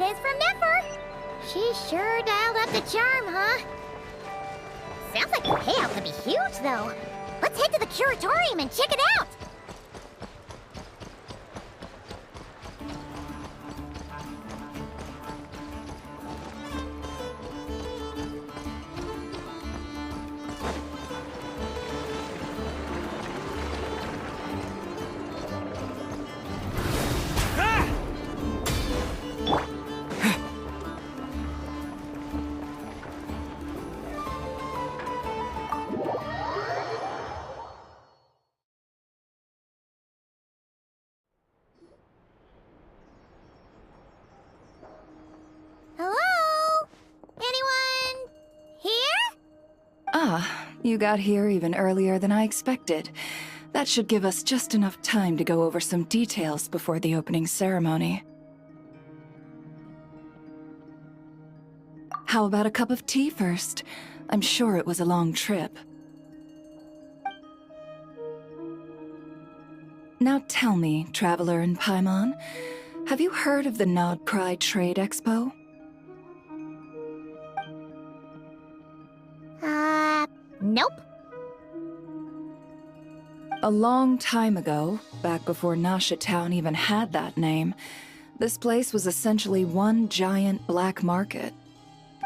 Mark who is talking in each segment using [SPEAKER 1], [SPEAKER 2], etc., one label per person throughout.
[SPEAKER 1] is from Nefer. She sure dialed up the charm, huh? Sounds like the payout could be huge, though. Let's head to the curatorium and check it out! Hello? Anyone here?
[SPEAKER 2] Ah, you got here even earlier than I expected. That should give us just enough time to go over some details before the opening ceremony. How about a cup of tea first? I'm sure it was a long trip. Now tell me, Traveler in Paimon, have you heard of the Nod Cry Trade Expo?
[SPEAKER 1] Nope.
[SPEAKER 2] A long time ago, back before Nasha Town even had that name, this place was essentially one giant black market.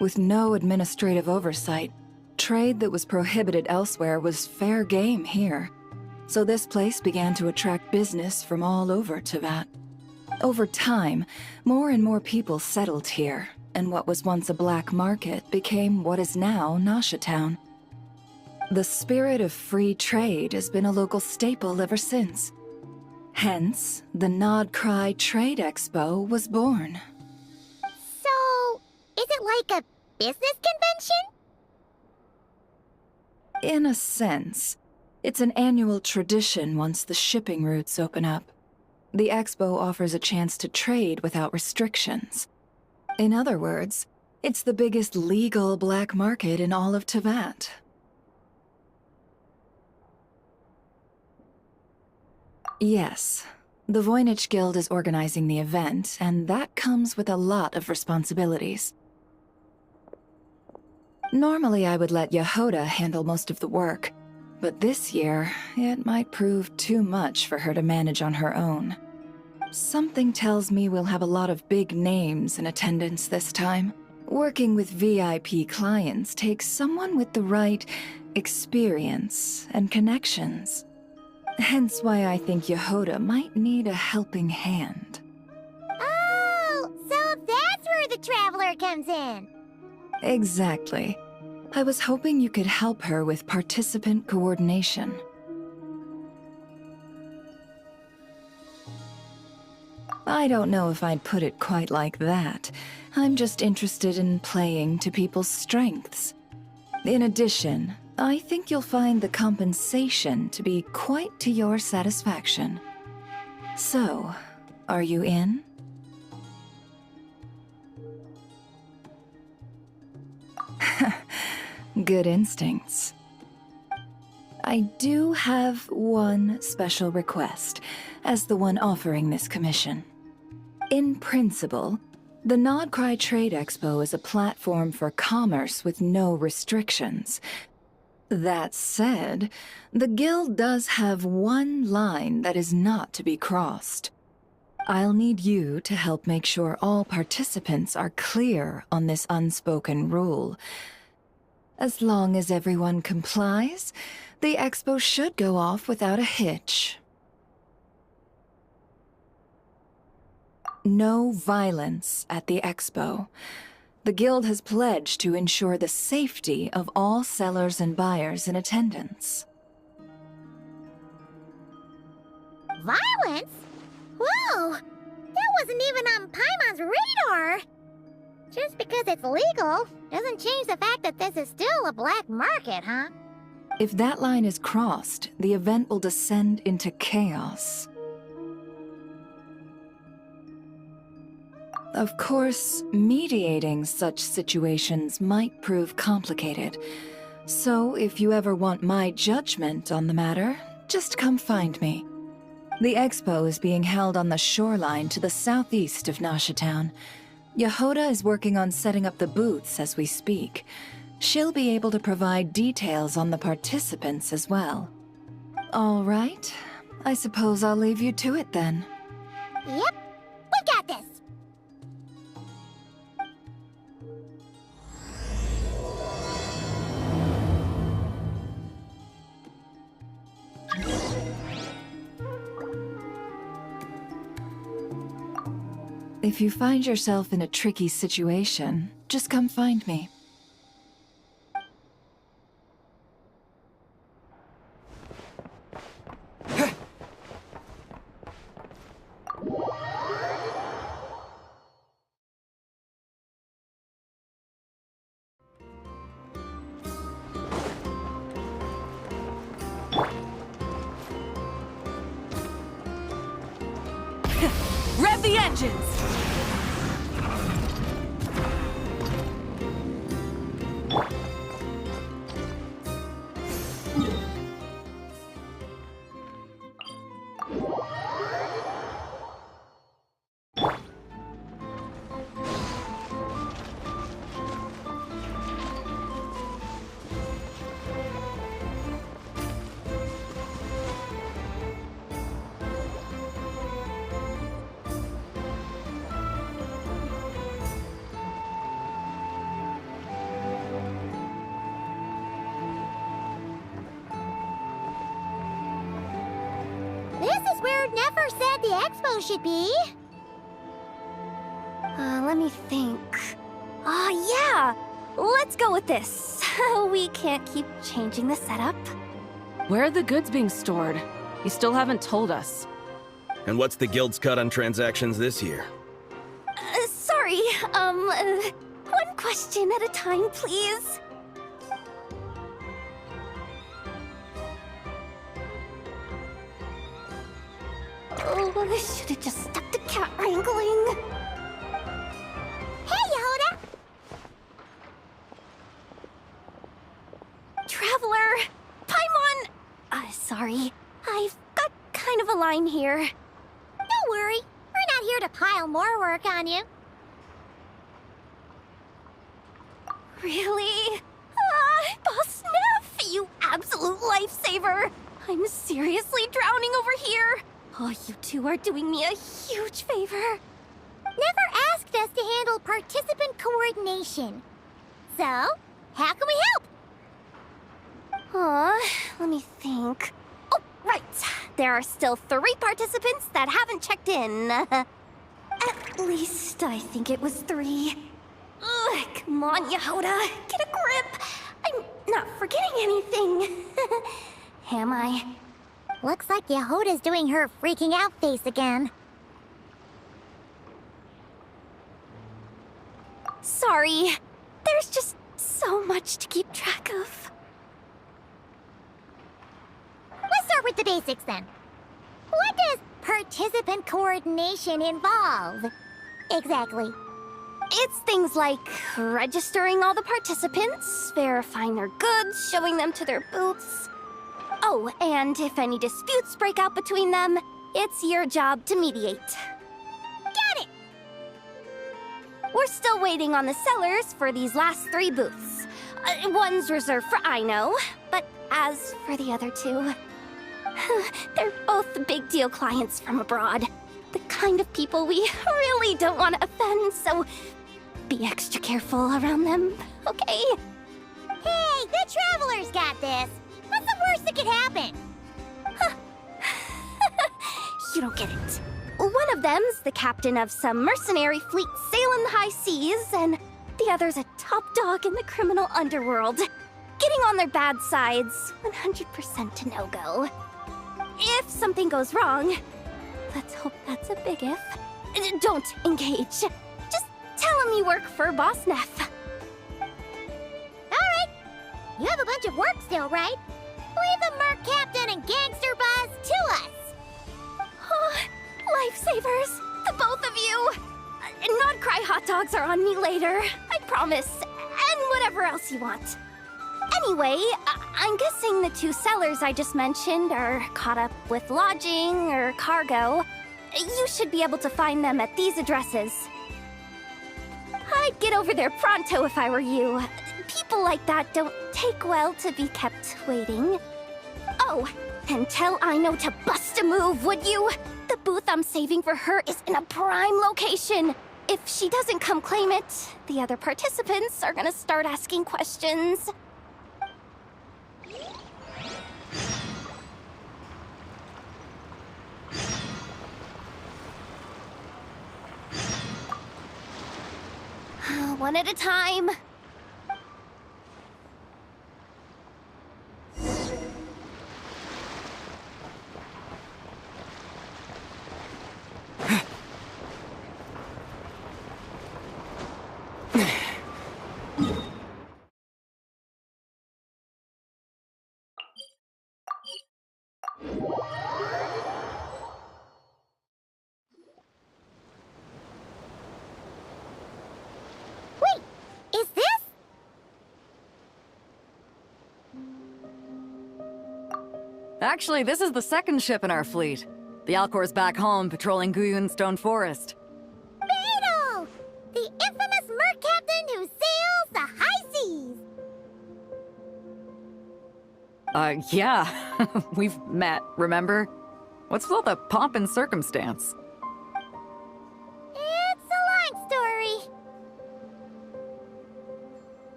[SPEAKER 2] With no administrative oversight, trade that was prohibited elsewhere was fair game here. So this place began to attract business from all over Teyvat. Over time, more and more people settled here, and what was once a black market became what is now Nasha Town. The spirit of free trade has been a local staple ever since. Hence, the Nod Cry Trade Expo was born.
[SPEAKER 1] So, is it like a business convention?
[SPEAKER 2] In a sense. It's an annual tradition once the shipping routes open up. The expo offers a chance to trade without restrictions. In other words, it's the biggest legal black market in all of Teyvat. Yes, the Voynich Guild is organizing the event, and that comes with a lot of responsibilities. Normally I would let Yehoda handle most of the work, but this year, it might prove too much for her to manage on her own. Something tells me we'll have a lot of big names in attendance this time. Working with VIP clients takes someone with the right experience and connections. Hence why I think Yehoda might need a helping hand.
[SPEAKER 1] Oh, so that's where the Traveler comes in.
[SPEAKER 2] Exactly. I was hoping you could help her with participant coordination. I don't know if I'd put it quite like that. I'm just interested in playing to people's strengths. In addition, I think you'll find the compensation to be quite to your satisfaction. So, are you in? Good instincts. I do have one special request, as the one offering this commission. In principle, the Nod Cry Trade Expo is a platform for commerce with no restrictions. That said, the Guild does have one line that is not to be crossed. I'll need you to help make sure all participants are clear on this unspoken rule. As long as everyone complies, the expo should go off without a hitch. No violence at the expo. The Guild has pledged to ensure the safety of all sellers and buyers in attendance.
[SPEAKER 1] Violence? Whoa! That wasn't even on Paimon's radar! Just because it's legal doesn't change the fact that this is still a black market, huh?
[SPEAKER 2] If that line is crossed, the event will descend into chaos. Of course, mediating such situations might prove complicated. So if you ever want my judgment on the matter, just come find me. The expo is being held on the shoreline to the southeast of Nasha Town. Yehoda is working on setting up the booths as we speak. She'll be able to provide details on the participants as well. All right. I suppose I'll leave you to it then.
[SPEAKER 1] Yep, we got this.
[SPEAKER 2] If you find yourself in a tricky situation, just come find me.
[SPEAKER 3] Rev the engines!
[SPEAKER 1] This is where Never said the expo should be.
[SPEAKER 4] Let me think. Yeah! Let's go with this. We can't keep changing the setup.
[SPEAKER 3] Where are the goods being stored? You still haven't told us.
[SPEAKER 5] And what's the guild's cut on transactions this year?
[SPEAKER 4] Sorry, one question at a time, please. Oh, I should have just stuck to cat wrangling.
[SPEAKER 1] Hey, Yehoda!
[SPEAKER 4] Traveler! Paimon! Sorry. I've got kind of a line here.
[SPEAKER 1] Don't worry. We're not here to pile more work on you.
[SPEAKER 4] Really? Boss Neff, you absolute lifesaver! I'm seriously drowning over here. Oh, you two are doing me a huge favor.
[SPEAKER 1] Never asked us to handle participant coordination. So, how can we help?
[SPEAKER 4] Let me think. Oh, right. There are still 3 participants that haven't checked in. At least I think it was 3. Ugh, come on, Yehoda. Get a grip. I'm not forgetting anything. Am I?
[SPEAKER 1] Looks like Yehoda's doing her freaking out face again.
[SPEAKER 4] Sorry. There's just so much to keep track of.
[SPEAKER 1] Let's start with the basics then. What does participant coordination involve? Exactly.
[SPEAKER 4] It's things like registering all the participants, verifying their goods, showing them to their booths. Oh, and if any disputes break out between them, it's your job to mediate.
[SPEAKER 1] Got it!
[SPEAKER 4] We're still waiting on the sellers for these last 3 booths. One's reserved for Aino, but as for the other 2, they're both big deal clients from abroad. The kind of people we really don't want to offend, so be extra careful around them, okay?
[SPEAKER 1] Hey, the Traveler's got this. What's the worst that could happen?
[SPEAKER 4] You don't get it. One of them's the captain of some mercenary fleet sailing the high seas, and the other's a top dog in the criminal underworld. Getting on their bad side's 100% a no-go. If something goes wrong, let's hope that's a big if, don't engage. Just tell him you work for Boss Neff.
[SPEAKER 1] Alright. You have a bunch of work still, right? Leave the Merc Captain and Gangster Buzz to us.
[SPEAKER 4] Oh, lifesavers, the both of you. Not cry hot dogs are on me later, I promise. And whatever else you want. Anyway, I'm guessing the 2 sellers I just mentioned are caught up with lodging or cargo. You should be able to find them at these addresses. I'd get over there pronto if I were you. People like that don't take well to be kept waiting. Oh, and tell Aino to bust a move, would you? The booth I'm saving for her is in a prime location. If she doesn't come claim it, the other participants are gonna start asking questions. One at a time.
[SPEAKER 1] Is this?
[SPEAKER 6] Actually, this is the second ship in our fleet. The Alcor's back home patrolling Guyun Stone Forest.
[SPEAKER 1] Beetle! The infamous merc captain who sails the high seas!
[SPEAKER 6] Yeah. We've met, remember? What's with all the pomp and circumstance?
[SPEAKER 1] It's a long story.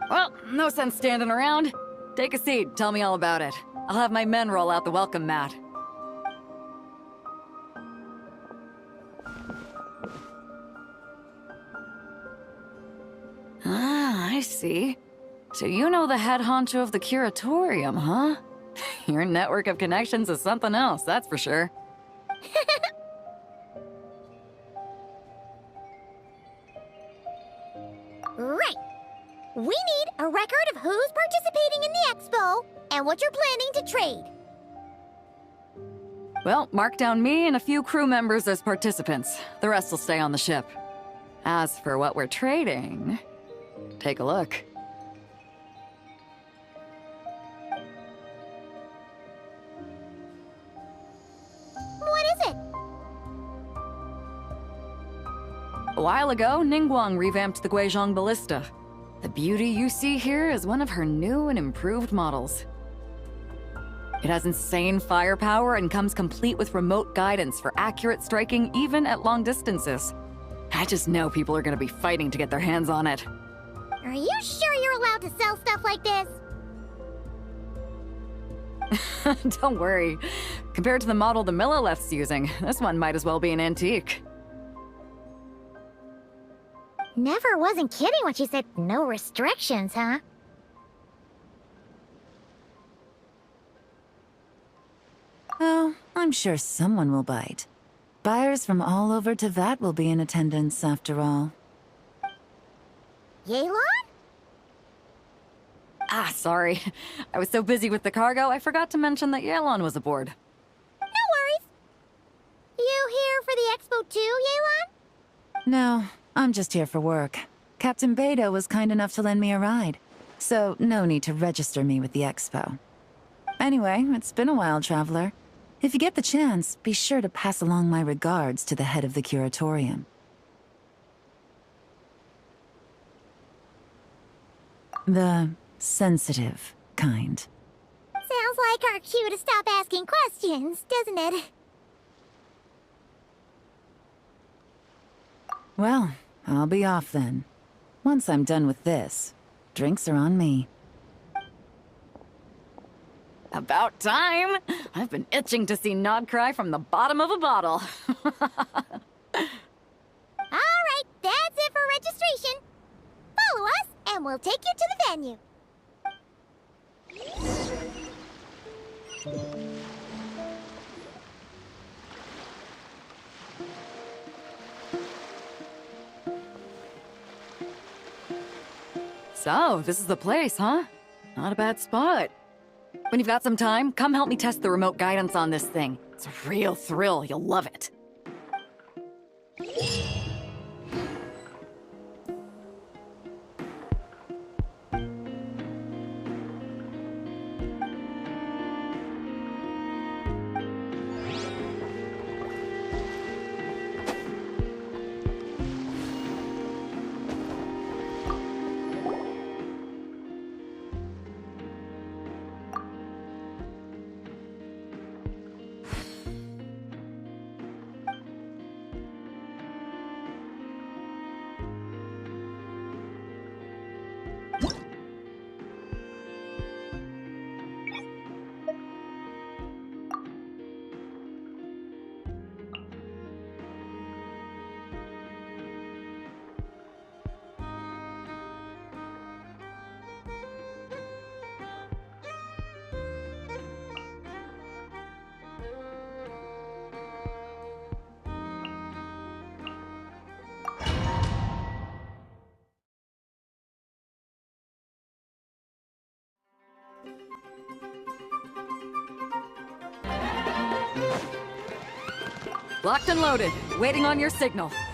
[SPEAKER 6] Well, no sense standing around. Take a seat, tell me all about it. I'll have my men roll out the welcome mat. Ah, I see. So you know the head honcho of the curatorium, huh? Your network of connections is something else, that's for sure.
[SPEAKER 1] Right. We need a record of who's participating in the expo and what you're planning to trade.
[SPEAKER 6] Well, mark down me and a few crew members as participants. The rest will stay on the ship. As for what we're trading, take a look.
[SPEAKER 1] What is it?
[SPEAKER 6] A while ago, Ningguang revamped the Guizhong Ballista. The beauty you see here is one of her new and improved models. It has insane firepower and comes complete with remote guidance for accurate striking even at long distances. I just know people are gonna be fighting to get their hands on it.
[SPEAKER 1] Are you sure you're allowed to sell stuff like this?
[SPEAKER 6] Don't worry. Compared to the model the Milleleft's using, this one might as well be an antique.
[SPEAKER 1] Never wasn't kidding when she said no restrictions, huh?
[SPEAKER 7] Oh, I'm sure someone will bite. Buyers from all over Teyvat will be in attendance, after all.
[SPEAKER 1] Yelan?
[SPEAKER 6] Ah, sorry. I was so busy with the cargo, I forgot to mention that Yelan was aboard.
[SPEAKER 1] No worries. You here for the expo too, Yelan?
[SPEAKER 7] No, I'm just here for work. Captain Beidou was kind enough to lend me a ride, so no need to register me with the expo. Anyway, it's been a while, Traveler. If you get the chance, be sure to pass along my regards to the head of the curatorium. The sensitive kind.
[SPEAKER 1] Sounds like our cue to stop asking questions, doesn't it?
[SPEAKER 7] Well, I'll be off then. Once I'm done with this, drinks are on me.
[SPEAKER 6] About time! I've been itching to see Nod cry from the bottom of a bottle.
[SPEAKER 1] Alright, that's it for registration. Follow us, and we'll take you to the venue.
[SPEAKER 6] So, this is the place, huh? Not a bad spot. When you've got some time, come help me test the remote guidance on this thing. It's a real thrill, you'll love it. Locked and loaded, waiting on your signal.
[SPEAKER 1] Stone,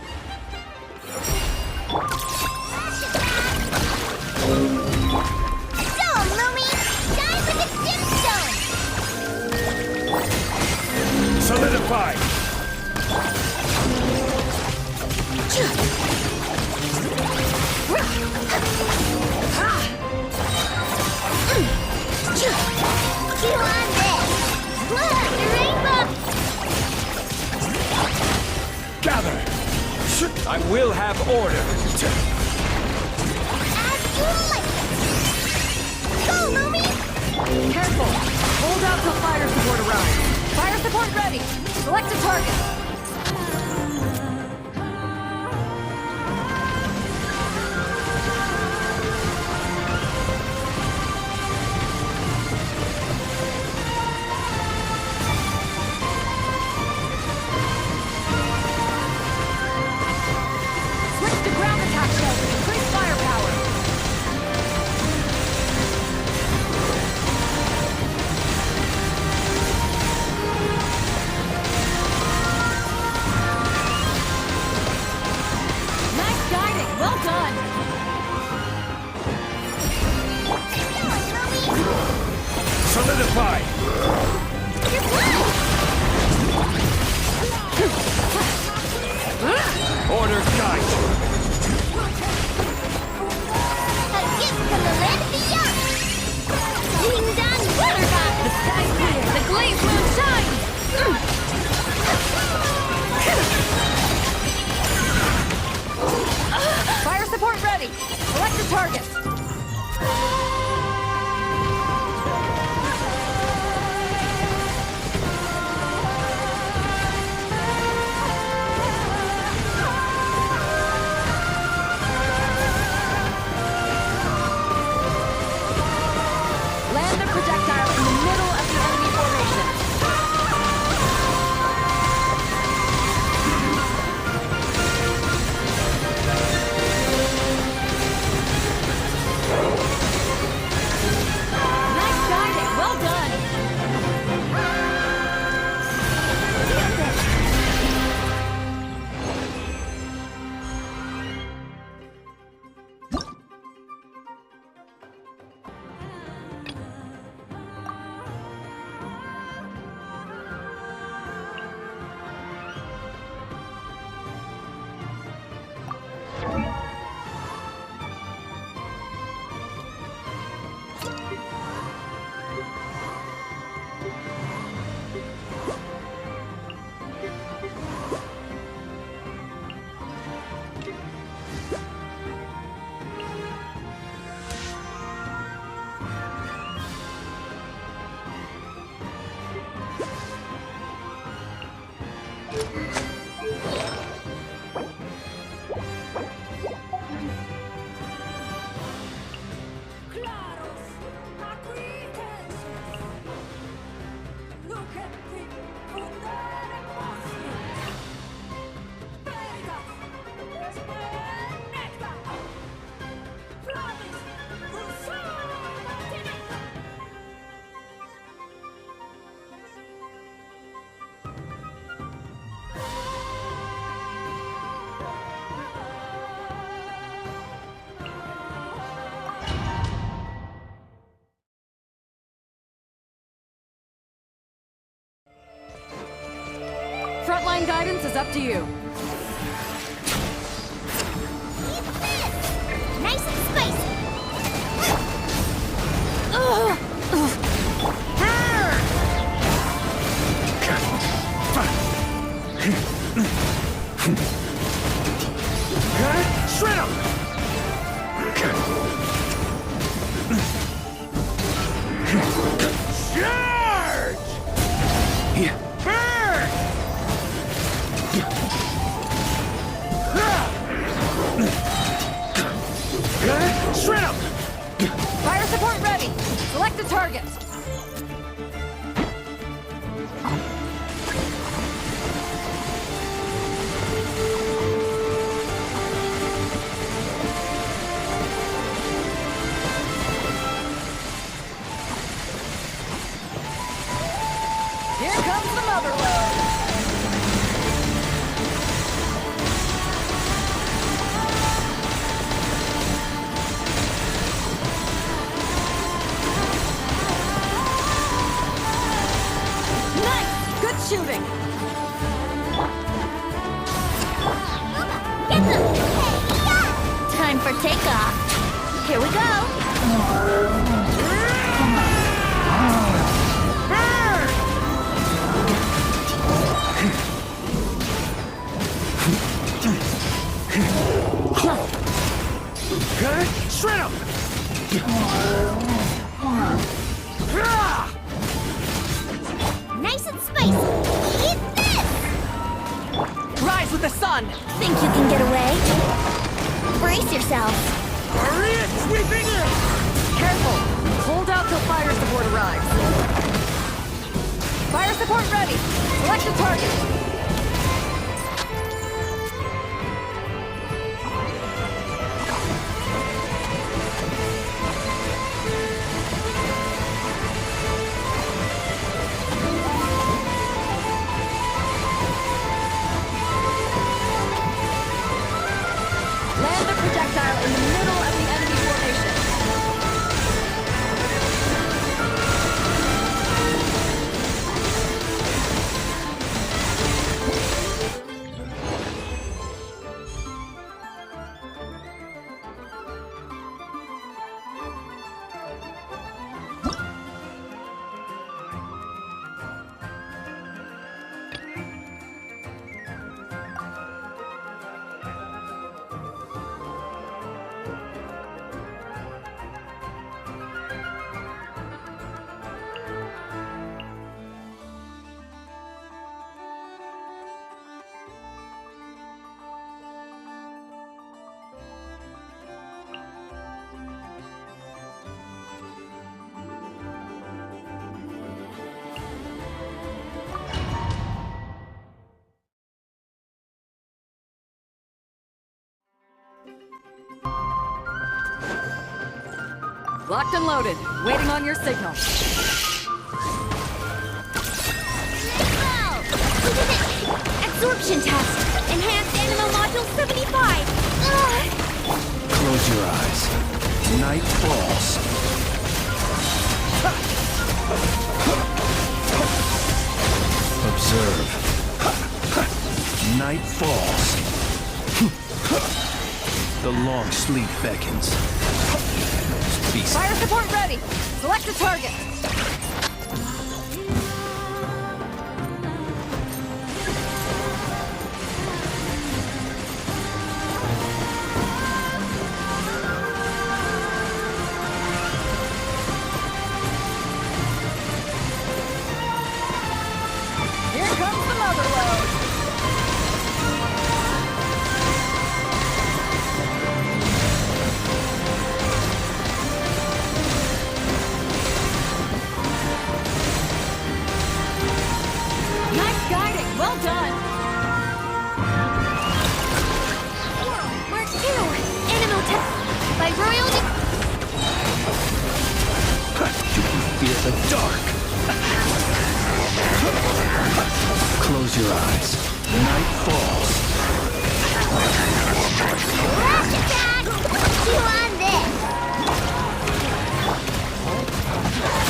[SPEAKER 1] Lumi! Dive with the gemstone!
[SPEAKER 8] Solidify!
[SPEAKER 1] Chew on this! Look, the rainbow!
[SPEAKER 8] Gather! I will have order!
[SPEAKER 1] As you like! Go, Lumi!
[SPEAKER 6] Careful! Hold out till fire support arrives. Fire support ready! Select a target! Switch to ground attack mode with increased firepower! Nice guiding! Well done!
[SPEAKER 8] Solidify!
[SPEAKER 1] You're good!
[SPEAKER 8] Order guide!
[SPEAKER 1] A gift from the land beyond! Ding dong water god!
[SPEAKER 6] The sky's clear! The glazed moon shines! Fire support ready! Select a target! Land the projectile in the middle of the enemy formation. Nice guiding, well done. Frontline guidance is up to you.
[SPEAKER 1] Nice and spicy!
[SPEAKER 8] Shred 'em! Charge! Shred 'em!
[SPEAKER 6] Fire support ready! Select a target! Here comes the mother load!
[SPEAKER 4] take off. Here we go.
[SPEAKER 8] Okay, shred him!
[SPEAKER 1] Nice and spicy. Eat this!
[SPEAKER 3] Rise with the sun!
[SPEAKER 4] Think you can get away? Brace yourself.
[SPEAKER 8] Hurry it, sweeping in!
[SPEAKER 6] Careful! Hold out till fire support arrives. Fire support ready! Select a target! Land the projectile in the middle of the enemy formation. Locked and loaded, waiting on your signal.
[SPEAKER 4] Wow! Look at this! Absorption test! Enhanced Animal Module 75! Ugh.
[SPEAKER 8] Close your eyes. Night falls. Observe. Night falls. The long sleep beckons. Beast.
[SPEAKER 6] Fire support ready! Select a target! Here comes the mother load! Nice guiding! Well done!
[SPEAKER 4] Mark 2! Animal test by Royal...
[SPEAKER 8] You can feel the dark. Close your eyes. Night falls.
[SPEAKER 1] Ratchet Dad! Chew on this!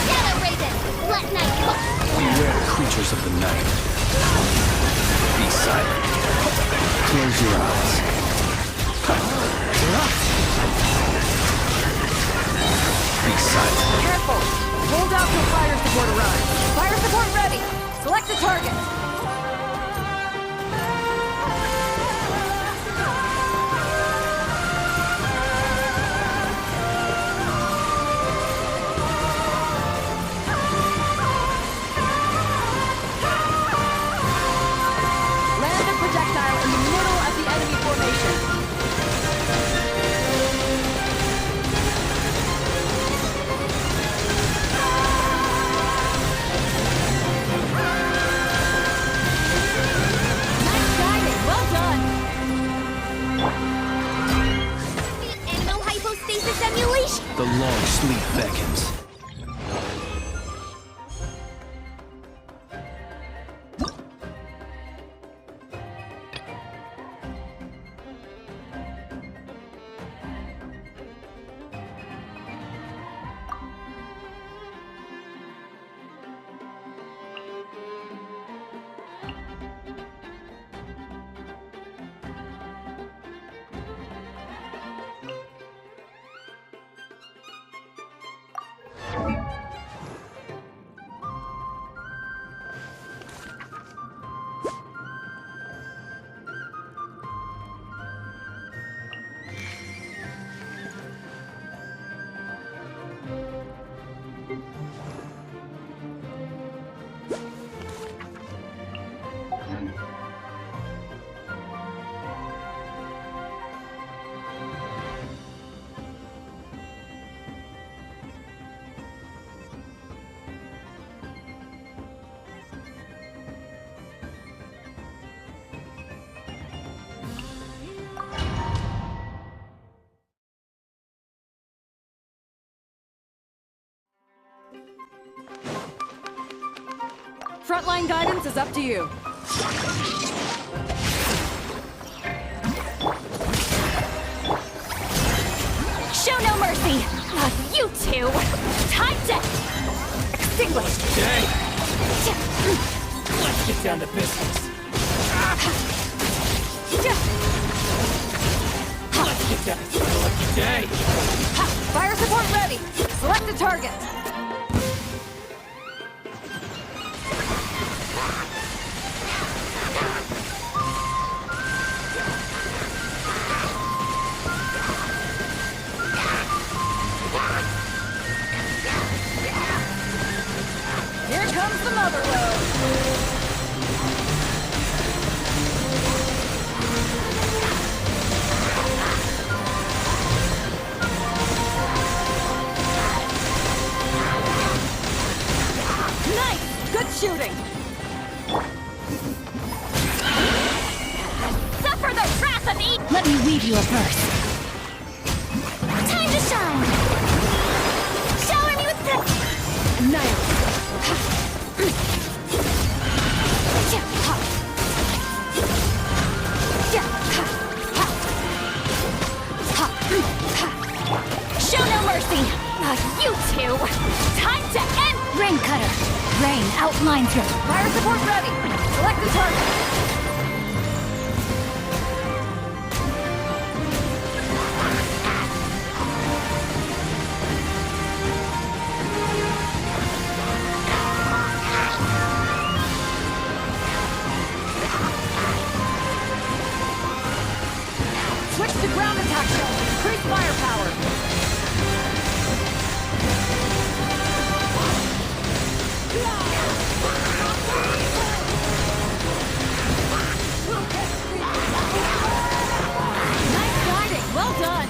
[SPEAKER 4] Shadow Raven! Let night go!
[SPEAKER 8] Beware creatures of the night. Be silent. Close your eyes. Be silent.
[SPEAKER 6] Careful! Hold out till fire support arrives. Fire support ready! Select a target! Land a projectile in the middle of the enemy formation. Nice guiding, well done!
[SPEAKER 4] Animal hypostasis emulation!
[SPEAKER 8] The long sleep beckons.
[SPEAKER 6] Frontline guidance is up to you.
[SPEAKER 4] Show no mercy! Not you two! Time to extinguish!
[SPEAKER 8] Dang! Let's get down to business. Let's get down to a lucky day.
[SPEAKER 6] Fire support ready. Select a target. Here comes the mother load. Nice! Good shooting!
[SPEAKER 4] Suffer the wrath of each!
[SPEAKER 7] Let me weave you a verse.
[SPEAKER 4] Time to shine! Shower me with the...
[SPEAKER 3] Nice.
[SPEAKER 4] Show no mercy! Not you two! Time to end...
[SPEAKER 7] Rain cutter. Rain outlines your...
[SPEAKER 6] Fire support ready. Select a target. Switch to ground attack shells. Increase firepower. Nice guiding. Well done.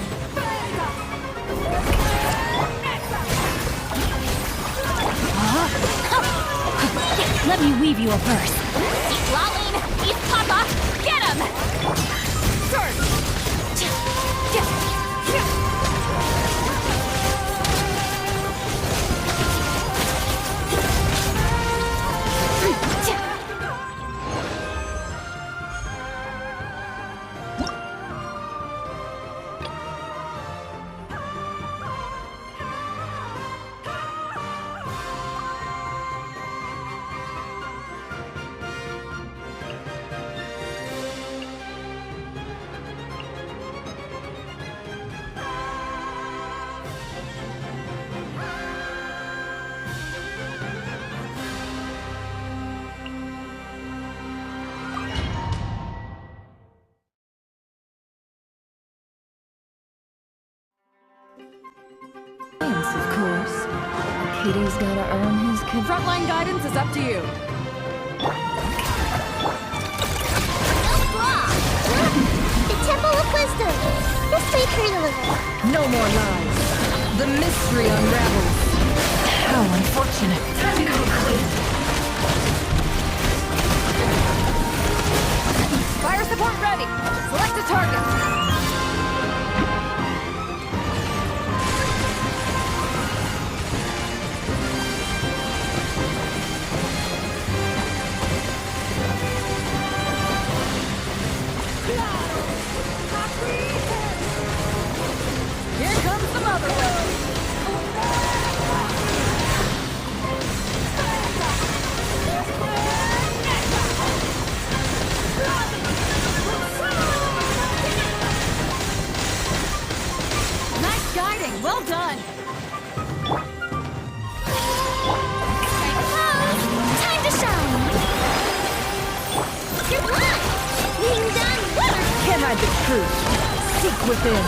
[SPEAKER 7] Let me weave you a verse.
[SPEAKER 4] Eat Lolene! Eat Papa! Get him!
[SPEAKER 2] Of course. Kitty's gotta earn his
[SPEAKER 6] Frontline guidance is up to you.
[SPEAKER 1] The Temple of Wisdom. This way through the river.
[SPEAKER 3] No more lies. The mystery unravels.
[SPEAKER 2] How unfortunate. Time to go clean.
[SPEAKER 6] Fire support ready. Select a target. Here comes the mother load. Nice guiding. Well done.
[SPEAKER 4] Time to shine! Good luck! Being done better!
[SPEAKER 3] Can't hide the truth. Seek within.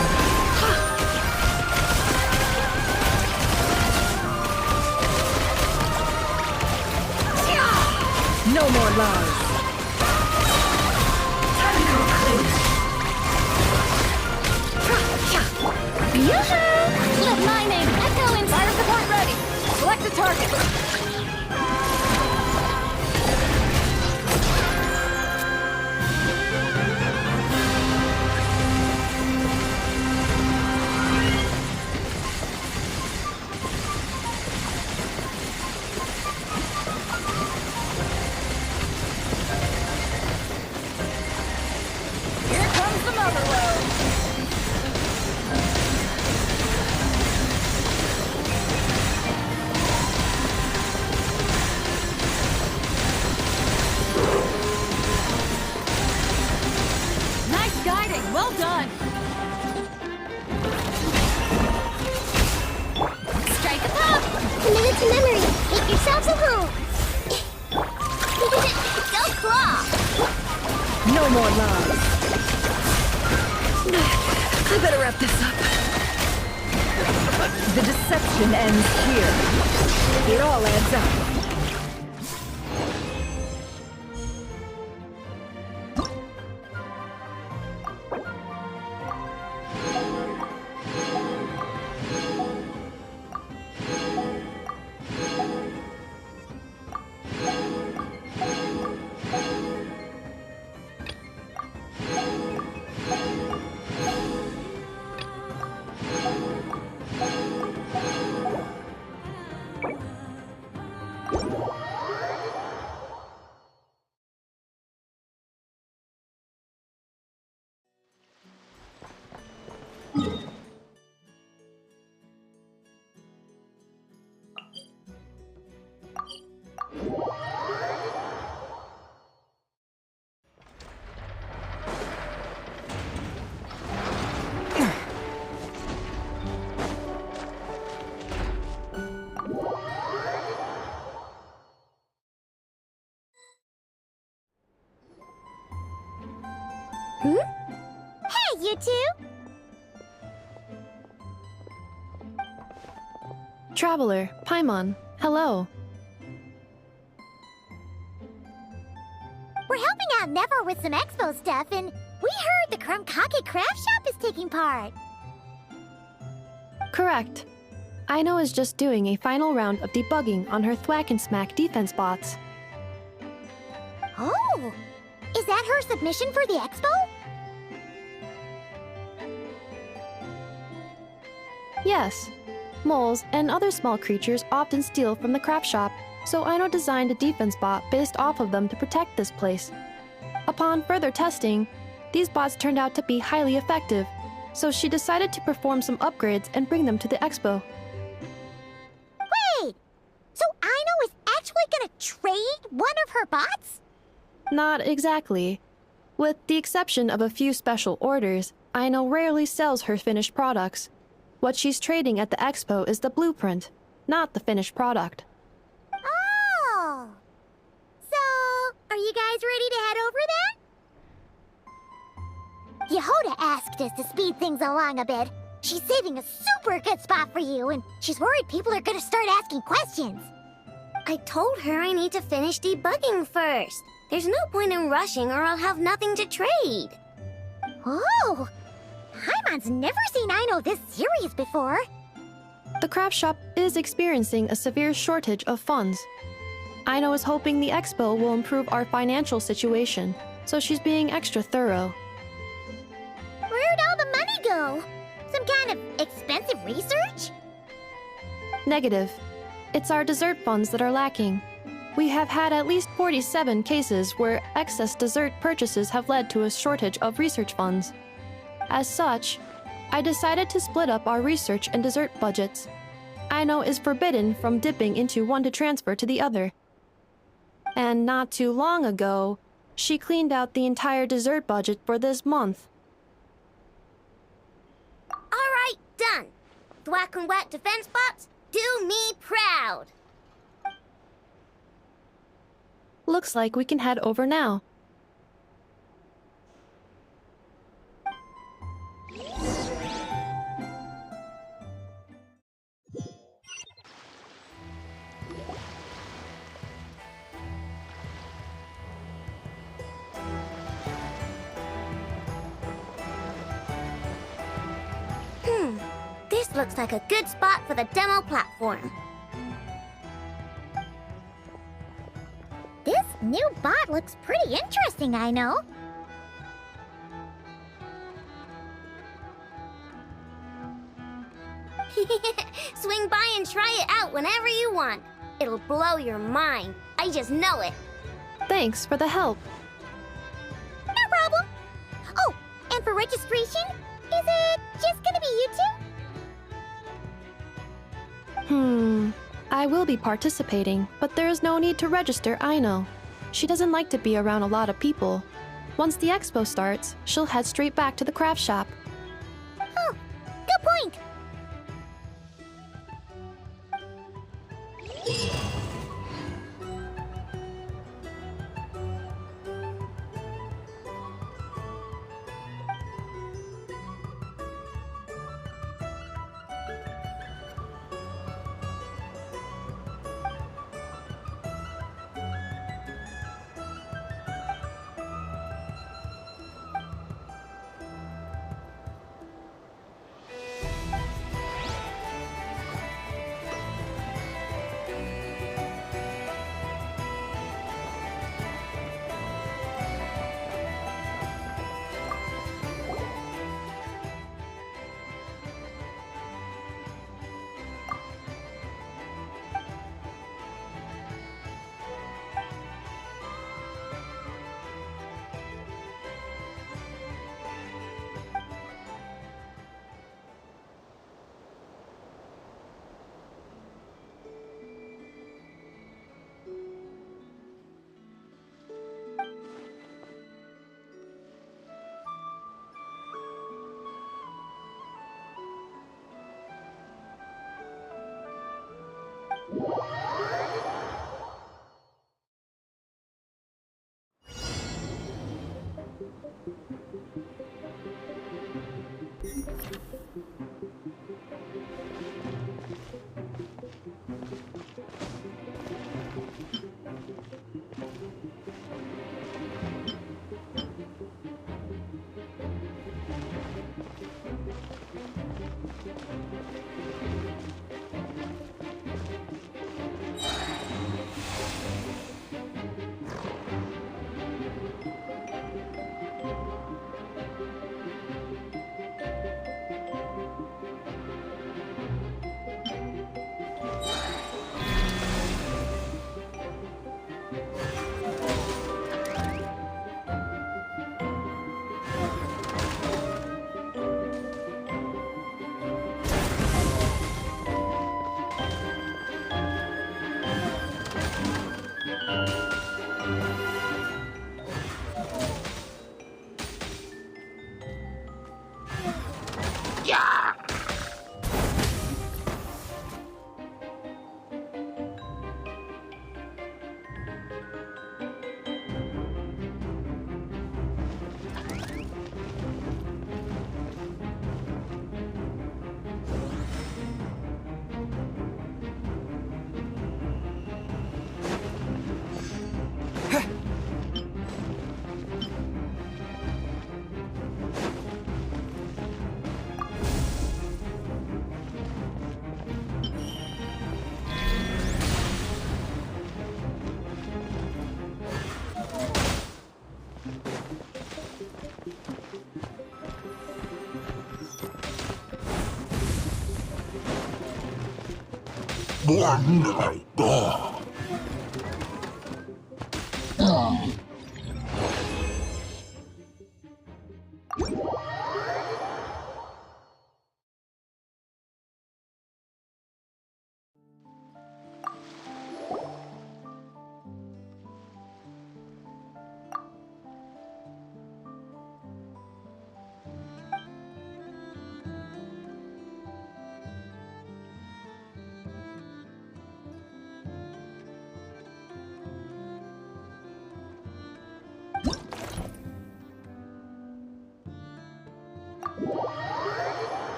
[SPEAKER 3] No more lies.
[SPEAKER 4] Yoo-hoo! Let my name echo in
[SPEAKER 6] Fire support ready. Select a target.
[SPEAKER 3] No more lies.
[SPEAKER 2] I better wrap this up. The deception ends here. It all adds up.
[SPEAKER 1] Hey, you two!
[SPEAKER 3] Traveler, Paimon, hello.
[SPEAKER 1] We're helping out Never with some expo stuff, and we heard the Krumkake craft shop is taking part.
[SPEAKER 3] Correct. Aino is just doing a final round of debugging on her Thwack and Smack defense bots.
[SPEAKER 1] Oh! Is that her submission for the expo?
[SPEAKER 3] Yes. Moles and other small creatures often steal from the craft shop, so Aino designed a defense bot based off of them to protect this place. Upon further testing, these bots turned out to be highly effective, so she decided to perform some upgrades and bring them to the expo.
[SPEAKER 1] Wait! So Aino is actually gonna trade one of her bots?
[SPEAKER 3] Not exactly. With the exception of a few special orders, Aino rarely sells her finished products. What she's trading at the expo is the blueprint, not the finished product.
[SPEAKER 1] Oh! So, are you guys ready to head over then? Yehoda asked us to speed things along a bit. She's saving a super good spot for you, and she's worried people are gonna start asking questions.
[SPEAKER 9] I told her I need to finish debugging first. There's no point in rushing or I'll have nothing to trade.
[SPEAKER 1] Oh! Paimon's never seen Aino this serious before.
[SPEAKER 3] The craft shop is experiencing a severe shortage of funds. Aino is hoping the expo will improve our financial situation, so she's being extra thorough.
[SPEAKER 1] Where'd all the money go? Some kind of expensive research?
[SPEAKER 3] Negative. It's our dessert funds that are lacking. We have had at least 47 cases where excess dessert purchases have led to a shortage of research funds. As such, I decided to split up our research and dessert budgets. Aino is forbidden from dipping into one to transfer to the other. And not too long ago, she cleaned out the entire dessert budget for this month.
[SPEAKER 9] Alright, done. Thwack and Whack defense bots, do me proud.
[SPEAKER 3] Looks like we can head over now.
[SPEAKER 9] This looks like a good spot for the demo platform.
[SPEAKER 1] This new bot looks pretty interesting, I know.
[SPEAKER 9] Swing by and try it out whenever you want. It'll blow your mind. I just know it.
[SPEAKER 3] Thanks for the help.
[SPEAKER 1] No problem. Oh, and for registration, is it just gonna be you two?
[SPEAKER 3] I will be participating, but there is no need to register, Aino. She doesn't like to be around a lot of people. Once the expo starts, she'll head straight back to the craft shop.
[SPEAKER 1] Oh, good point.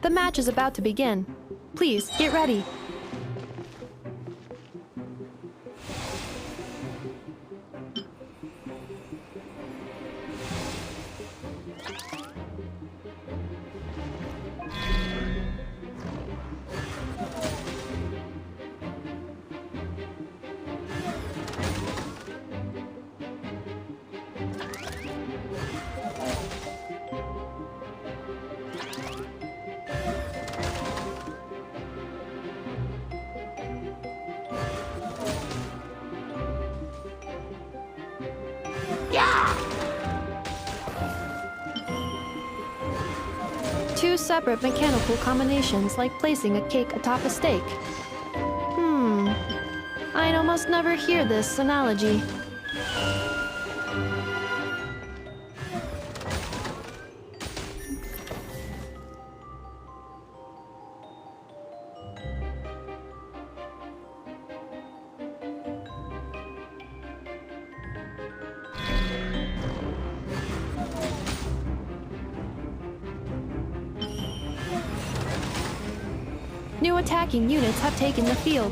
[SPEAKER 3] The match is about to begin. Please, get ready. Two separate mechanical combinations, like placing a cake atop a steak. I'd almost never hear this analogy. New attacking units have taken the field.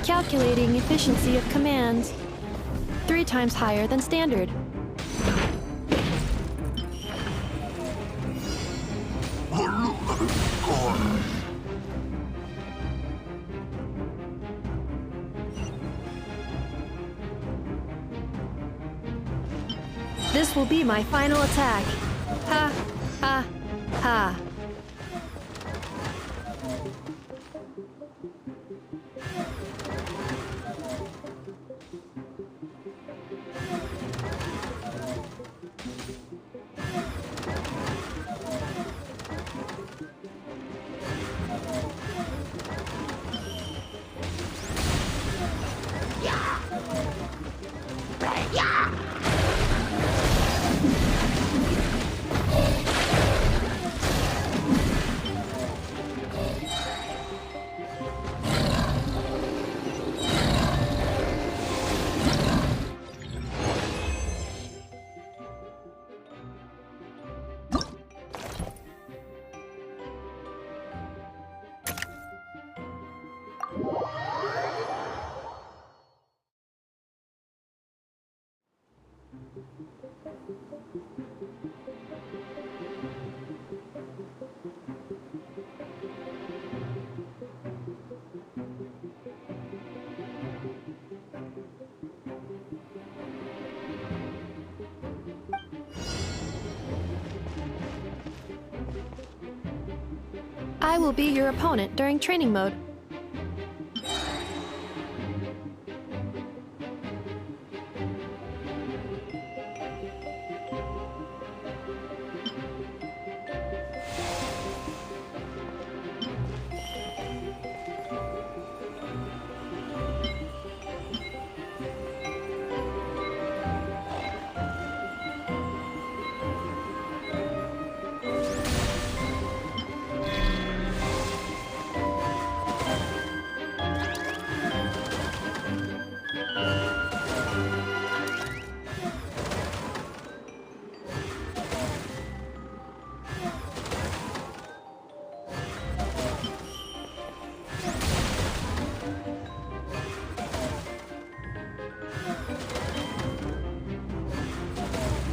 [SPEAKER 3] Calculating efficiency of commands. 3 times higher than standard. This will be my final attack. Ha, ha, ha. I will be your opponent during training mode.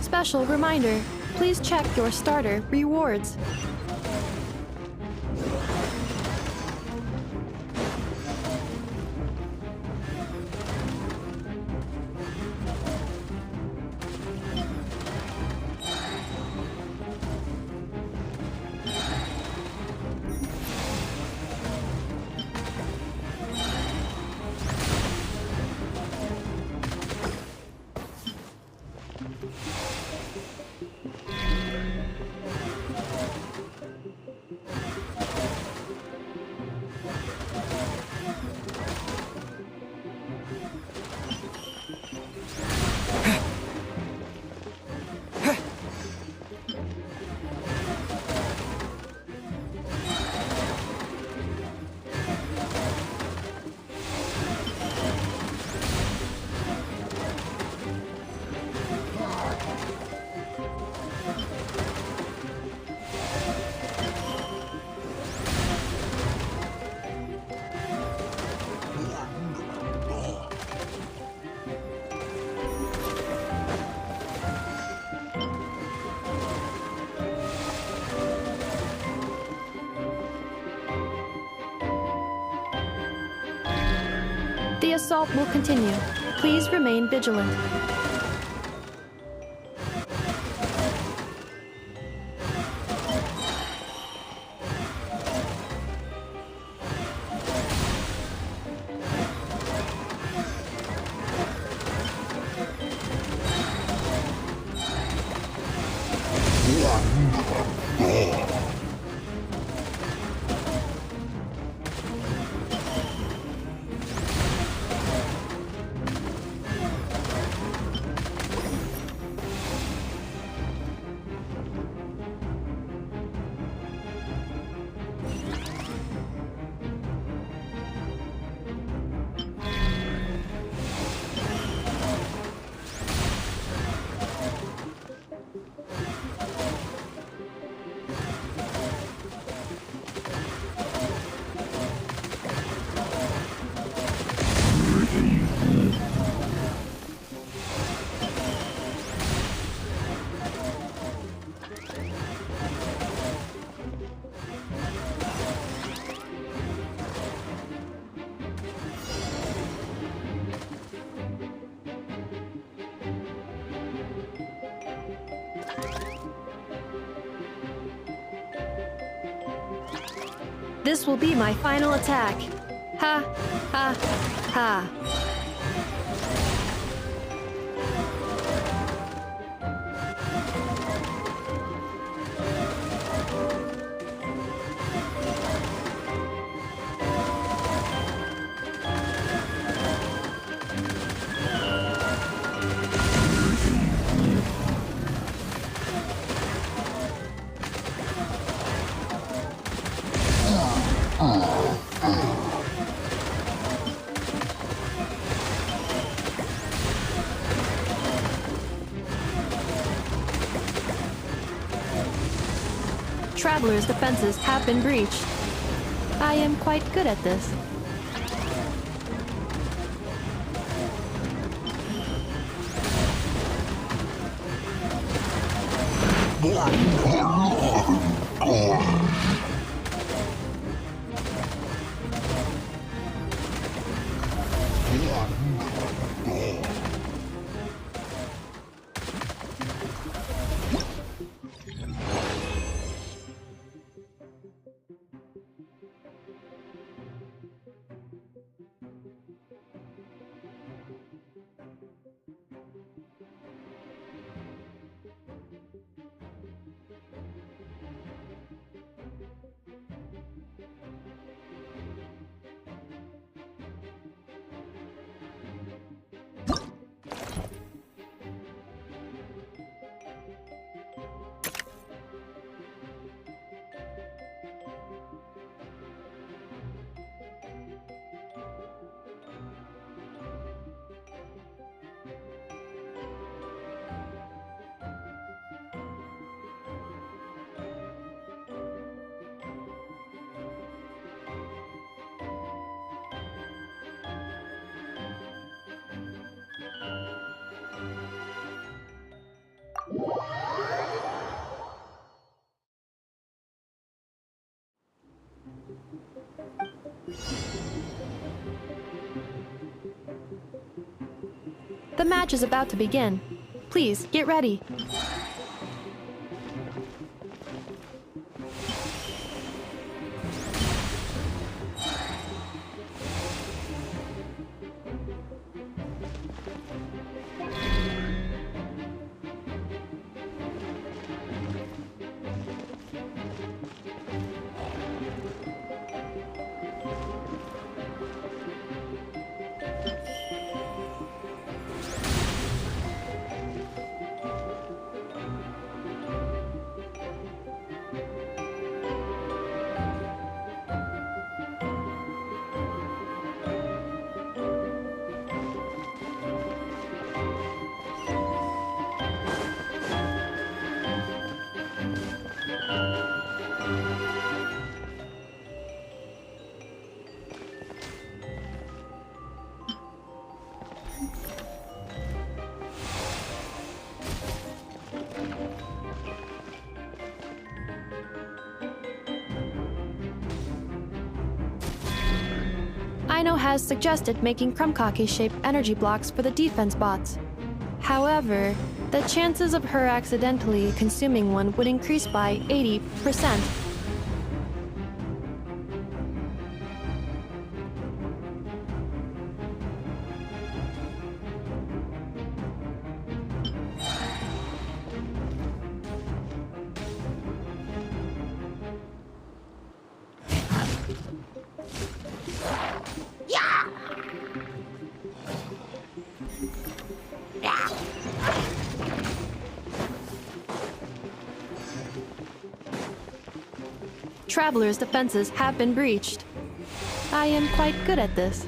[SPEAKER 3] Special reminder, please check your starter rewards. The assault will continue. Please remain vigilant. This will be my final attack. Ha, ha, ha. Traveler's defenses have been breached. I am quite good at this. The match is about to begin. Please, get ready. Aino has suggested making Krumkake-shaped energy blocks for the defense bots. However, the chances of her accidentally consuming one would increase by 80%. Traveler's defenses have been breached. I am quite good at this.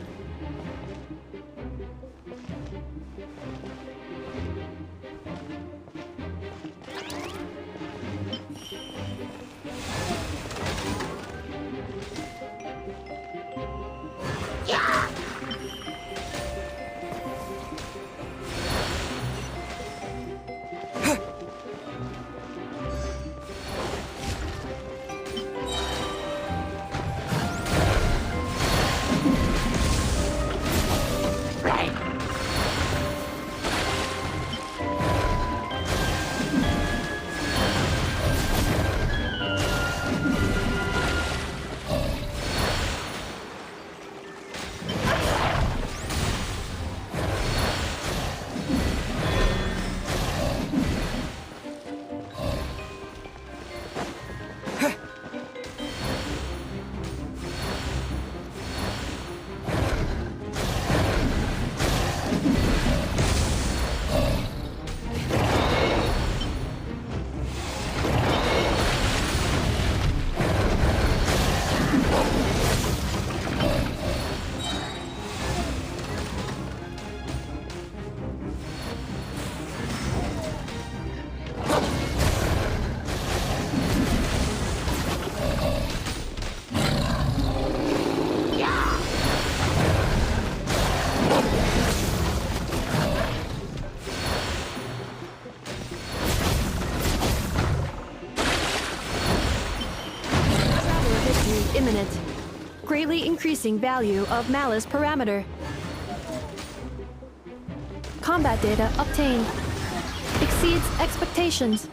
[SPEAKER 3] increasing value of Malice parameter. Combat data obtained. Exceeds expectations.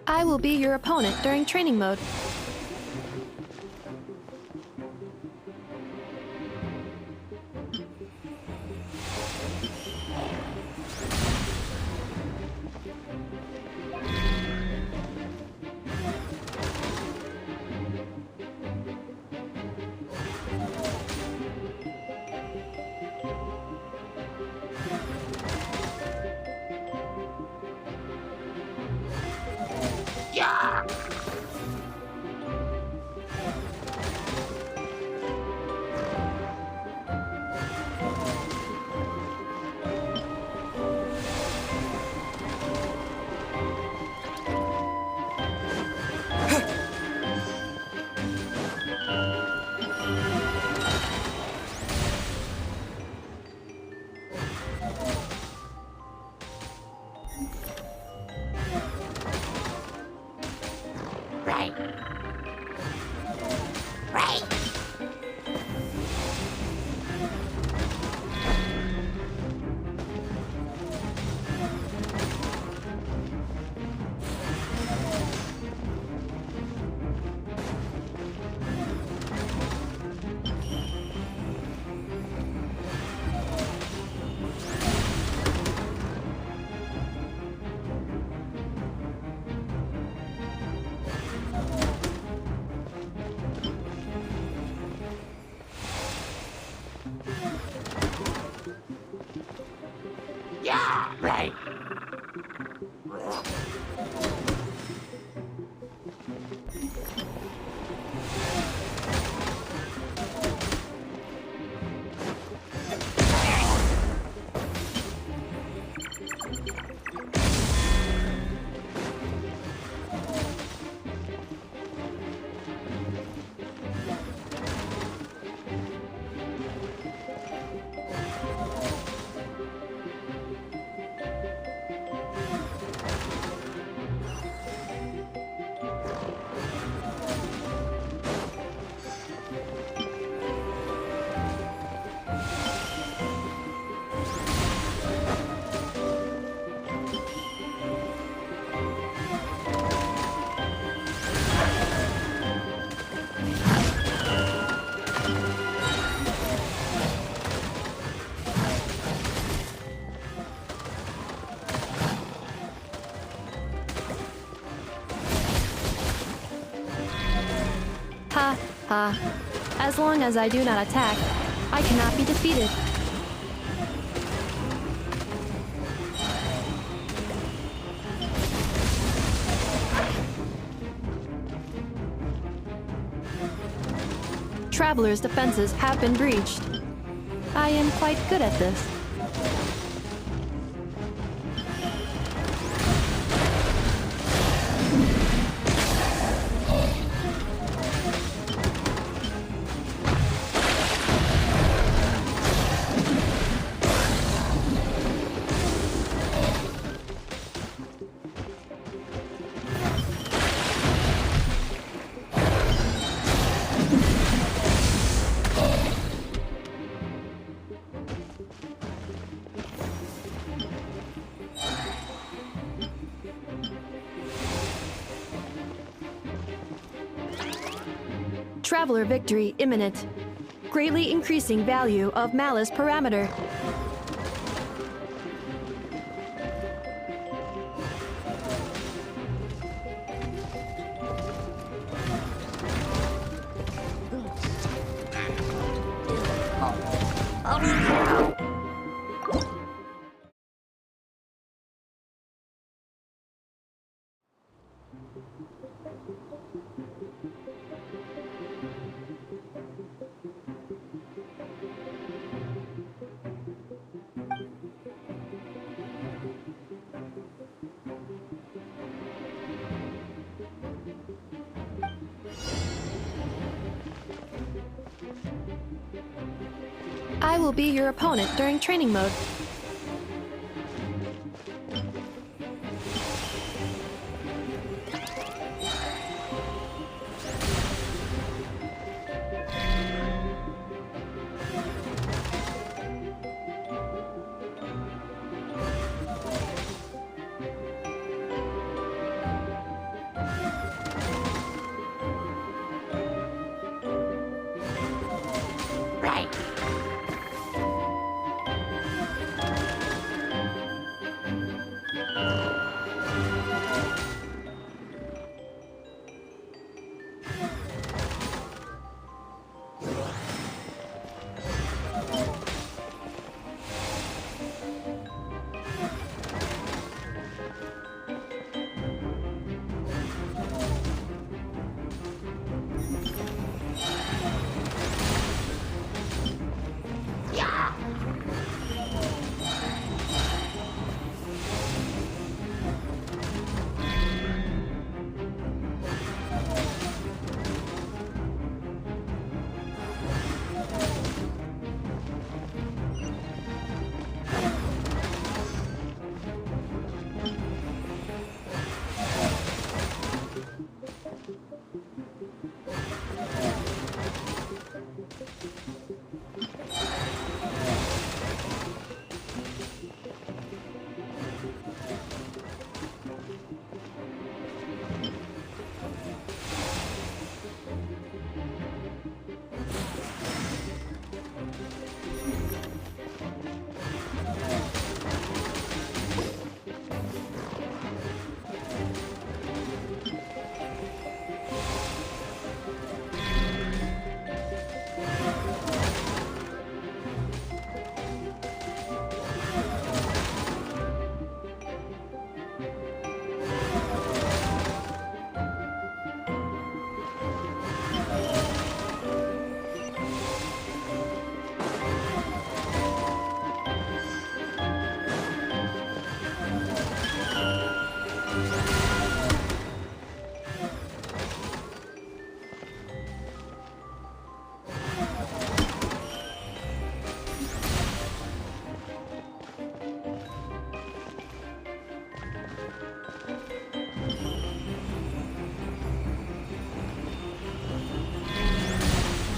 [SPEAKER 3] I will be your opponent during training mode. As long as I do not attack, I cannot be defeated. Traveler's defenses have been breached. I am quite good at this. Traveler victory imminent. Greatly increasing value of malice parameter. I will be your opponent during training mode.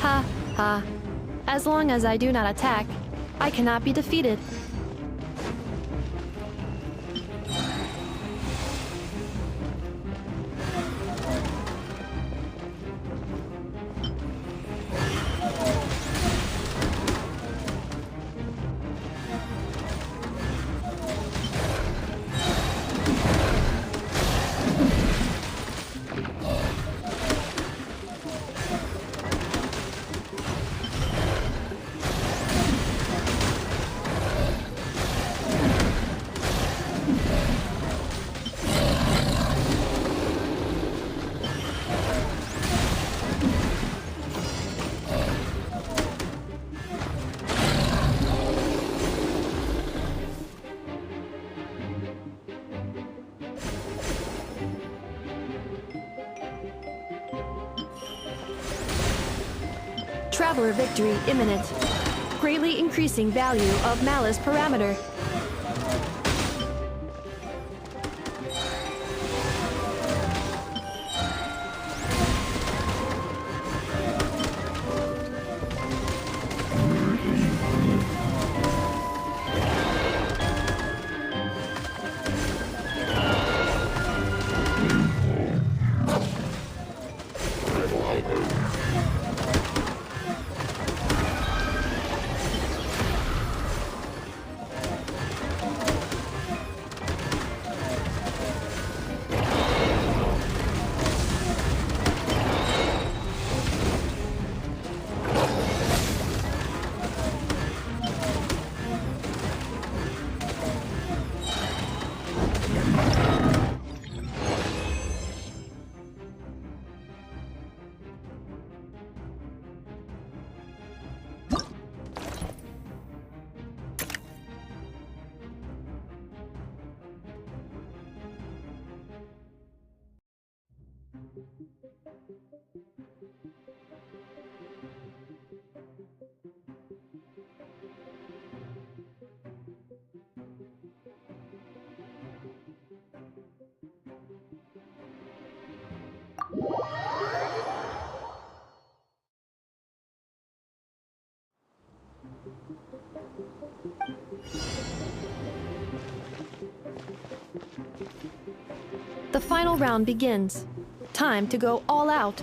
[SPEAKER 3] Ha, ha. As long as I do not attack, I cannot be defeated. Traveler victory imminent. Greatly increasing value of malice parameter. The final round begins. Time to go all out.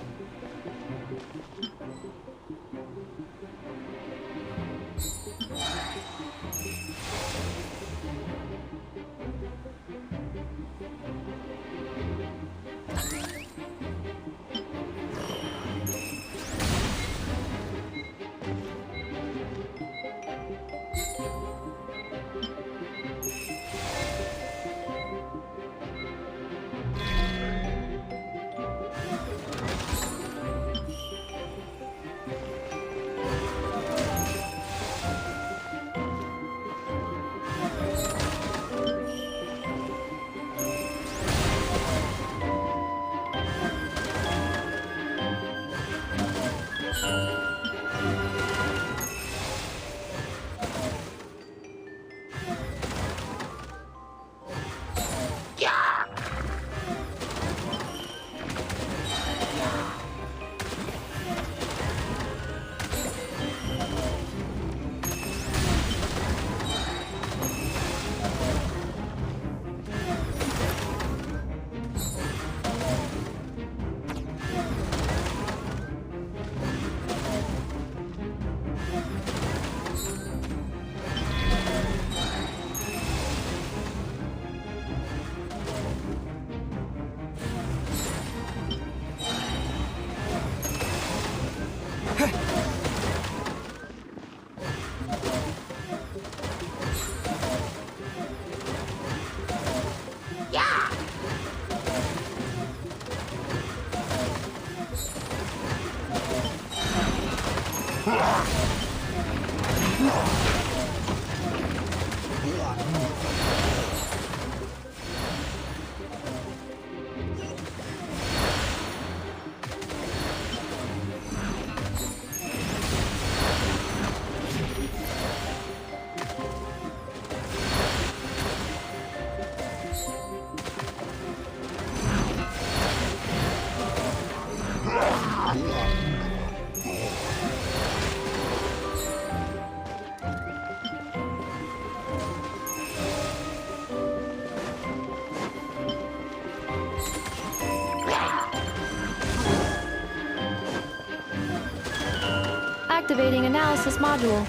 [SPEAKER 3] Activating analysis module.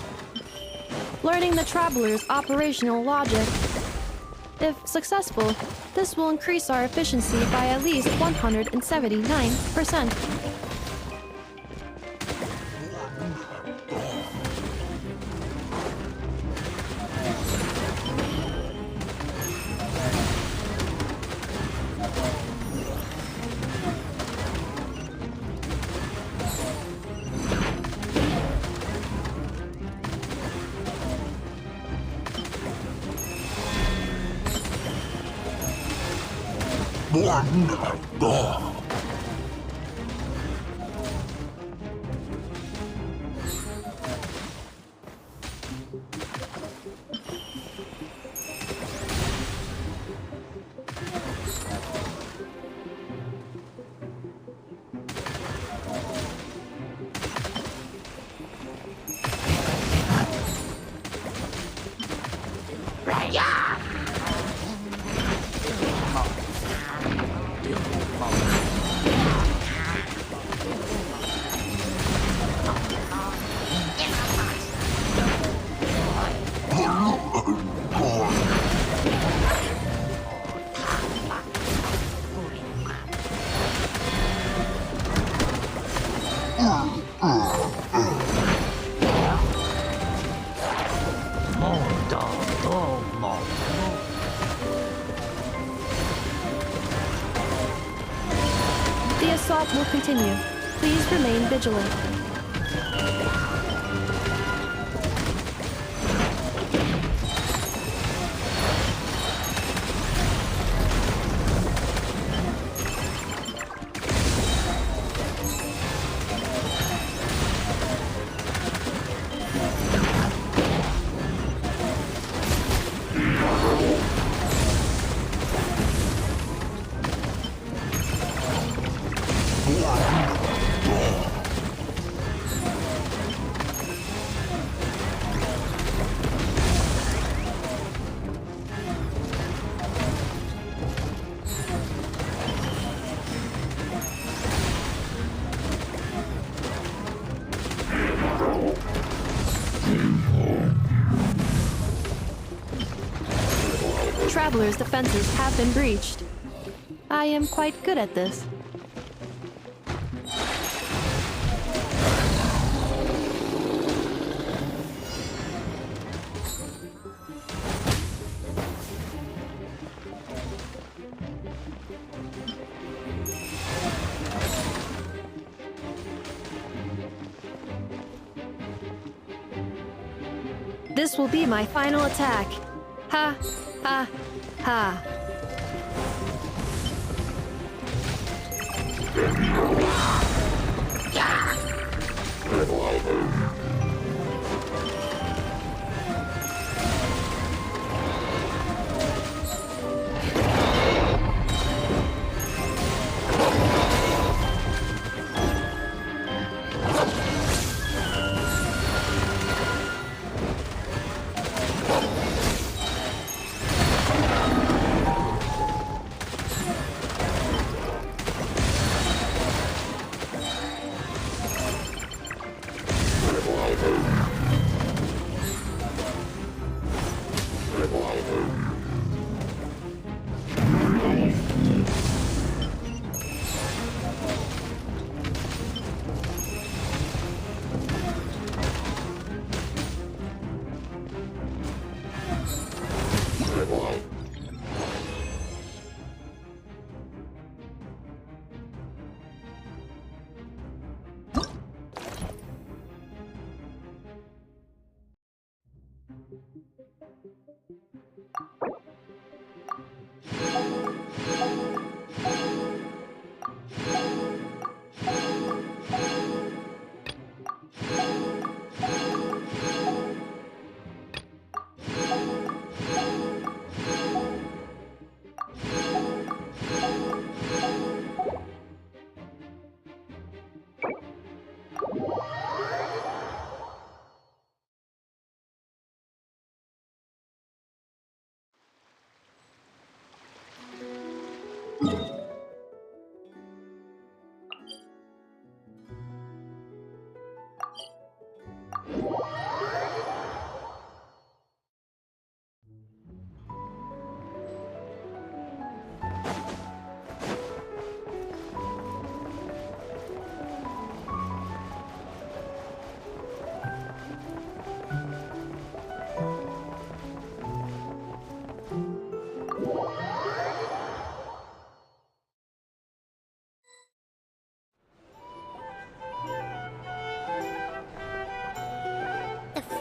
[SPEAKER 3] Learning the Traveler's operational logic. If successful, this will increase our efficiency by at least 179%. The assault will continue. Please remain vigilant. Travelers' defenses have been breached. I am quite good at this. This will be my final attack. Ha, ha, ha.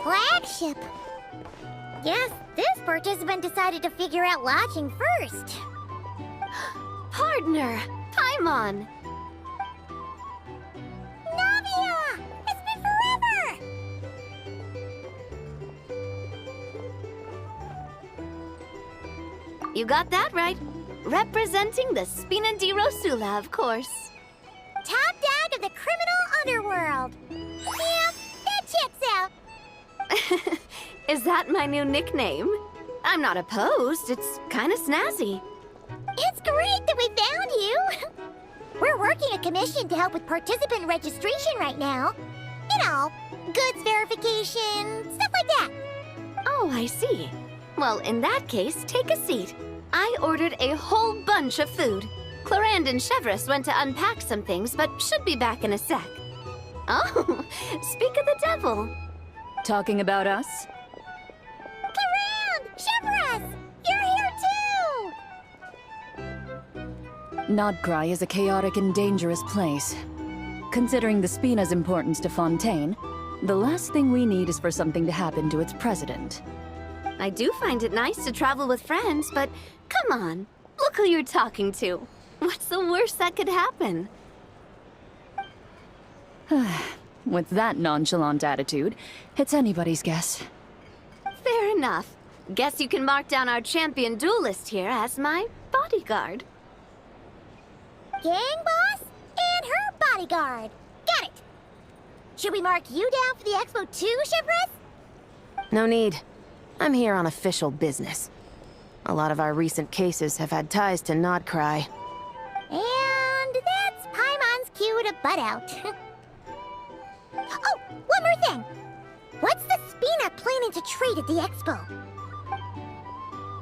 [SPEAKER 1] Flagship. Guess this participant decided to figure out lodging first.
[SPEAKER 4] Partner! Paimon!
[SPEAKER 1] Navia! It's been forever!
[SPEAKER 4] You got that right. Representing the Spina di Rosula, of course.
[SPEAKER 1] Top dog of the criminal underworld. Yeah, that checks out.
[SPEAKER 4] Is that my new nickname? I'm not opposed. It's kind of snazzy.
[SPEAKER 1] It's great that we found you. We're working a commission to help with participant registration right now. You know, goods verification, stuff like that.
[SPEAKER 4] Oh, I see. Well, in that case, take a seat. I ordered a whole bunch of food. Clarande and Chevreuse went to unpack some things, but should be back in a sec. Oh, speak of the devil.
[SPEAKER 7] Talking about us?
[SPEAKER 1] Clarande! Chevreuse! You're here too!
[SPEAKER 10] Nodcry is a chaotic and dangerous place. Considering the Spina's importance to Fontaine, the last thing we need is for something to happen to its president.
[SPEAKER 11] I do find it nice to travel with friends, but come on, look who you're talking to. What's the worst that could happen?
[SPEAKER 10] With that nonchalant attitude, it's anybody's guess.
[SPEAKER 11] Fair enough. Guess you can mark down our champion duelist here as my bodyguard.
[SPEAKER 1] Gang boss and her bodyguard. Got it. Should we mark you down for the expo too, Shivris?
[SPEAKER 12] No need. I'm here on official business. A lot of our recent cases have had ties to Nodcry.
[SPEAKER 1] And that's Paimon's cue to butt out. Oh, one more thing. What's the Spina planning to trade at the expo?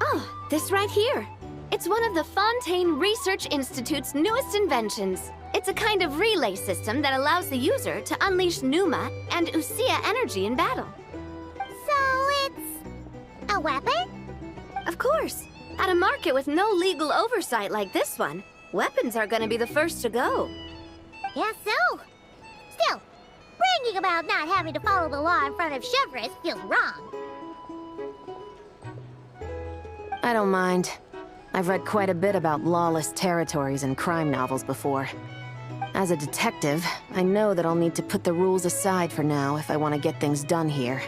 [SPEAKER 11] Oh, this right here. It's one of the Fontaine Research Institute's newest inventions. It's a kind of relay system that allows the user to unleash Numa and Usia energy in battle.
[SPEAKER 1] So it's a weapon?
[SPEAKER 11] Of course. At a market with no legal oversight like this one, weapons are gonna be the first to go.
[SPEAKER 1] Guess so. Still, bragging about not having to follow the law in front of Chevres feels wrong.
[SPEAKER 12] I don't mind. I've read quite a bit about lawless territories and crime novels before. As a detective, I know that I'll need to put the rules aside for now if I want to get things done here.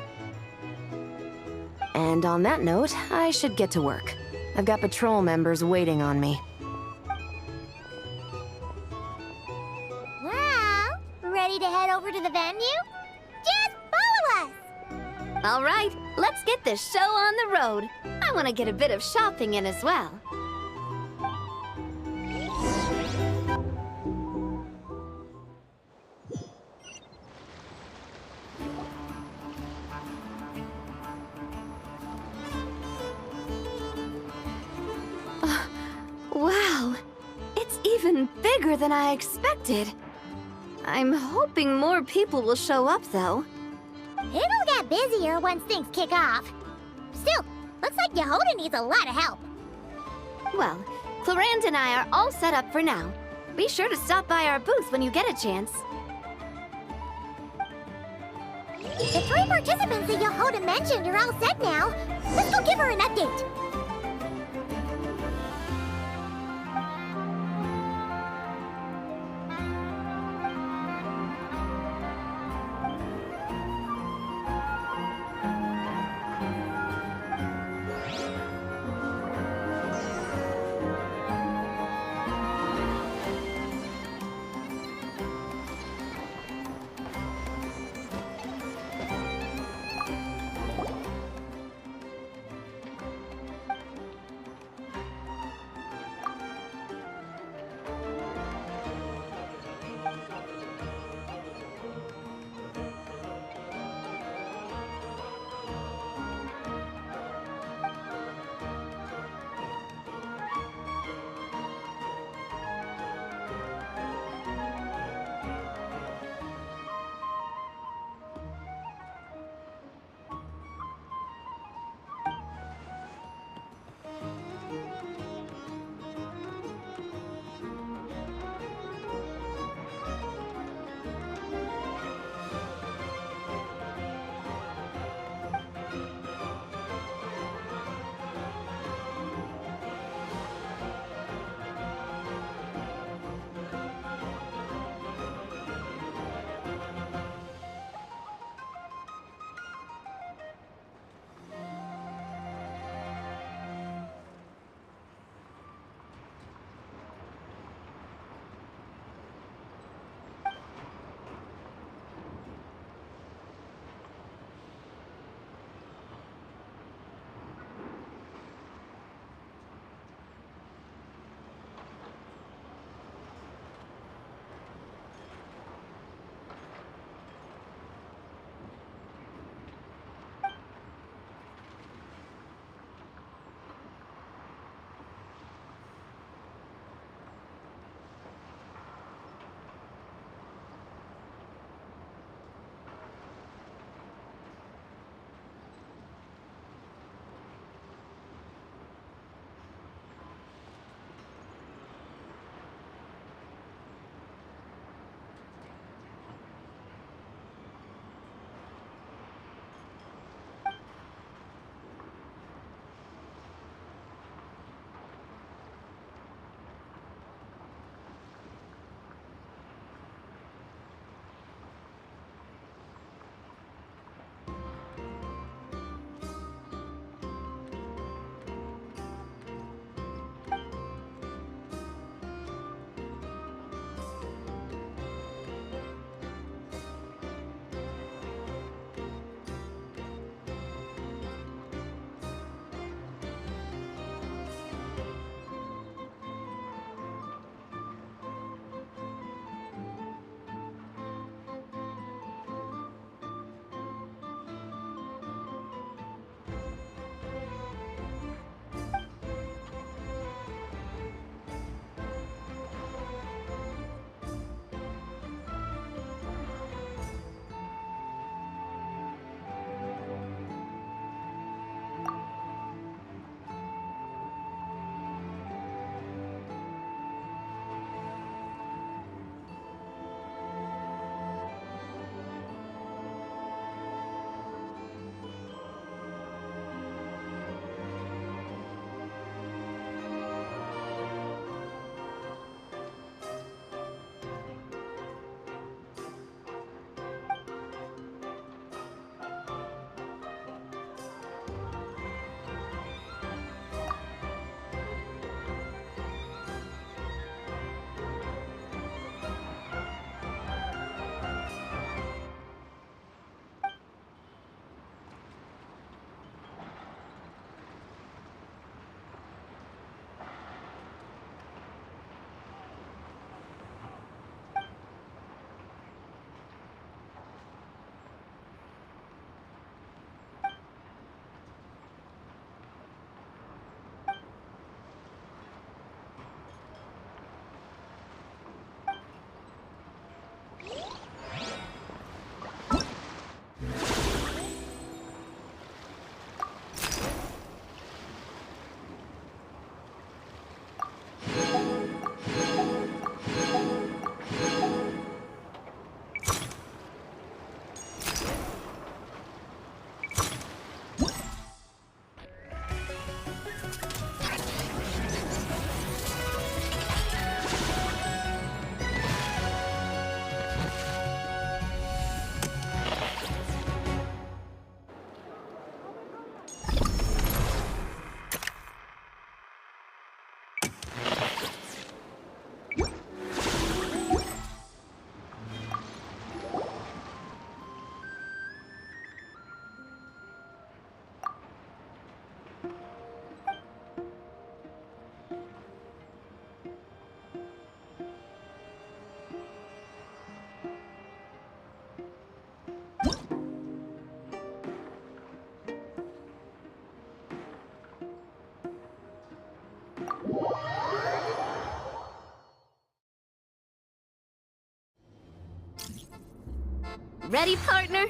[SPEAKER 12] And on that note, I should get to work. I've got patrol members waiting on me.
[SPEAKER 1] Well, ready to head over to the venue? Just follow us!
[SPEAKER 11] All right, let's get this show on the road. I want to get a bit of shopping in as well. Wow, it's even bigger than I expected. I'm hoping more people will show up, though.
[SPEAKER 1] It'll get busier once things kick off. Still, looks like Yehoda needs a lot of help.
[SPEAKER 11] Well, Clarand and I are all set up for now. Be sure to stop by our booth when you get a chance.
[SPEAKER 1] The 3 participants that Yehoda mentioned are all set now. Let's go give her an update.
[SPEAKER 11] Ready, partner?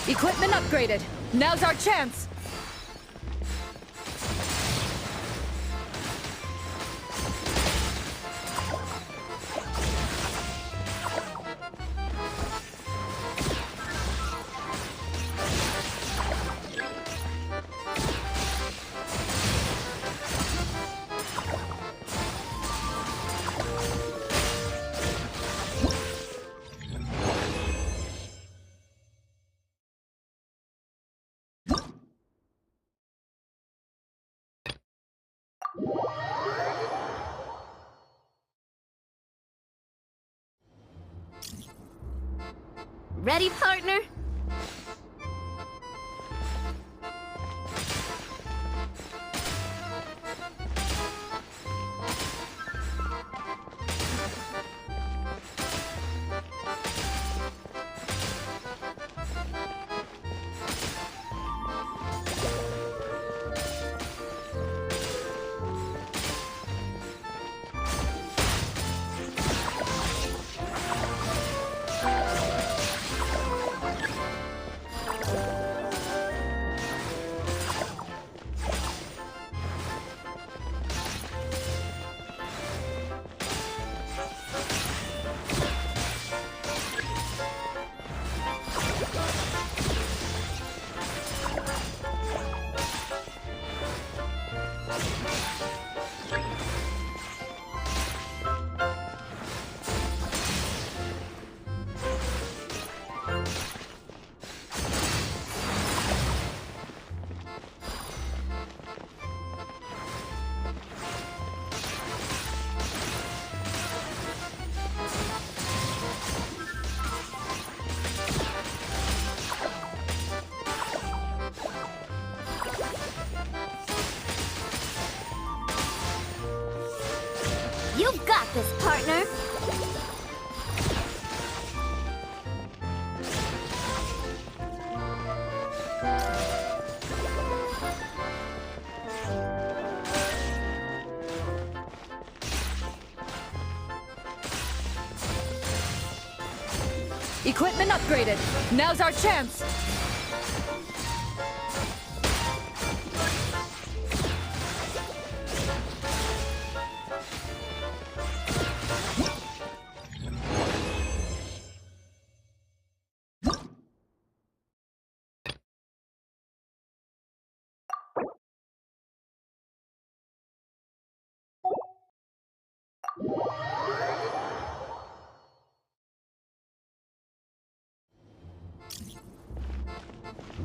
[SPEAKER 10] Equipment upgraded. Now's our chance.
[SPEAKER 11] Ready, partner?
[SPEAKER 9] You've got this, partner!
[SPEAKER 10] Equipment upgraded. Now's our chance.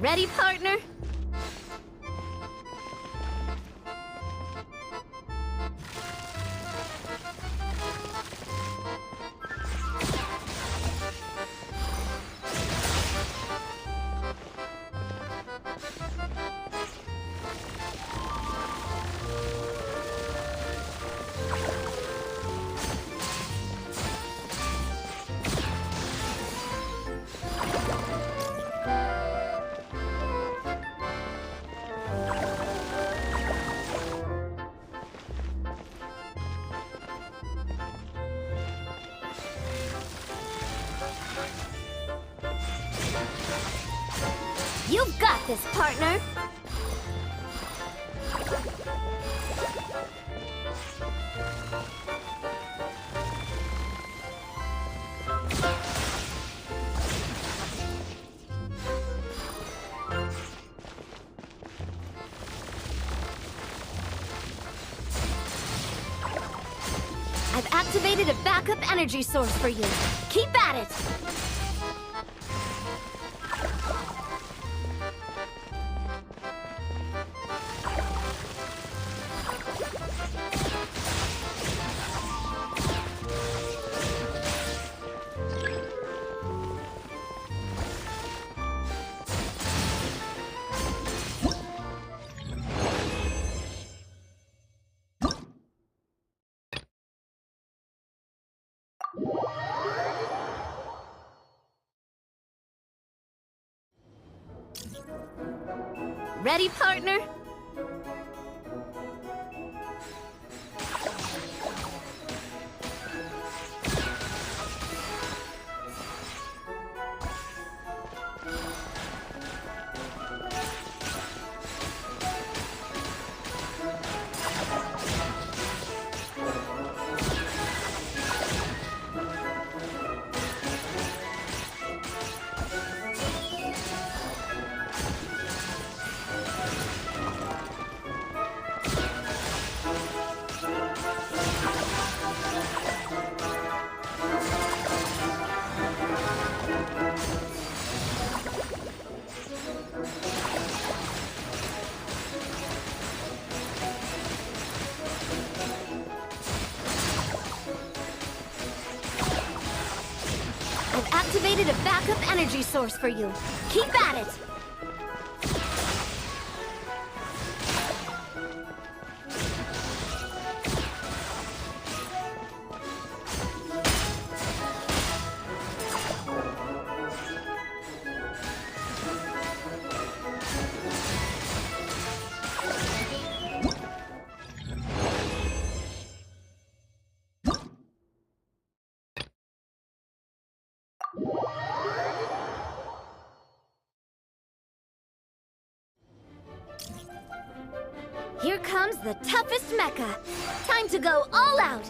[SPEAKER 11] Ready, partner?
[SPEAKER 9] You've got this, partner!
[SPEAKER 11] activated a backup energy source for you. Keep at it! Ready, partner? I've activated a backup energy source for you. Keep at it! Here comes the toughest mecha. Time to go all out.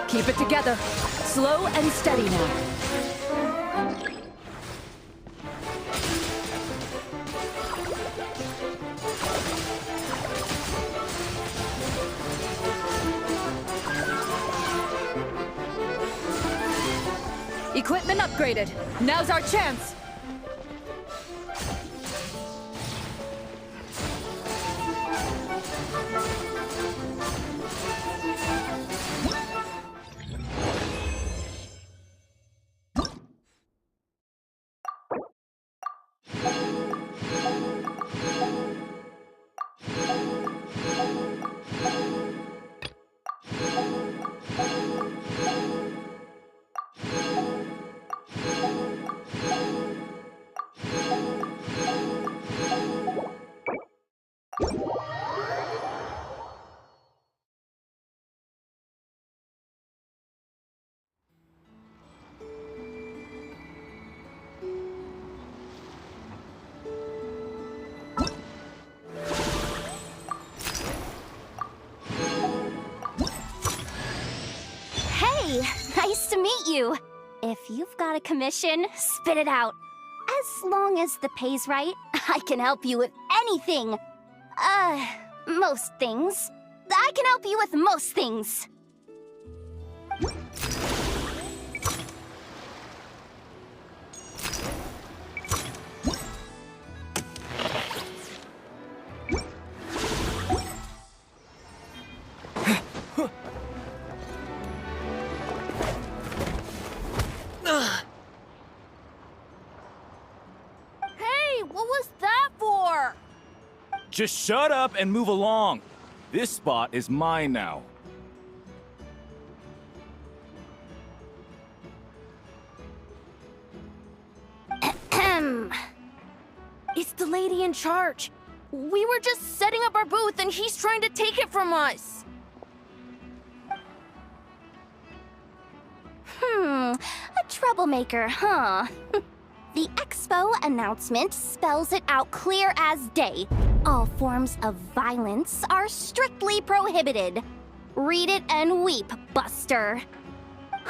[SPEAKER 10] Keep it together. Slow and steady now. Equipment upgraded. Now's our chance.
[SPEAKER 4] Nice to meet you. If you've got a commission, spit it out. As long as the pay's right, I can help you with anything. Most things. I can help you with most things.
[SPEAKER 8] Just shut up and move along. This spot is mine now.
[SPEAKER 3] It's the lady in charge.
[SPEAKER 11] We were just setting up our booth and he's trying to take it from us.
[SPEAKER 4] A troublemaker, huh? The expo announcement spells it out clear as day. All forms of violence are strictly prohibited. Read it and weep, Buster.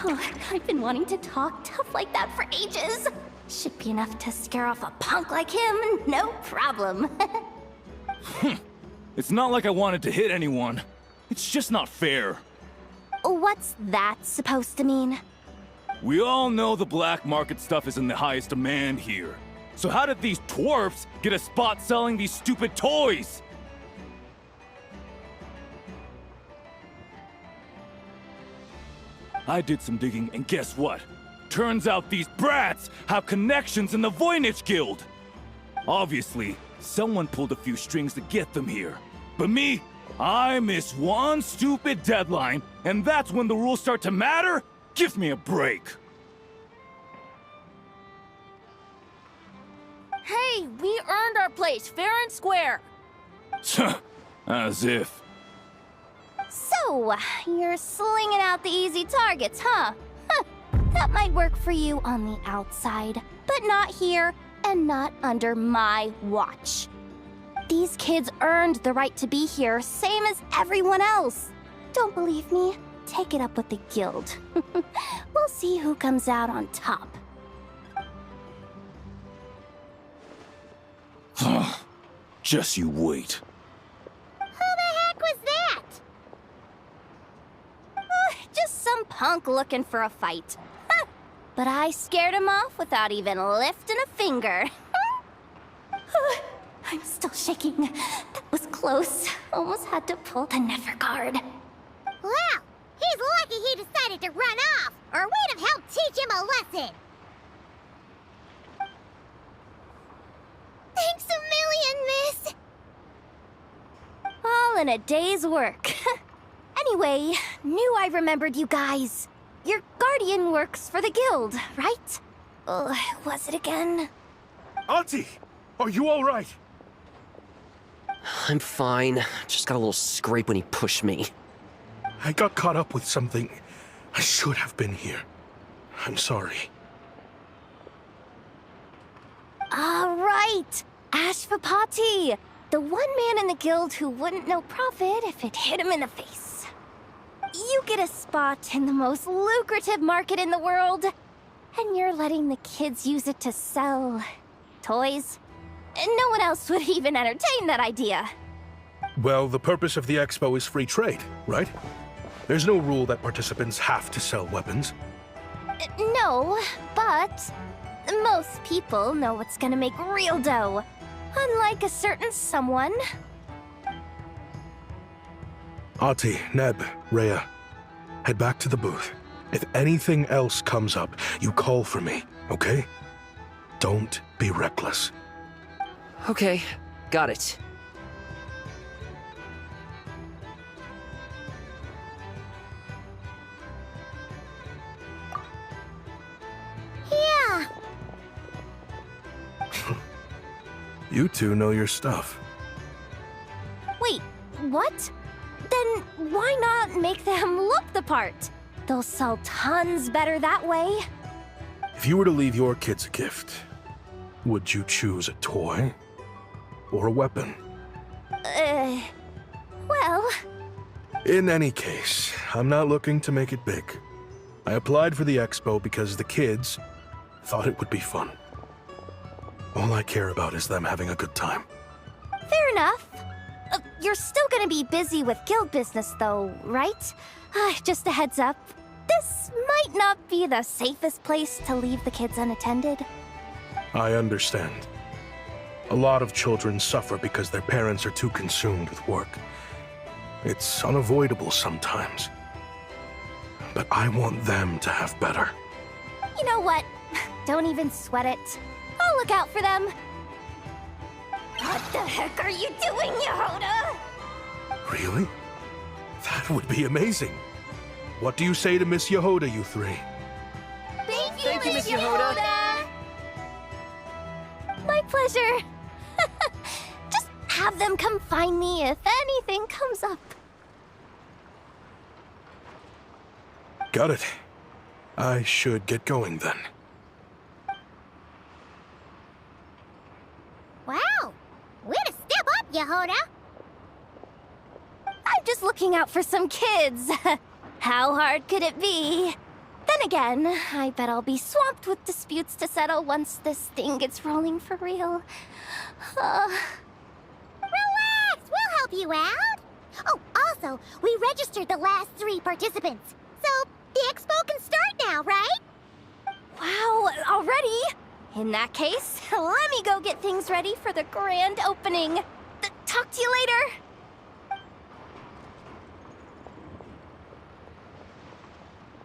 [SPEAKER 4] Oh, I've been wanting to talk tough like that for ages. Should be enough to scare off a punk like him, no problem.
[SPEAKER 8] It's not like I wanted to hit anyone. It's just not fair.
[SPEAKER 4] What's that supposed to mean?
[SPEAKER 8] We all know the black market stuff is in the highest demand here. So how did these dwarfs get a spot selling these stupid toys? I did some digging, and guess what? Turns out these brats have connections in the Voynich Guild. Obviously, someone pulled a few strings to get them here. But me, I miss one stupid deadline, and that's when the rules start to matter? Give me a break.
[SPEAKER 11] Hey, we earned our place, fair and square.
[SPEAKER 8] As if.
[SPEAKER 4] So, you're slinging out the easy targets, huh? That might work for you on the outside, but not here and not under my watch. These kids earned the right to be here, same as everyone else. Don't believe me? Take it up with the guild. We'll see who comes out on top.
[SPEAKER 8] Just you wait.
[SPEAKER 1] Who the heck was that?
[SPEAKER 4] Just some punk looking for a fight. But I scared him off without even lifting a finger. I'm still shaking. That was close. Almost had to pull the Never guard.
[SPEAKER 1] Well, he's lucky he decided to run off, or we'd have helped teach him a lesson. Thanks a million, miss.
[SPEAKER 4] All in a day's work. Anyway, knew I remembered you guys. Your guardian works for the guild, right? Who was it again?
[SPEAKER 13] Auntie, are you all right?
[SPEAKER 14] I'm fine. Just got a little scrape when he pushed me.
[SPEAKER 13] I got caught up with something. I should have been here. I'm sorry.
[SPEAKER 4] Right! Ashvapati! The one man in the guild who wouldn't know profit if it hit him in the face. You get a spot in the most lucrative market in the world, and you're letting the kids use it to sell toys. No one else would even entertain that idea.
[SPEAKER 13] Well, the purpose of the expo is free trade, right? There's no rule that participants have to sell weapons.
[SPEAKER 4] No, but most people know what's gonna make real dough. Unlike a certain someone.
[SPEAKER 13] Ati, Neb, Rhea, head back to the booth. If anything else comes up, you call for me, okay? Don't be reckless.
[SPEAKER 14] Okay, got it.
[SPEAKER 1] Yeah.
[SPEAKER 13] You two know your stuff.
[SPEAKER 4] Wait, what? Then why not make them look the part? They'll sell tons better that way.
[SPEAKER 13] If you were to leave your kids a gift, would you choose a toy or a weapon?
[SPEAKER 4] Well...
[SPEAKER 13] In any case, I'm not looking to make it big. I applied for the expo because the kids thought it would be fun. All I care about is them having a good time.
[SPEAKER 4] Fair enough. You're still gonna be busy with guild business though, right? Just a heads up. This might not be the safest place to leave the kids unattended.
[SPEAKER 13] I understand. A lot of children suffer because their parents are too consumed with work. It's unavoidable sometimes. But I want them to have better.
[SPEAKER 4] You know what? Don't even sweat it. I'll look out for them. What the heck are you doing, Yehoda?
[SPEAKER 13] Really? That would be amazing. What do you say to Miss Yehoda, you three?
[SPEAKER 4] Thank you, Miss Yehoda! My pleasure. Just how have them come find me if anything comes up.
[SPEAKER 13] Got it. I should get going then.
[SPEAKER 1] Wow! Way to step up, Yehoda!
[SPEAKER 4] I'm just looking out for some kids. How hard could it be? Then again, I bet I'll be swamped with disputes to settle once this thing gets rolling for real.
[SPEAKER 1] Relax! We'll help you out! Oh, also, we registered the last 3 participants. So, the expo can start now, right?
[SPEAKER 4] Wow, already? In that case, let me go get things ready for the grand opening. Talk to you later.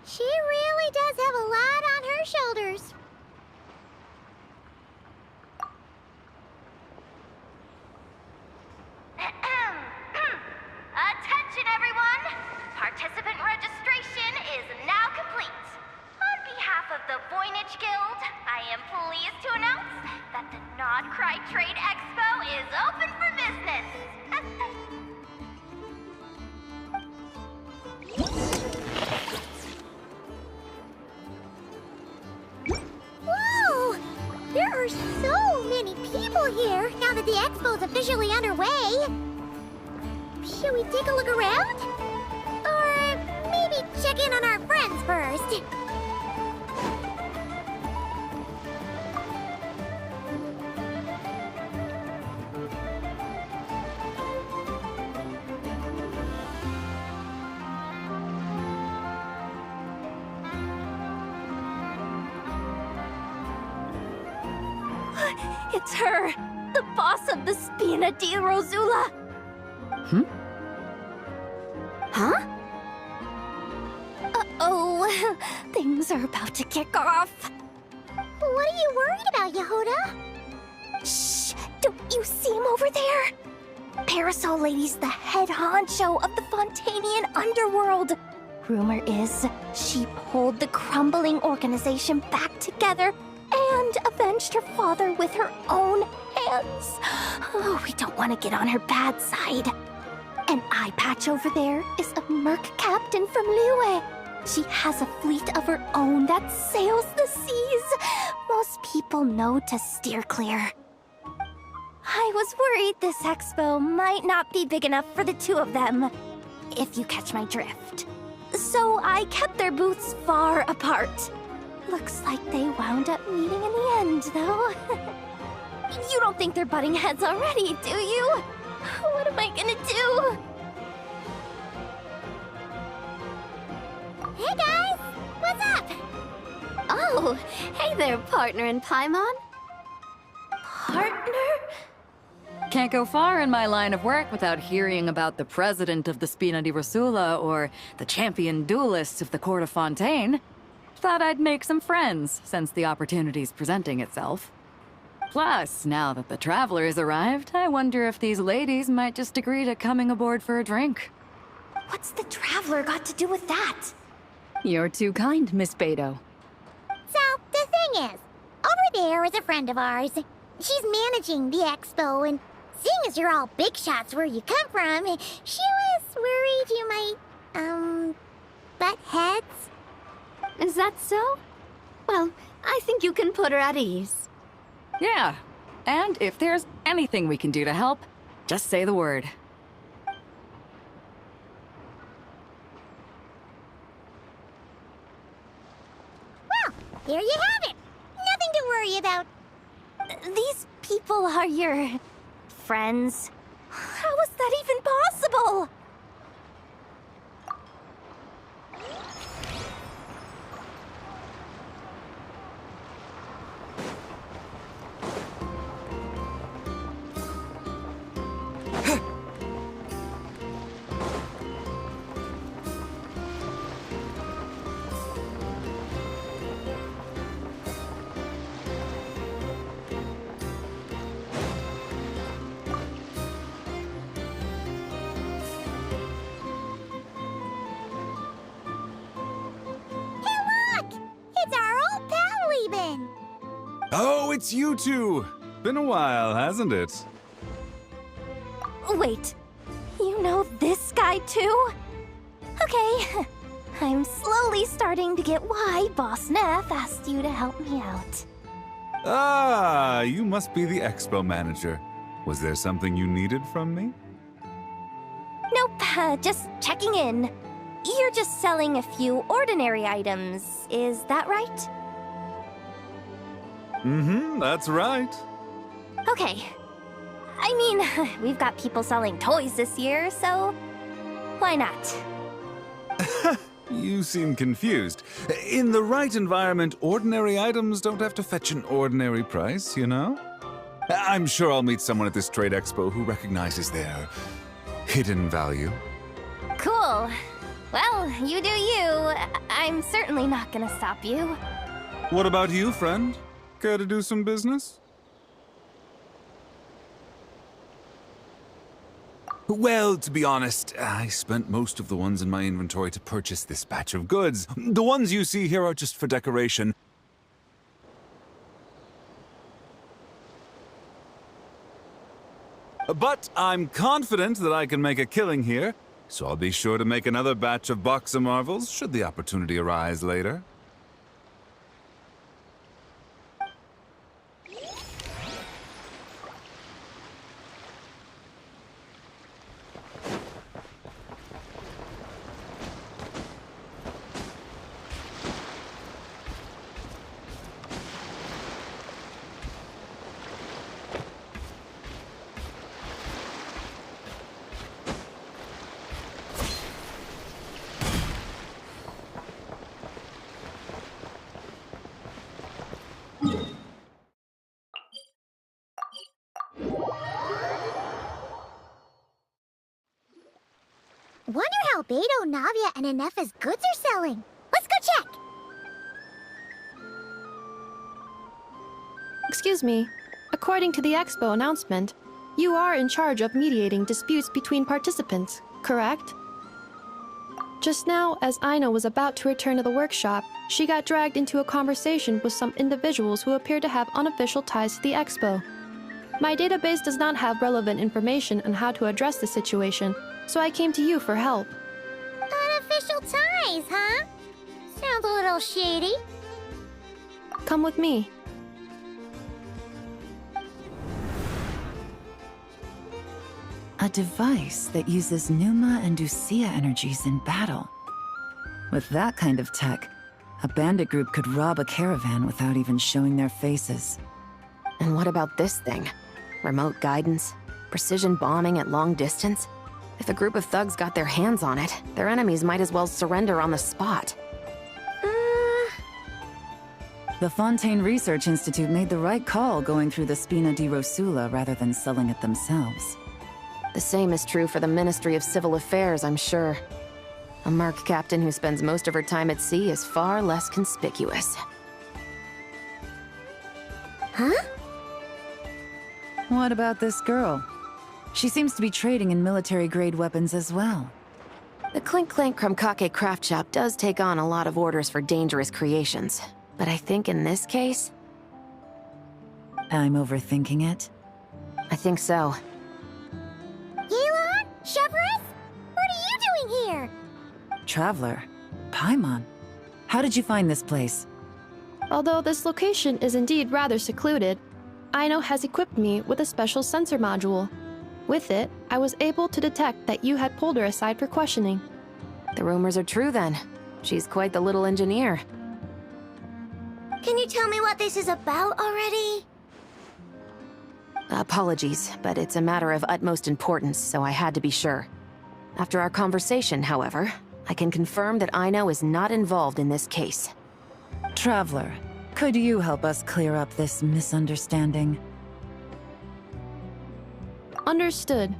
[SPEAKER 1] She really does have a lot on her shoulders.
[SPEAKER 15] Attention, everyone! Participant registration is now complete. On behalf of the Voynich Guild, I am pleased to announce that the Nod Cry Trade Expo is open for business.
[SPEAKER 1] Whoa! There are so many people here now that the expo's officially underway. Should we take a look around? Or maybe check in on our friends first?
[SPEAKER 4] It's her, the boss of the Spina di Rosula. Huh? Uh-oh, things are about to kick off.
[SPEAKER 1] What are you worried about, Yehoda?
[SPEAKER 4] Shh! Don't you see him over there? Parasol Lady's the head honcho of the Fontanian underworld. Rumor is she pulled the crumbling organization back together and avenged her father with her own hands. Oh, we don't want to get on her bad side. An eye patch over there is a merc captain from Liyue. She has a fleet of her own that sails the seas. Most people know to steer clear. I was worried this expo might not be big enough for the 2 of them, if you catch my drift. So I kept their booths far apart. Looks like they wound up meeting in the end, though. You don't think they're butting heads already, do you? What am I gonna do?
[SPEAKER 1] Hey guys! What's up?
[SPEAKER 11] Oh, hey there, partner in Paimon.
[SPEAKER 4] Partner?
[SPEAKER 6] Can't go far in my line of work without hearing about the president of the Spina di Rosula or the champion duelists of the court of Fontaine. Thought I'd make some friends since the opportunity's presenting itself. Plus, now that the travelers arrived, I wonder if these ladies might just agree to coming aboard for a drink.
[SPEAKER 4] What's the traveler got to do with that?
[SPEAKER 10] You're too kind, Miss Beidou.
[SPEAKER 1] So, the thing is, over there is a friend of ours. She's managing the expo, and seeing as you're all big shots where you come from, she was worried you might, butt heads.
[SPEAKER 11] Is that so? Well, I think you can put her at ease.
[SPEAKER 6] Yeah, and if there's anything we can do to help, just say the word.
[SPEAKER 1] Well, there you have it. Nothing to worry about.
[SPEAKER 4] These people are your friends? How is that even possible?
[SPEAKER 16] Oh, it's you two! Been a while, hasn't it?
[SPEAKER 4] Wait, you know this guy too? Okay, I'm slowly starting to get why Boss Neff asked you to help me out.
[SPEAKER 16] Ah, you must be the expo manager. Was there something you needed from me?
[SPEAKER 4] Nope, just checking in. You're just selling a few ordinary items, is that right?
[SPEAKER 16] Mm-hmm, that's right.
[SPEAKER 4] Okay. I mean, we've got people selling toys this year, so why not?
[SPEAKER 16] You seem confused. In the right environment, ordinary items don't have to fetch an ordinary price, you know? I'm sure I'll meet someone at this trade expo who recognizes their hidden value.
[SPEAKER 4] Cool. Well, you do you. I'm certainly not gonna stop you.
[SPEAKER 16] What about you, friend? Care to do some business? Well, to be honest, I spent most of the ones in my inventory to purchase this batch of goods. The ones you see here are just for decoration. But I'm confident that I can make a killing here, so I'll be sure to make another batch of Box of Marvels should the opportunity arise later.
[SPEAKER 1] Wonder how Beto, Navia, and Anefa's goods are selling. Let's go check!
[SPEAKER 3] Excuse me. According to the expo announcement, you are in charge of mediating disputes between participants, correct? Just now, as Aino was about to return to the workshop, she got dragged into a conversation with some individuals who appear to have unofficial ties to the expo. My database does not have relevant information on how to address the situation, so I came to you for help.
[SPEAKER 1] Unofficial ties, huh? Sounds a little shady.
[SPEAKER 3] Come with me.
[SPEAKER 7] A device that uses Numa and Usia energies in battle. With that kind of tech, a bandit group could rob a caravan without even showing their faces.
[SPEAKER 12] And what about this thing? Remote guidance? Precision bombing at long distance? If a group of thugs got their hands on it, their enemies might as well surrender on the spot.
[SPEAKER 7] The Fontaine Research Institute made the right call going through the Spina di Rosula rather than selling it themselves.
[SPEAKER 12] The same is true for the Ministry of Civil Affairs, I'm sure. A merc captain who spends most of her time at sea is far less conspicuous.
[SPEAKER 1] Huh?
[SPEAKER 7] What about this girl? She seems to be trading in military-grade weapons as well.
[SPEAKER 12] The Clink Clank Krumkake craft shop does take on a lot of orders for dangerous creations. But I think in this case...
[SPEAKER 7] I'm overthinking it?
[SPEAKER 12] I think so.
[SPEAKER 1] Yelan? Chevron? What are you doing here?
[SPEAKER 7] Traveler? Paimon? How did you find this place?
[SPEAKER 3] Although this location is indeed rather secluded, Aino has equipped me with a special sensor module. With it, I was able to detect that you had pulled her aside for questioning.
[SPEAKER 12] The rumors are true then. She's quite the little engineer.
[SPEAKER 9] Can you tell me what this is about already?
[SPEAKER 12] Apologies, but it's a matter of utmost importance, so I had to be sure. After our conversation, however, I can confirm that Aino is not involved in this case.
[SPEAKER 7] Traveler, could you help us clear up this misunderstanding?
[SPEAKER 3] Understood.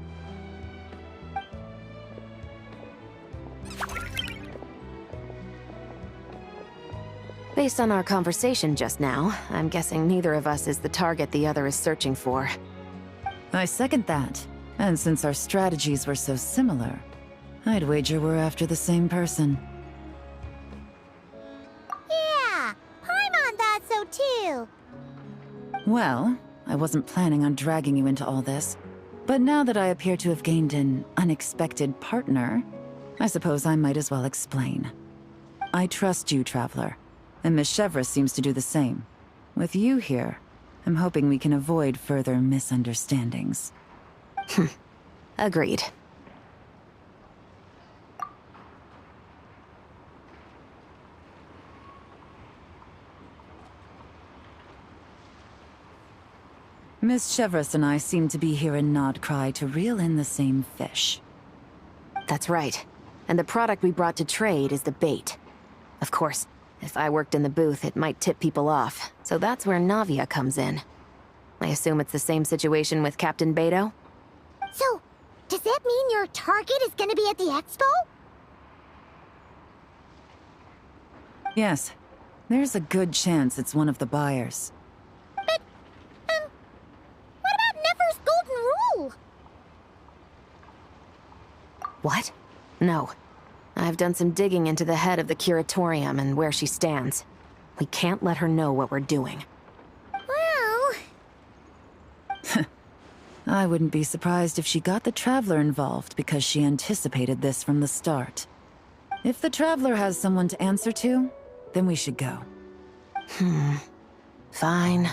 [SPEAKER 12] Based on our conversation just now, I'm guessing neither of us is the target the other is searching for.
[SPEAKER 7] I second that. And since our strategies were so similar, I'd wager we're after the same person.
[SPEAKER 1] Yeah, Paimon thought so too.
[SPEAKER 7] Well, I wasn't planning on dragging you into all this. But now that I appear to have gained an unexpected partner, I suppose I might as well explain. I trust you, Traveler, and Miss Chevreuse seems to do the same. With you here, I'm hoping we can avoid further misunderstandings.
[SPEAKER 12] Agreed.
[SPEAKER 7] Miss Chevreuse and I seem to be here in Nodcry to reel in the same fish.
[SPEAKER 12] That's right. And the product we brought to trade is the bait. Of course, if I worked in the booth, it might tip people off, so that's where Navia comes in. I assume it's the same situation with Captain Beidou?
[SPEAKER 1] So, does that mean your target is gonna be at the expo?
[SPEAKER 7] Yes. There's a good chance it's one of the buyers.
[SPEAKER 1] But, what about Nefer's golden rule?
[SPEAKER 12] What? No. I've done some digging into the head of the curatorium and where she stands. We can't let her know what we're doing.
[SPEAKER 1] Well...
[SPEAKER 7] I wouldn't be surprised if she got the Traveler involved because she anticipated this from the start. If the Traveler has someone to answer to, then we should go.
[SPEAKER 12] Fine.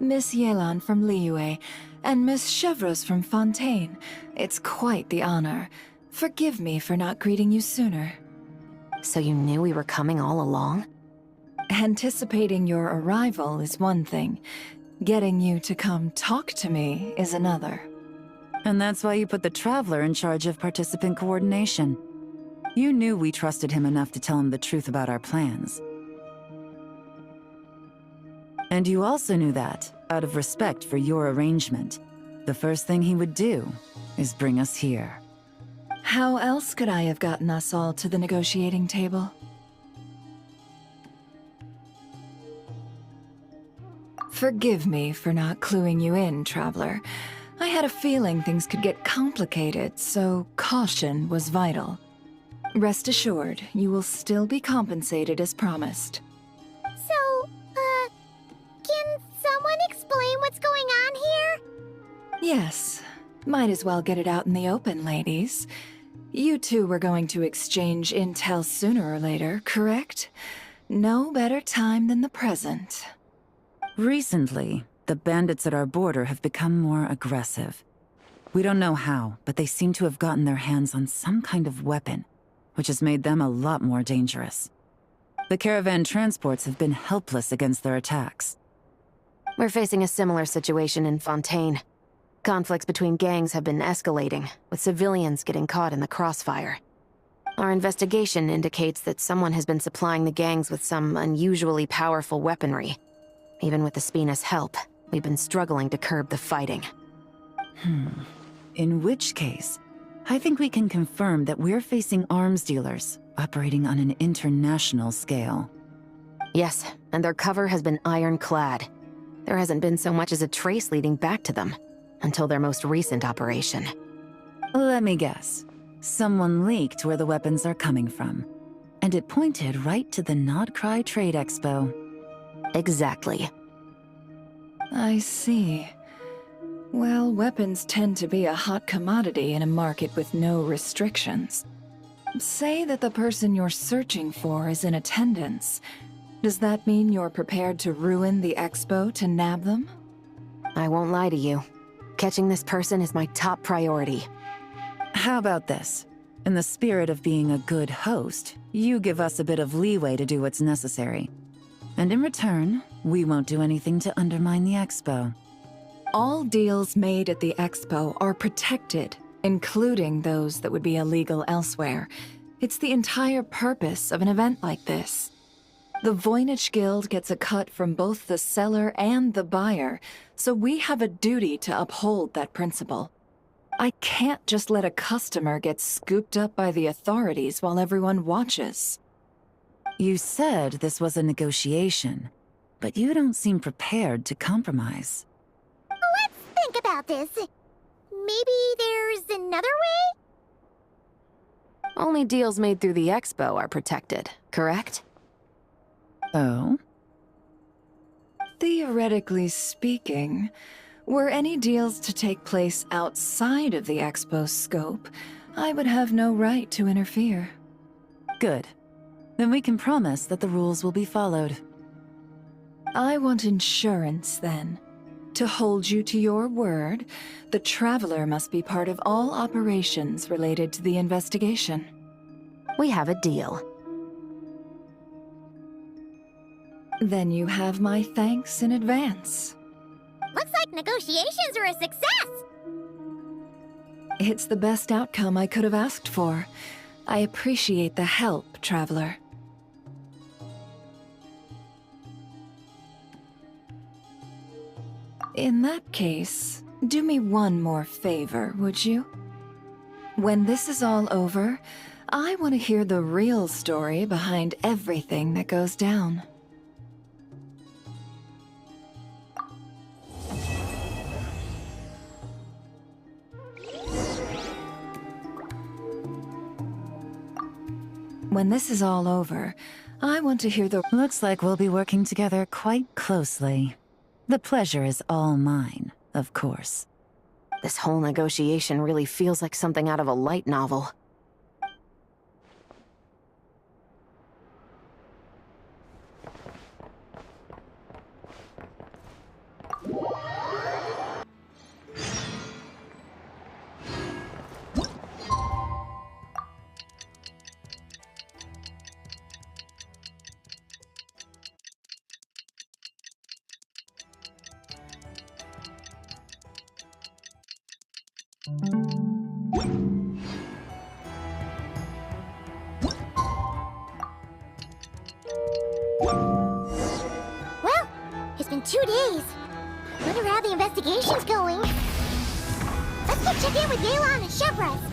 [SPEAKER 2] Miss Yelan from Liyue, and Miss Chevreuse from Fontaine. It's quite the honor. Forgive me for not greeting you sooner.
[SPEAKER 12] So you knew we were coming all along?
[SPEAKER 2] Anticipating your arrival is one thing. Getting you to come talk to me is another.
[SPEAKER 7] And that's why you put the Traveler in charge of participant coordination. You knew we trusted him enough to tell him the truth about our plans. And you also knew that, out of respect for your arrangement, the first thing he would do is bring us here.
[SPEAKER 2] How else could I have gotten us all to the negotiating table? Forgive me for not cluing you in, Traveler. I had a feeling things could get complicated, so caution was vital. Rest assured, you will still be compensated as promised.
[SPEAKER 1] So, can someone explain what's going on here?
[SPEAKER 2] Yes. Might as well get it out in the open, ladies. You two were going to exchange intel sooner or later, correct? No better time than the present.
[SPEAKER 7] Recently, the bandits at our border have become more aggressive. We don't know how, but they seem to have gotten their hands on some kind of weapon, which has made them a lot more dangerous. The caravan transports have been helpless against their attacks.
[SPEAKER 12] We're facing a similar situation in Fontaine. Conflicts between gangs have been escalating, with civilians getting caught in the crossfire. Our investigation indicates that someone has been supplying the gangs with some unusually powerful weaponry. Even with the Spina's help, we've been struggling to curb the fighting.
[SPEAKER 7] In which case, I think we can confirm that we're facing arms dealers operating on an international scale.
[SPEAKER 12] Yes, and their cover has been ironclad. There hasn't been so much as a trace leading back to them, until their most recent operation.
[SPEAKER 7] Let me guess. Someone leaked where the weapons are coming from. And it pointed right to the Nodcry Trade Expo.
[SPEAKER 12] Exactly.
[SPEAKER 2] I see. Well, weapons tend to be a hot commodity in a market with no restrictions. Say that the person you're searching for is in attendance. Does that mean you're prepared to ruin the expo to nab them?
[SPEAKER 12] I won't lie to you. Catching this person is my top priority.
[SPEAKER 7] How about this? In the spirit of being a good host, you give us a bit of leeway to do what's necessary. And in return, we won't do anything to undermine the expo.
[SPEAKER 2] All deals made at the expo are protected, including those that would be illegal elsewhere. It's the entire purpose of an event like this. The Voynich Guild gets a cut from both the seller and the buyer, so we have a duty to uphold that principle. I can't just let a customer get scooped up by the authorities while everyone watches.
[SPEAKER 7] You said this was a negotiation, but you don't seem prepared to compromise.
[SPEAKER 1] Let's think about this. Maybe there's another way?
[SPEAKER 12] Only deals made through the expo are protected, correct?
[SPEAKER 7] Oh?
[SPEAKER 2] Theoretically speaking, were any deals to take place outside of the expo's scope, I would have no right to interfere.
[SPEAKER 7] Good. Then we can promise that the rules will be followed.
[SPEAKER 2] I want insurance, then. To hold you to your word, the Traveler must be part of all operations related to the investigation.
[SPEAKER 12] We have a deal.
[SPEAKER 2] Then you have my thanks in advance.
[SPEAKER 1] Looks like negotiations are a success!
[SPEAKER 2] It's the best outcome I could have asked for. I appreciate the help, Traveler. In that case, do me one more favor, would you? When this is all over, I want to hear the real story behind everything that goes down. When this is all over, I want to hear the—
[SPEAKER 7] Looks like we'll be working together quite closely. The pleasure is all mine, of course.
[SPEAKER 12] This whole negotiation really feels like something out of a light novel.
[SPEAKER 1] Well, it's been 2 days. Wonder how the investigation's going. Let's go check in with Yelan and Shepras.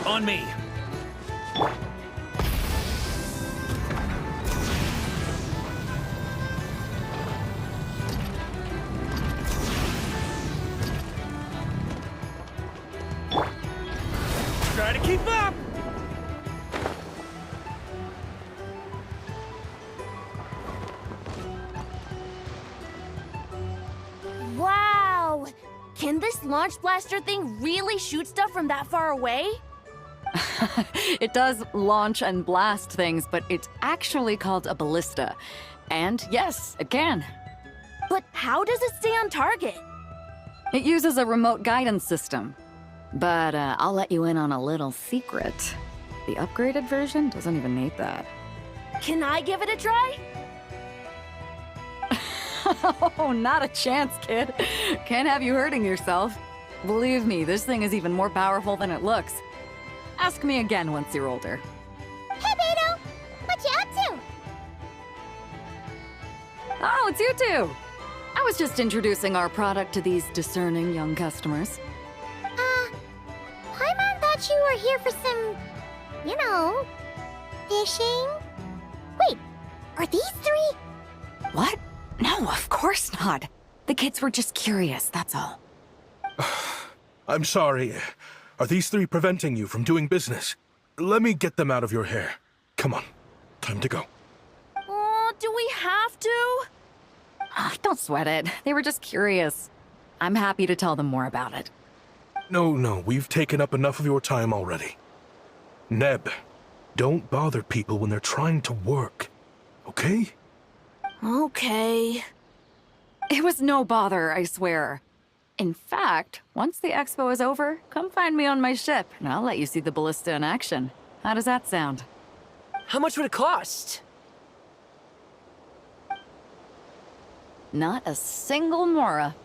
[SPEAKER 8] On me! Try to keep up!
[SPEAKER 17] Can this launch blaster thing really shoot stuff from that far away?
[SPEAKER 6] It does launch and blast things, but it's actually called a ballista. And yes, it can.
[SPEAKER 17] But how does it stay on target?
[SPEAKER 6] It uses a remote guidance system. But I'll let you in on a little secret. The upgraded version doesn't even need that.
[SPEAKER 17] Can I give it a try?
[SPEAKER 6] Oh, not a chance, kid. Can't have you hurting yourself. Believe me, this thing is even more powerful than it looks. Ask me again once you're older.
[SPEAKER 1] Hey, Beto! What you up to?
[SPEAKER 6] Oh, it's you two! I was just introducing our product to these discerning young customers.
[SPEAKER 1] Paimon thought you were here for some, you know, fishing? Wait, are these three?
[SPEAKER 6] What? No, of course not. The kids were just curious, that's all.
[SPEAKER 13] I'm sorry. Are these three preventing you from doing business? Let me get them out of your hair. Come on, time to go.
[SPEAKER 17] Oh, do we have to?
[SPEAKER 6] Don't sweat it. They were just curious. I'm happy to tell them more about it.
[SPEAKER 13] No, we've taken up enough of your time already. Neb, don't bother people when they're trying to work, okay?
[SPEAKER 17] Okay.
[SPEAKER 6] It was no bother, I swear. In fact, once the expo is over, come find me on my ship, and I'll let you see the ballista in action. How does that sound?
[SPEAKER 14] How much would it cost?
[SPEAKER 6] Not a single mora.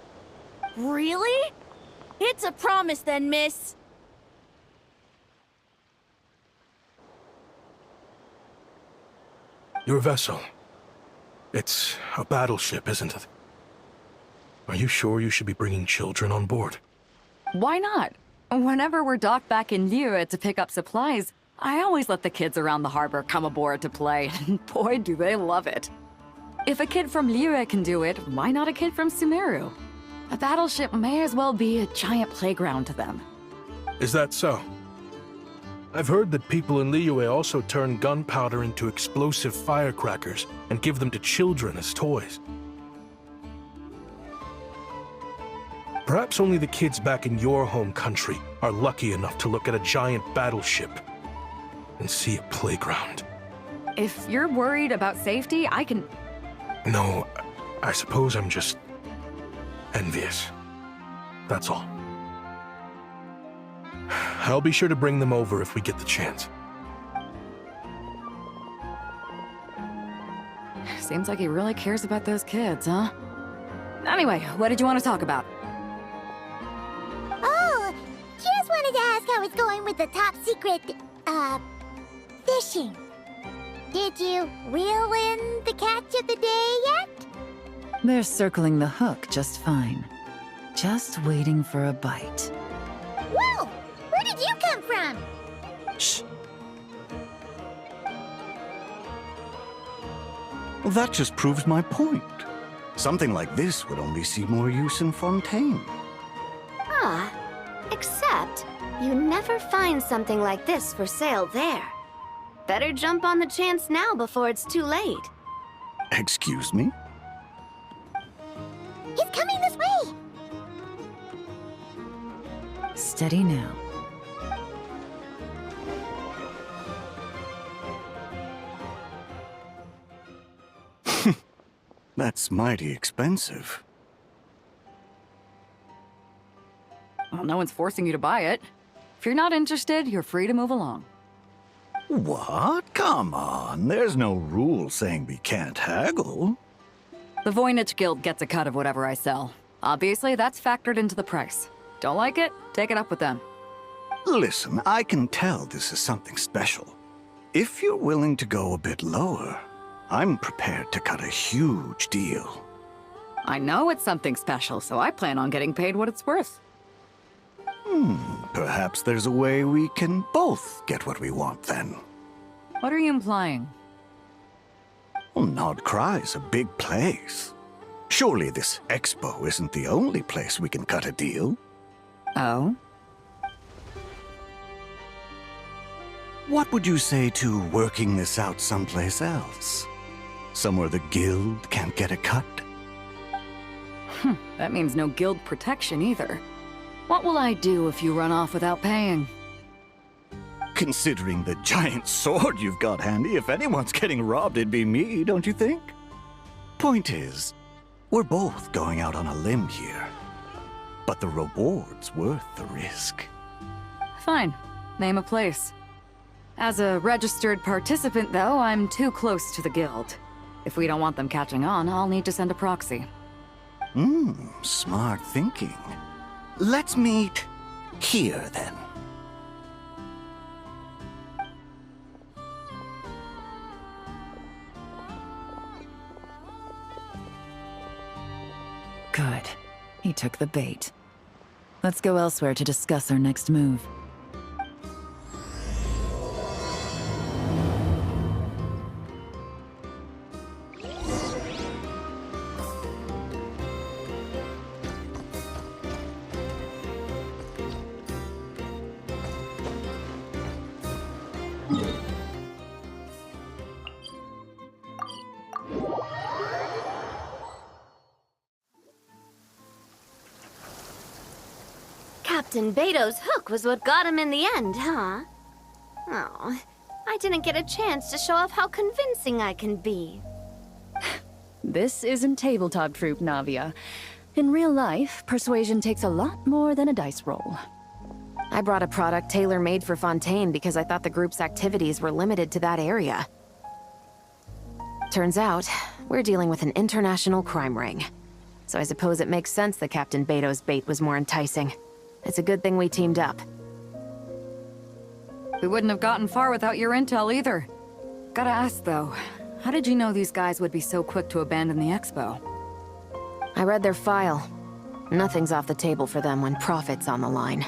[SPEAKER 17] Really? It's a promise then, miss.
[SPEAKER 13] Your vessel. It's a battleship, isn't it? Are you sure you should be bringing children on board?
[SPEAKER 6] Why not? Whenever we're docked back in Liyue to pick up supplies, I always let the kids around the harbor come aboard to play, and boy, do they love it. If a kid from Liyue can do it, why not a kid from Sumeru? A battleship may as well be a giant playground to them.
[SPEAKER 13] Is that so? I've heard that people in Liyue also turn gunpowder into explosive firecrackers and give them to children as toys. Perhaps only the kids back in your home country are lucky enough to look at a giant battleship and see a playground.
[SPEAKER 6] If you're worried about safety, I can...
[SPEAKER 13] No, I suppose I'm just envious. That's all. I'll be sure to bring them over if we get the chance.
[SPEAKER 6] Seems like he really cares about those kids, huh? Anyway, what did you want to talk about?
[SPEAKER 1] Oh, just wanted to ask how it's going with the top secret, fishing. Did you reel in the catch of the day yet?
[SPEAKER 7] They're circling the hook just fine. Just waiting for a bite.
[SPEAKER 1] Whoa! Where did you come from?
[SPEAKER 7] Shh.
[SPEAKER 18] Well, that just proves my point. Something like this would only see more use in Fontaine.
[SPEAKER 11] Ah, except you never find something like this for sale there. Better jump on the chance now before it's too late.
[SPEAKER 18] Excuse me?
[SPEAKER 1] He's coming this way!
[SPEAKER 7] Steady now.
[SPEAKER 18] That's mighty expensive.
[SPEAKER 6] Well, no one's forcing you to buy it. If you're not interested, you're free to move along.
[SPEAKER 18] What? Come on, there's no rule saying we can't haggle.
[SPEAKER 6] The Voynich Guild gets a cut of whatever I sell. Obviously, that's factored into the price. Don't like it? Take it up with them.
[SPEAKER 18] Listen, I can tell this is something special. If you're willing to go a bit lower, I'm prepared to cut a huge deal.
[SPEAKER 6] I know it's something special, so I plan on getting paid what it's worth.
[SPEAKER 18] Perhaps there's a way we can both get what we want then.
[SPEAKER 6] What are you implying?
[SPEAKER 18] Well, Nod Cry's a big place. Surely this expo isn't the only place we can cut a deal.
[SPEAKER 6] Oh?
[SPEAKER 18] What would you say to working this out someplace else? Somewhere the guild can't get a cut?
[SPEAKER 6] That means no guild protection either. What will I do if you run off without paying?
[SPEAKER 18] Considering the giant sword you've got handy, if anyone's getting robbed, it'd be me, don't you think? Point is, we're both going out on a limb here. But the reward's worth the risk.
[SPEAKER 6] Fine. Name a place. As a registered participant, though, I'm too close to the guild. If we don't want them catching on, I'll need to send a proxy.
[SPEAKER 18] Smart thinking. Let's meet here, then.
[SPEAKER 7] Good. He took the bait. Let's go elsewhere to discuss our next move.
[SPEAKER 11] Captain Beto's hook was what got him in the end, huh? Oh, I didn't get a chance to show off how convincing I can be.
[SPEAKER 10] This isn't tabletop troop, Navia. In real life, persuasion takes a lot more than a dice roll.
[SPEAKER 12] I brought a product tailor-made for Fontaine because I thought the group's activities were limited to that area. Turns out, we're dealing with an international crime ring. So I suppose it makes sense that Captain Beto's bait was more enticing. It's a good thing we teamed up.
[SPEAKER 6] We wouldn't have gotten far without your intel either. Gotta ask though, how did you know these guys would be so quick to abandon the expo?
[SPEAKER 12] I read their file. Nothing's off the table for them when profit's on the line.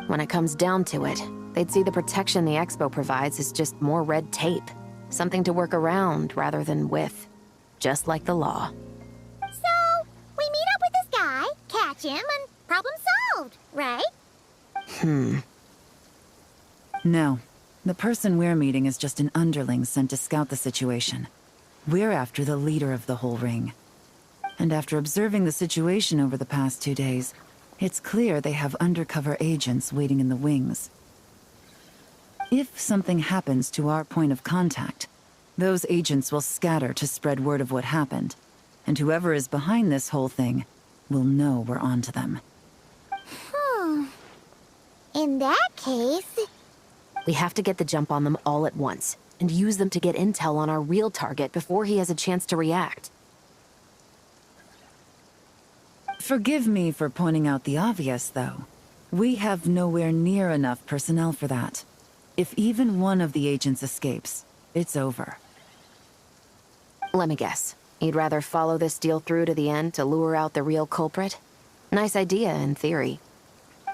[SPEAKER 12] When it comes down to it, they'd see the protection the expo provides as just more red tape. Something to work around rather than with. Just like the law.
[SPEAKER 1] So, we meet up with this guy, catch him, and problem solved, right?
[SPEAKER 7] No. The person we're meeting is just an underling sent to scout the situation. We're after the leader of the whole ring. And after observing the situation over the past 2 days, it's clear they have undercover agents waiting in the wings. If something happens to our point of contact, those agents will scatter to spread word of what happened, and whoever is behind this whole thing will know we're onto them.
[SPEAKER 1] In that case...
[SPEAKER 12] We have to get the jump on them all at once, and use them to get intel on our real target before he has a chance to react.
[SPEAKER 7] Forgive me for pointing out the obvious, though. We have nowhere near enough personnel for that. If even one of the agents escapes, it's over.
[SPEAKER 12] Let me guess. You'd rather follow this deal through to the end to lure out the real culprit? Nice idea, in theory.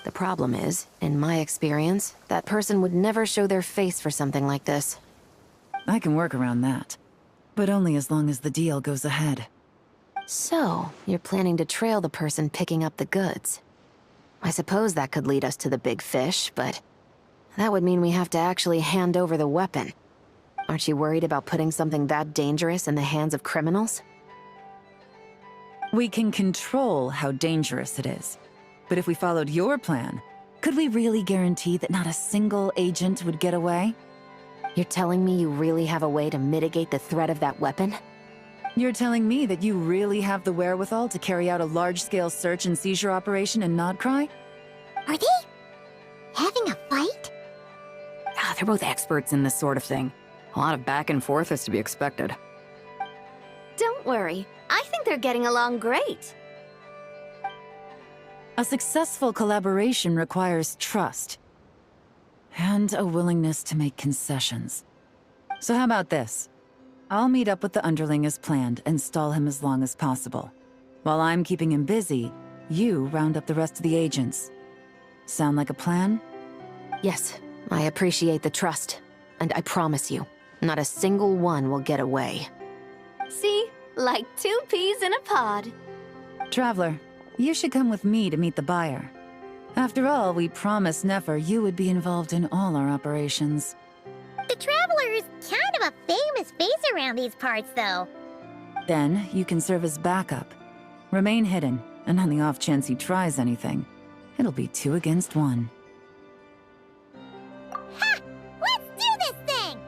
[SPEAKER 12] The problem is, in my experience, that person would never show their face for something like this.
[SPEAKER 7] I can work around that. But only as long as the deal goes ahead.
[SPEAKER 12] So, you're planning to trail the person picking up the goods. I suppose that could lead us to the big fish, but... that would mean we have to actually hand over the weapon. Aren't you worried about putting something that dangerous in the hands of criminals?
[SPEAKER 7] We can control how dangerous it is. But if we followed your plan, could we really guarantee that not a single agent would get away?
[SPEAKER 12] You're telling me you really have a way to mitigate the threat of that weapon?
[SPEAKER 7] You're telling me that you really have the wherewithal to carry out a large-scale search and seizure operation in Nodcry?
[SPEAKER 1] Are they having a fight?
[SPEAKER 6] They're both experts in this sort of thing. A lot of back and forth is to be expected.
[SPEAKER 11] Don't worry. I think they're getting along great.
[SPEAKER 7] A successful collaboration requires trust. And a willingness to make concessions. So how about this? I'll meet up with the underling as planned and stall him as long as possible. While I'm keeping him busy, you round up the rest of the agents. Sound like a plan?
[SPEAKER 12] Yes, I appreciate the trust. And I promise you, not a single one will get away.
[SPEAKER 11] See? Like 2 peas in a pod.
[SPEAKER 7] Traveler, you should come with me to meet the buyer. After all, we promised Nefer you would be involved in all our operations.
[SPEAKER 1] The Traveler is kind of a famous face around these parts, though.
[SPEAKER 7] Then, you can serve as backup. Remain hidden, and on the off chance he tries anything, it'll be 2 against 1.
[SPEAKER 1] Ha! Let's do this thing!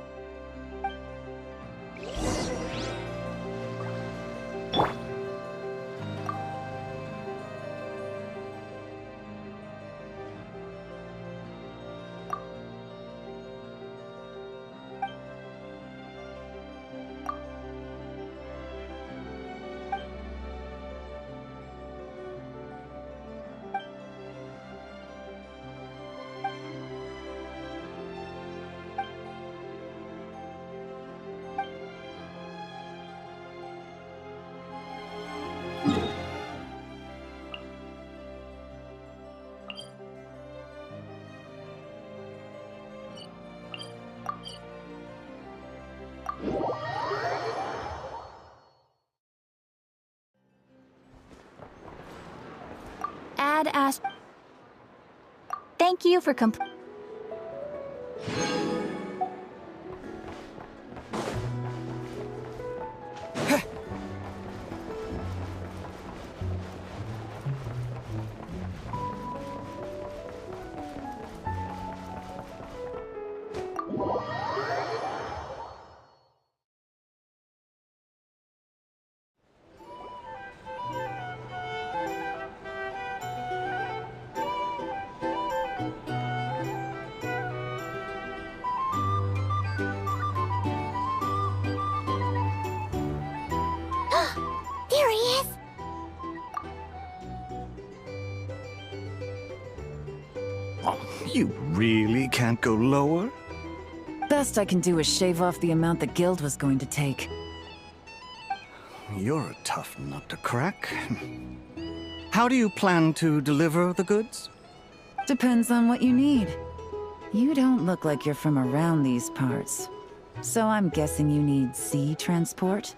[SPEAKER 17] Add Ash. Thank you for
[SPEAKER 1] There he is!
[SPEAKER 18] You really can't go lower?
[SPEAKER 7] Best I can do is shave off the amount the guild was going to take.
[SPEAKER 18] You're a tough nut to crack. How do you plan to deliver the goods?
[SPEAKER 7] Depends on what you need. You don't look like you're from around these parts. So I'm guessing you need sea transport?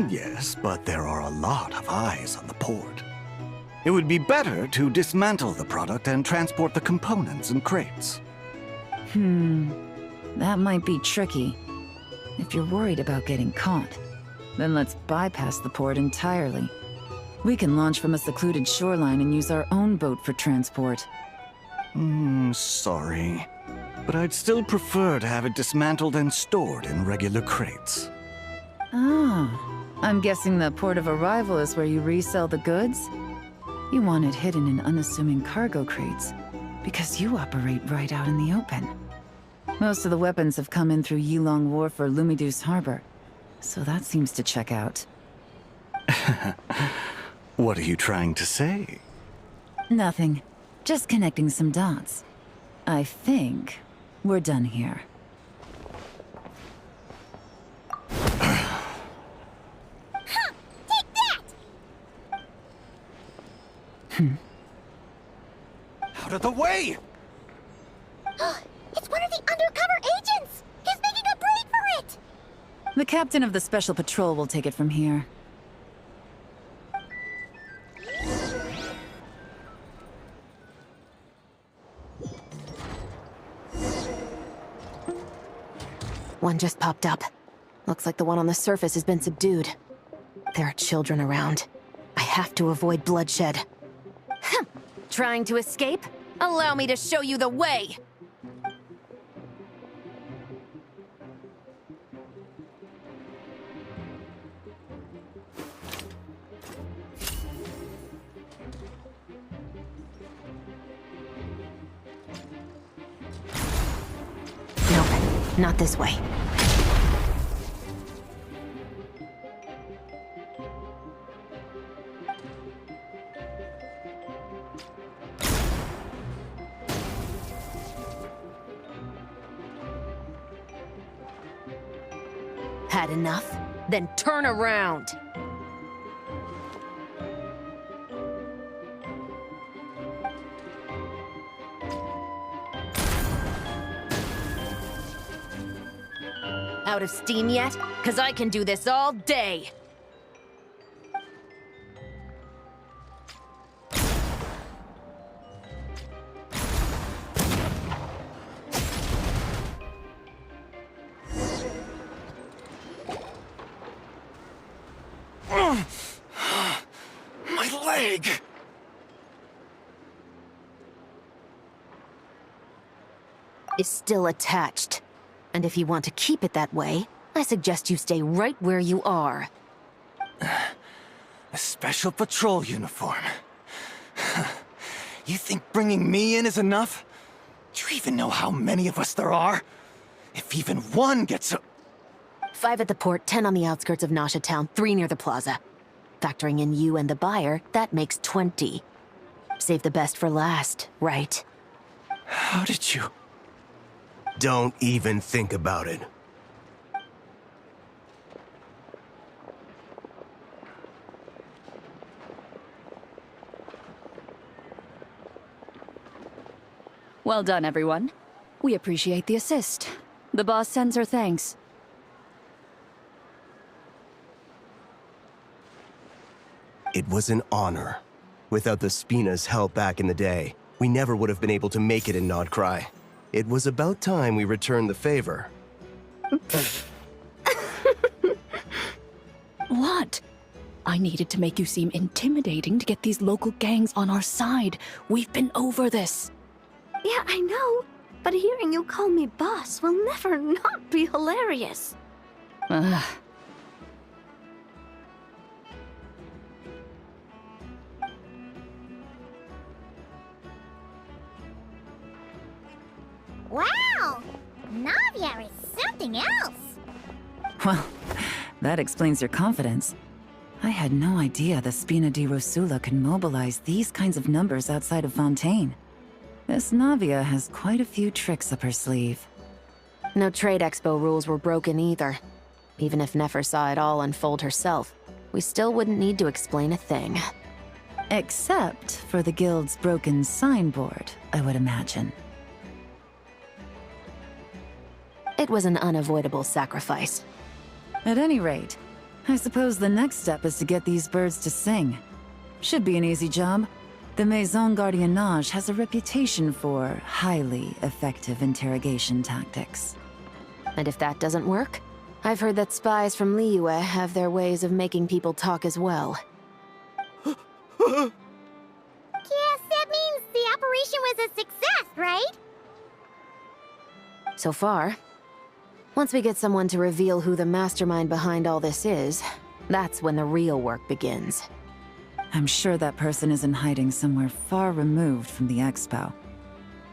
[SPEAKER 18] Yes, but there are a lot of eyes on the port. It would be better to dismantle the product and transport the components in crates.
[SPEAKER 7] That might be tricky. If you're worried about getting caught, then let's bypass the port entirely. We can launch from a secluded shoreline and use our own boat for transport.
[SPEAKER 18] Sorry. But I'd still prefer to have it dismantled and stored in regular crates.
[SPEAKER 7] Ah, I'm guessing the port of arrival is where you resell the goods? You want it hidden in unassuming cargo crates, because you operate right out in the open. Most of the weapons have come in through Yilong Wharf or Lumiduce Harbor, so that seems to check out.
[SPEAKER 18] What are you trying to say?
[SPEAKER 7] Nothing. Just connecting some dots. I think we're done here.
[SPEAKER 18] Out of the way!
[SPEAKER 1] It's one of the undercover agents! He's making a break for it!
[SPEAKER 7] The captain of the Special Patrol will take it from here.
[SPEAKER 12] One just popped up. Looks like the one on the surface has been subdued. There are children around. I have to avoid bloodshed. Trying to escape? Allow me to show you the way! Nope, not this way. Had enough? Then turn around! Out of steam yet? 'Cause I can do this all day!
[SPEAKER 18] My leg!
[SPEAKER 12] Is still attached. And if you want to keep it that way, I suggest you stay right where you are.
[SPEAKER 18] A special patrol uniform. You think bringing me in is enough? Do you even know how many of us there are? If even one gets a...
[SPEAKER 12] 5 at the port, 10 on the outskirts of Nasha Town, 3 near the plaza. Factoring in you and the buyer, that makes 20. Save the best for last, right?
[SPEAKER 18] How did you...
[SPEAKER 19] Don't even think about it.
[SPEAKER 10] Well done, everyone. We appreciate the assist. The boss sends her thanks.
[SPEAKER 19] It was an honor. Without the Spina's help back in the day, we never would have been able to make it in Nodcry. It was about time we returned the favor.
[SPEAKER 10] What? I needed to make you seem intimidating to get these local gangs on our side. We've been over this.
[SPEAKER 11] Yeah, I know. But hearing you call me boss will never not be hilarious.
[SPEAKER 10] Ugh.
[SPEAKER 1] Wow! Navia is something else!
[SPEAKER 7] Well, that explains your confidence. I had no idea the Spina di Rosula can mobilize these kinds of numbers outside of Fontaine. This Navia has quite a few tricks up her sleeve.
[SPEAKER 12] No trade expo rules were broken either. Even if Nefer saw it all unfold herself, we still wouldn't need to explain a thing.
[SPEAKER 7] Except for the guild's broken signboard, I would imagine.
[SPEAKER 12] It was an unavoidable sacrifice.
[SPEAKER 7] At any rate, I suppose the next step is to get these birds to sing. Should be an easy job. The Maison Gardiennage has a reputation for highly effective interrogation tactics.
[SPEAKER 12] And if that doesn't work, I've heard that spies from Liyue have their ways of making people talk as well.
[SPEAKER 1] Guess that means the operation was a success, right?
[SPEAKER 12] So far. Once we get someone to reveal who the mastermind behind all this is, that's when the real work begins.
[SPEAKER 7] I'm sure that person is in hiding somewhere far removed from the expo.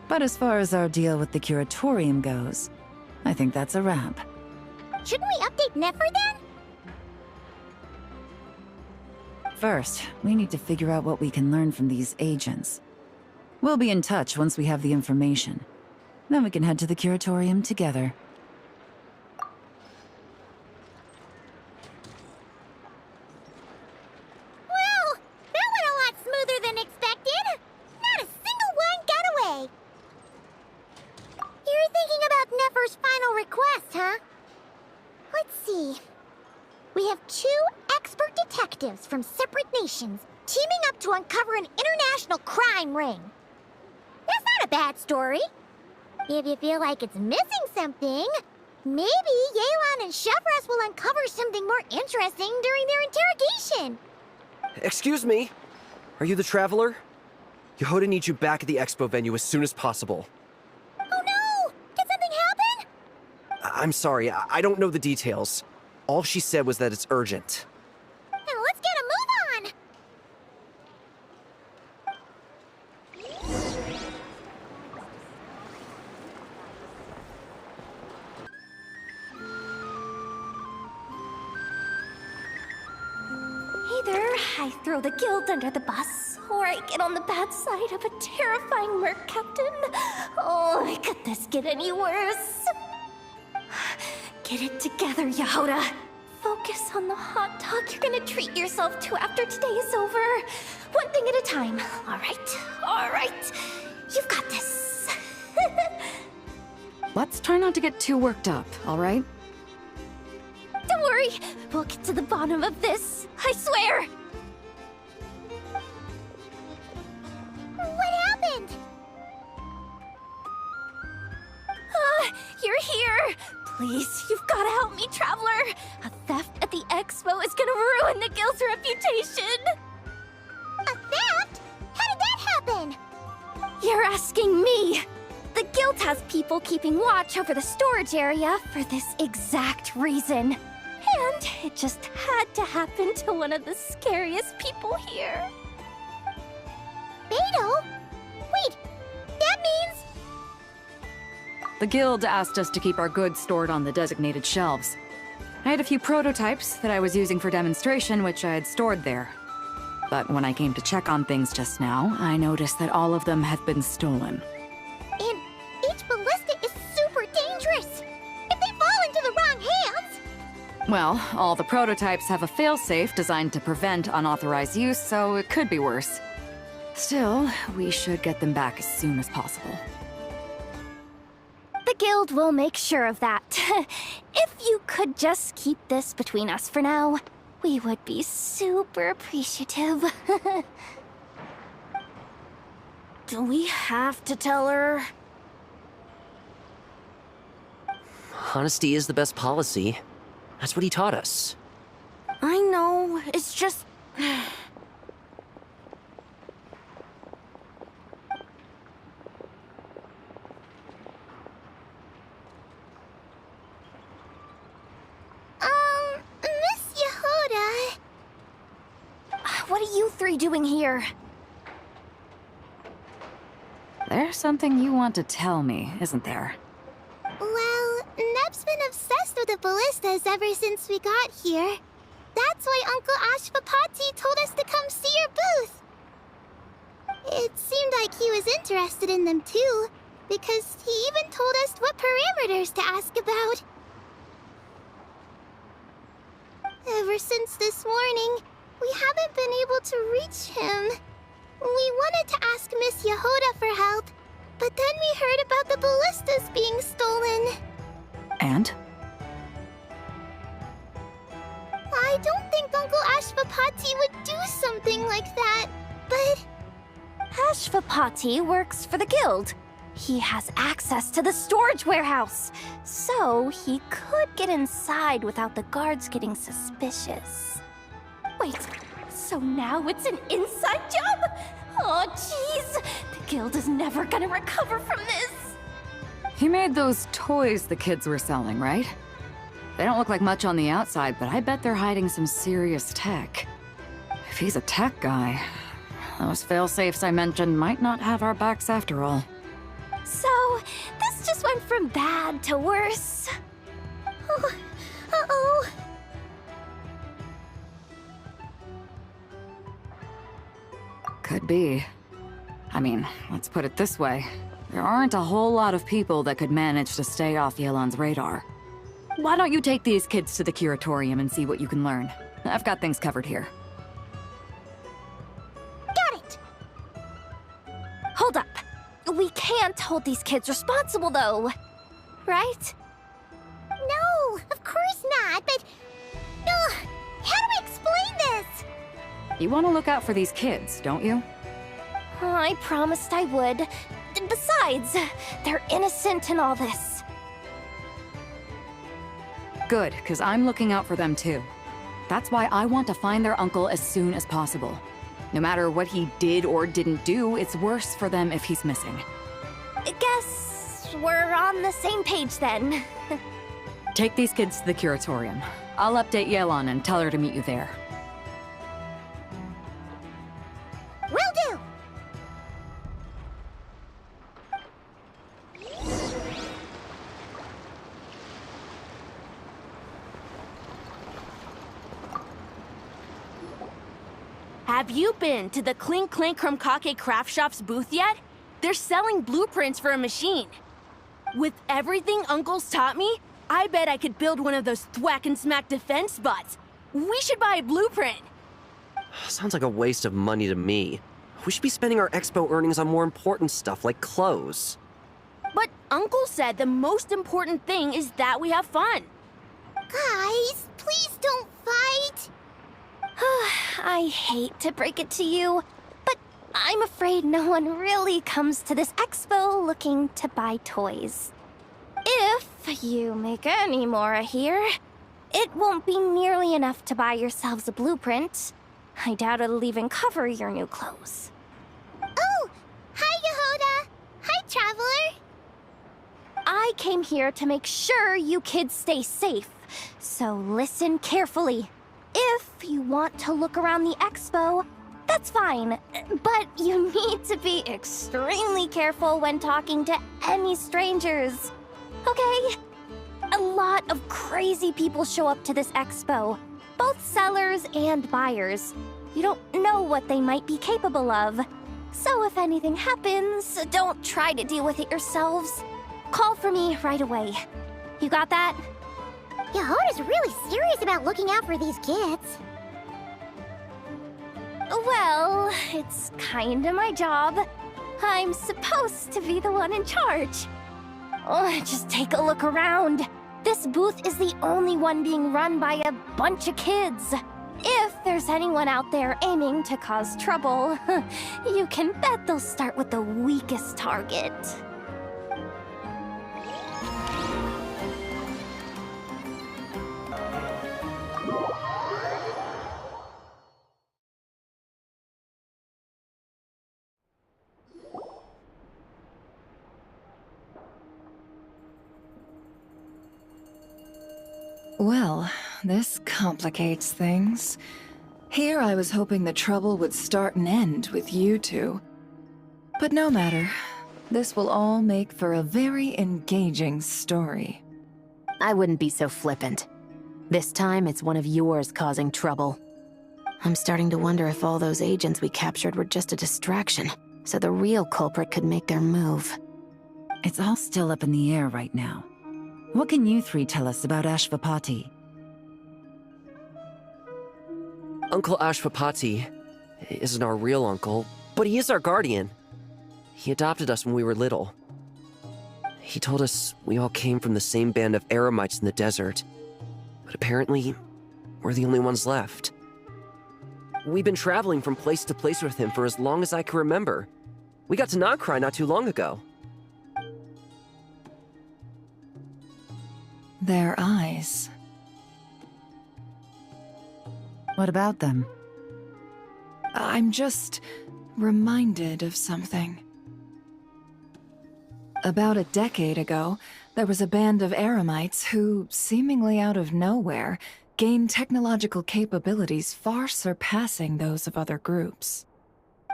[SPEAKER 7] But as far as our deal with the curatorium goes, I think that's a wrap.
[SPEAKER 1] Shouldn't we update Nefer then?
[SPEAKER 7] First, we need to figure out what we can learn from these agents. We'll be in touch once we have the information. Then we can head to the curatorium together.
[SPEAKER 1] Well, that went a lot smoother than expected. Not a single one got away. You're thinking about Nefer's final request, huh? Let's see. We have 2 expert detectives from separate nations teaming up to uncover an international crime ring. That's not a bad story. If you feel like it's missing something, maybe Yelan and Chevros will uncover something more interesting during their interrogation.
[SPEAKER 14] Excuse me? Are you the Traveler? Yehoda needs you back at the expo venue as soon as possible.
[SPEAKER 1] Oh no! Did something happen?
[SPEAKER 14] I'm sorry, I don't know the details. All she said was that it's urgent.
[SPEAKER 1] Now let's get a move on!
[SPEAKER 11] Either I throw the guild under the bus, or I get on the bad side of a terrifying merc captain. Oh, could this get any worse? Get it together, Yehoda. Focus on the hot dog you're gonna treat yourself to after today is over. One thing at a time, all right? All right. You've got this.
[SPEAKER 6] Let's try not to get too worked up, all right?
[SPEAKER 11] Don't worry, we'll get to the bottom of this. I swear.
[SPEAKER 1] What happened?
[SPEAKER 11] You're here. Please, you've got to help me, Traveler. A theft at the expo is gonna ruin the guild's reputation!
[SPEAKER 1] A theft? How did that happen?
[SPEAKER 11] You're asking me! The guild has people keeping watch over the storage area for this exact reason. And it just had to happen to one of the scariest people here.
[SPEAKER 1] Beto? Wait, that means...
[SPEAKER 6] The guild asked us to keep our goods stored on the designated shelves. I had a few prototypes that I was using for demonstration, which I had stored there. But when I came to check on things just now, I noticed that all of them had been stolen.
[SPEAKER 1] And each ballista is super dangerous! If they fall into the wrong hands...
[SPEAKER 6] Well, all the prototypes have a failsafe designed to prevent unauthorized use, so it could be worse. Still, we should get them back as soon as possible.
[SPEAKER 11] The guild will make sure of that. If you could just keep this between us for now, we would be super appreciative.
[SPEAKER 17] Do we have to tell her?
[SPEAKER 14] Honesty is the best policy. That's what he taught us.
[SPEAKER 17] I know, it's just...
[SPEAKER 1] Miss Yehuda...
[SPEAKER 11] What are you three doing here?
[SPEAKER 6] There's something you want to tell me, isn't there?
[SPEAKER 1] Well, Neb's been obsessed with the ballistas ever since we got here. That's why Uncle Ashvapati told us to come see your booth. It seemed like he was interested in them too, because he even told us what parameters to ask about. Ever since this morning, we haven't been able to reach him. We wanted to ask Miss Yehuda for help, but then we heard about the ballistas being stolen.
[SPEAKER 6] And?
[SPEAKER 1] I don't think Uncle Ashvapati would do something like that, but...
[SPEAKER 11] Ashvapati works for the guild. He has access to the storage warehouse, so he could get inside without the guards getting suspicious. Wait, so now it's an inside job? Oh, jeez! The guild is never gonna recover from this!
[SPEAKER 6] He made those toys the kids were selling, right? They don't look like much on the outside, but I bet they're hiding some serious tech. If he's a tech guy, those failsafes I mentioned might not have our backs after all.
[SPEAKER 11] So, this just went from bad to worse.
[SPEAKER 1] Oh, uh-oh.
[SPEAKER 6] Could be. I mean, let's put it this way. There aren't a whole lot of people that could manage to stay off Yelan's radar. Why don't you take these kids to the curatorium and see what you can learn? I've got things covered here.
[SPEAKER 1] Got it!
[SPEAKER 11] Hold up. We can't hold these kids responsible, though. Right?
[SPEAKER 1] No, of course not, but... how do I explain this?
[SPEAKER 6] You want to look out for these kids, don't you?
[SPEAKER 11] I promised I would. Besides, they're innocent in all this.
[SPEAKER 6] Good, because I'm looking out for them too. That's why I want to find their uncle as soon as possible. No matter what he did or didn't do, it's worse for them if he's missing.
[SPEAKER 11] Guess we're on the same page then.
[SPEAKER 6] Take these kids to the curatorium. I'll update Yelan and tell her to meet you there.
[SPEAKER 1] Will do!
[SPEAKER 17] Have you been to the Clink Clink Krumkake Craft Shop's booth yet? They're selling blueprints for a machine. With everything Uncle's taught me, I bet I could build one of those thwack and smack defense bots. We should buy a blueprint.
[SPEAKER 14] Sounds like a waste of money to me. We should be spending our expo earnings on more important stuff like clothes.
[SPEAKER 17] But Uncle said the most important thing is that we have fun.
[SPEAKER 1] Guys, please don't fight!
[SPEAKER 11] I hate to break it to you, but I'm afraid no one really comes to this expo looking to buy toys. If you make any more here,
[SPEAKER 4] It won't be nearly enough to buy yourselves a blueprint. I doubt it'll even cover your new clothes.
[SPEAKER 1] Oh! Hi, Yehuda! Hi, Traveler!
[SPEAKER 4] I came here to make sure you kids stay safe, so listen carefully. If you want to look around the expo, that's fine, but you need to be extremely careful when talking to any strangers, okay? A lot of crazy people show up to this expo, both sellers and buyers. You don't know what they might be capable of. So if anything happens, don't try to deal with it yourselves. Call for me right away. You got that?
[SPEAKER 1] Yehuda's really serious about looking out for these kids.
[SPEAKER 4] Well, it's kinda my job. I'm supposed to be the one in charge. Oh, just take a look around. This booth is the only one being run by a bunch of kids. If there's anyone out there aiming to cause trouble, you can bet they'll start with the weakest target.
[SPEAKER 2] Well, this complicates things. Here I was hoping the trouble would start and end with you two. But no matter. This will all make for a very engaging story.
[SPEAKER 12] I wouldn't be so flippant. This time, it's one of yours causing trouble. I'm starting to wonder if all those agents we captured were just a distraction, so the real culprit could make their move.
[SPEAKER 7] It's all still up in the air right now. What can you three tell us about Ashvapati?
[SPEAKER 14] Uncle Ashvapati isn't our real uncle, but he is our guardian. He adopted us when we were little. He told us we all came from the same band of eremites in the desert, but apparently, we're the only ones left. We've been traveling from place to place with him for as long as I can remember. We got to Nagcry not too long ago.
[SPEAKER 2] Their eyes.
[SPEAKER 7] What about them?
[SPEAKER 2] I'm just reminded of something. About a decade ago, there was a band of eremites who, seemingly out of nowhere, gained technological capabilities far surpassing those of other groups.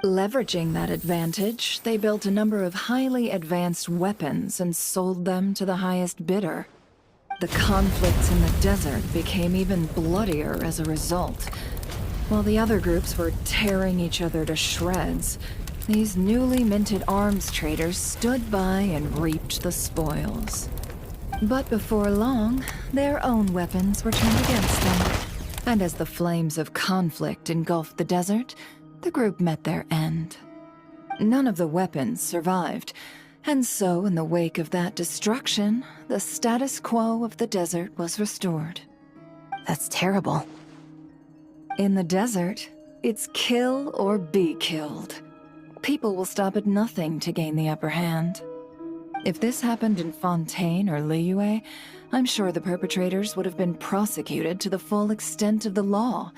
[SPEAKER 2] Leveraging that advantage, they built a number of highly advanced weapons and sold them to the highest bidder. The conflicts in the desert became even bloodier as a result. While the other groups were tearing each other to shreds, these newly minted arms traders stood by and reaped the spoils. But before long, their own weapons were turned against them. And as the flames of conflict engulfed the desert, the group met their end. None of the weapons survived, and so in the wake of that destruction, the status quo of the desert was restored.
[SPEAKER 12] That's terrible.
[SPEAKER 2] In the desert, it's kill or be killed. People will stop at nothing to gain the upper hand. If this happened in Fontaine or Liyue, I'm sure the perpetrators would have been prosecuted to the full extent of the law.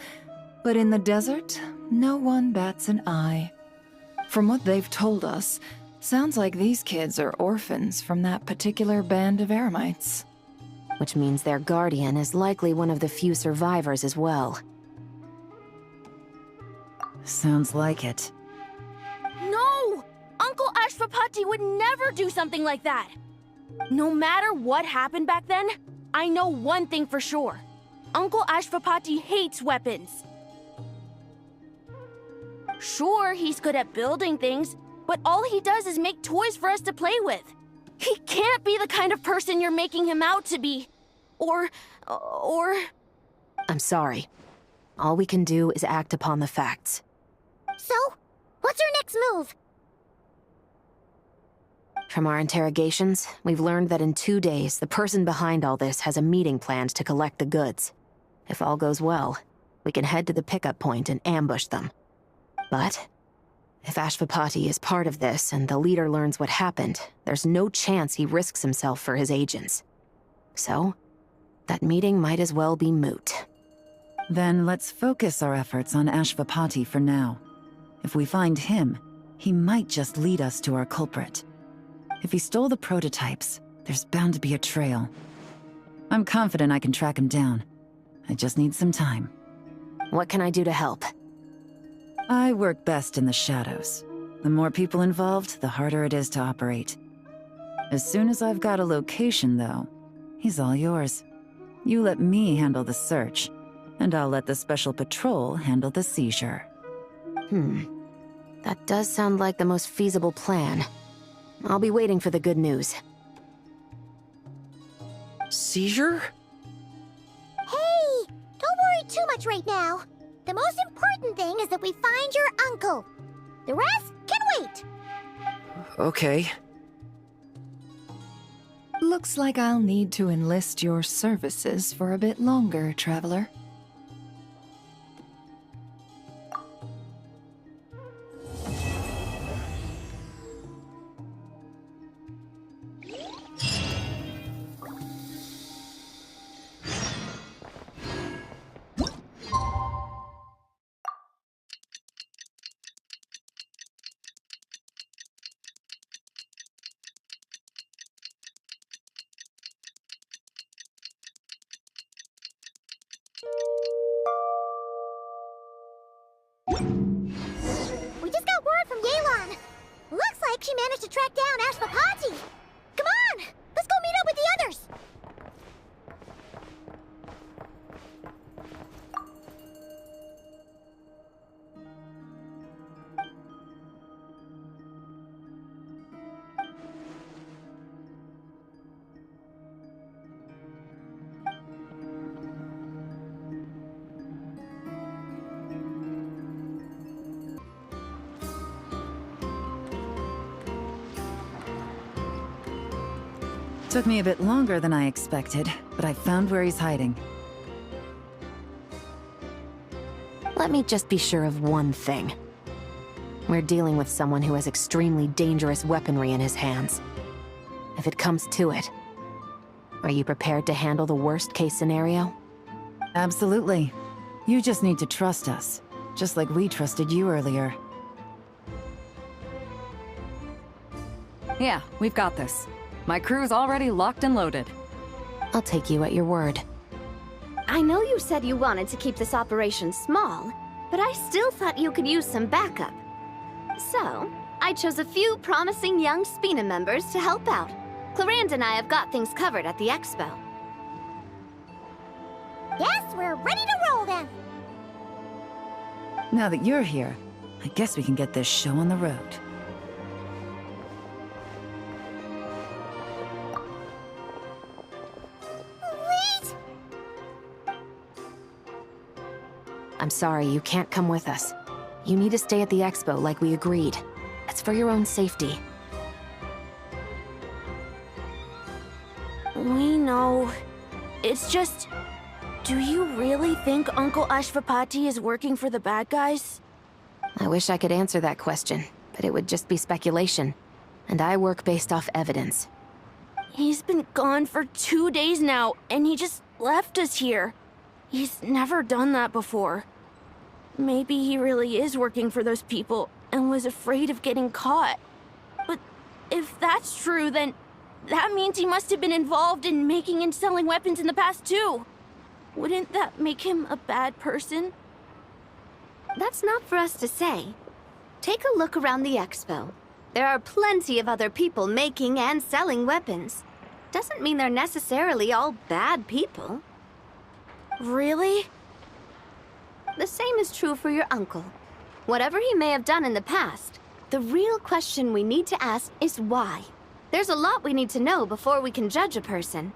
[SPEAKER 2] But in the desert, no one bats an eye. From what they've told us, sounds like these kids are orphans from that particular band of eremites.
[SPEAKER 12] Which means their guardian is likely one of the few survivors as well.
[SPEAKER 7] Sounds like it.
[SPEAKER 17] No! Uncle Ashvapati would never do something like that! No matter what happened back then, I know one thing for sure. Uncle Ashvapati hates weapons. Sure, he's good at building things, but all he does is make toys for us to play with. He can't be the kind of person you're making him out to be. Or...
[SPEAKER 12] I'm sorry. All we can do is act upon the facts.
[SPEAKER 1] So, what's our next move?
[SPEAKER 12] From our interrogations, we've learned that in 2 days, the person behind all this has a meeting planned to collect the goods. If all goes well, we can head to the pickup point and ambush them. But if Ashvapati is part of this and the leader learns what happened, there's no chance he risks himself for his agents. So, That meeting might as well be moot.
[SPEAKER 7] Then let's focus our efforts on Ashvapati for now. If we find him, he might just lead us to our culprit. If he stole the prototypes, there's bound to be a trail. I'm confident I can track him down. I just need some time.
[SPEAKER 12] What can I do to help?
[SPEAKER 7] I work best in the shadows. The more people involved, the harder it is to operate. As soon as I've got a location, though, he's all yours. You let me handle the search, and I'll let the Special Patrol handle the seizure.
[SPEAKER 12] That does sound like the most feasible plan. I'll be waiting for the good news.
[SPEAKER 14] Seizure?
[SPEAKER 1] Hey! Don't worry too much right now. The most important thing is that we find your uncle. The rest can wait.
[SPEAKER 14] Okay.
[SPEAKER 2] Looks like I'll need to enlist your services for a bit longer, Traveler.
[SPEAKER 1] We just got word from Yelan. Looks like she managed to track down Ashvapati. Come on! Let's go meet up with the others!
[SPEAKER 7] Took me a bit longer than I expected, but I found where he's hiding.
[SPEAKER 12] Let me just be sure of one thing. We're dealing with someone who has extremely dangerous weaponry in his hands. If it comes to it, are you prepared to handle the worst-case scenario?
[SPEAKER 7] Absolutely. You just need to trust us, just like we trusted you earlier.
[SPEAKER 6] Yeah, we've got this. My crew's already locked and loaded.
[SPEAKER 12] I'll take you at your word.
[SPEAKER 11] I know you said you wanted to keep this operation small, but I still thought you could use some backup. So, I chose a few promising young Spina members to help out. Clarand and I have got things covered at the expo.
[SPEAKER 1] Yes, we're ready to roll then!
[SPEAKER 7] Now that you're here, I guess we can get this show on the road.
[SPEAKER 1] Wait!
[SPEAKER 12] I'm sorry, you can't come with us. You need to stay at the expo like we agreed. It's for your own safety.
[SPEAKER 17] We know. It's just... Do you really think Uncle Ashvapati is working for the bad guys?
[SPEAKER 12] I wish I could answer that question, but it would just be speculation. And I work based off evidence.
[SPEAKER 17] He's been gone for 2 days now, and he just left us here. He's never done that before. Maybe he really is working for those people and was afraid of getting caught. But if that's true, then that means he must have been involved in making and selling weapons in the past too. Wouldn't that make him a bad person?
[SPEAKER 11] That's not for us to say. Take a look around the expo. There are plenty of other people making and selling weapons. Doesn't mean they're necessarily all bad people.
[SPEAKER 17] Really?
[SPEAKER 11] The same is true for your uncle. Whatever he may have done in the past, the real question we need to ask is why. There's a lot we need to know before we can judge a person.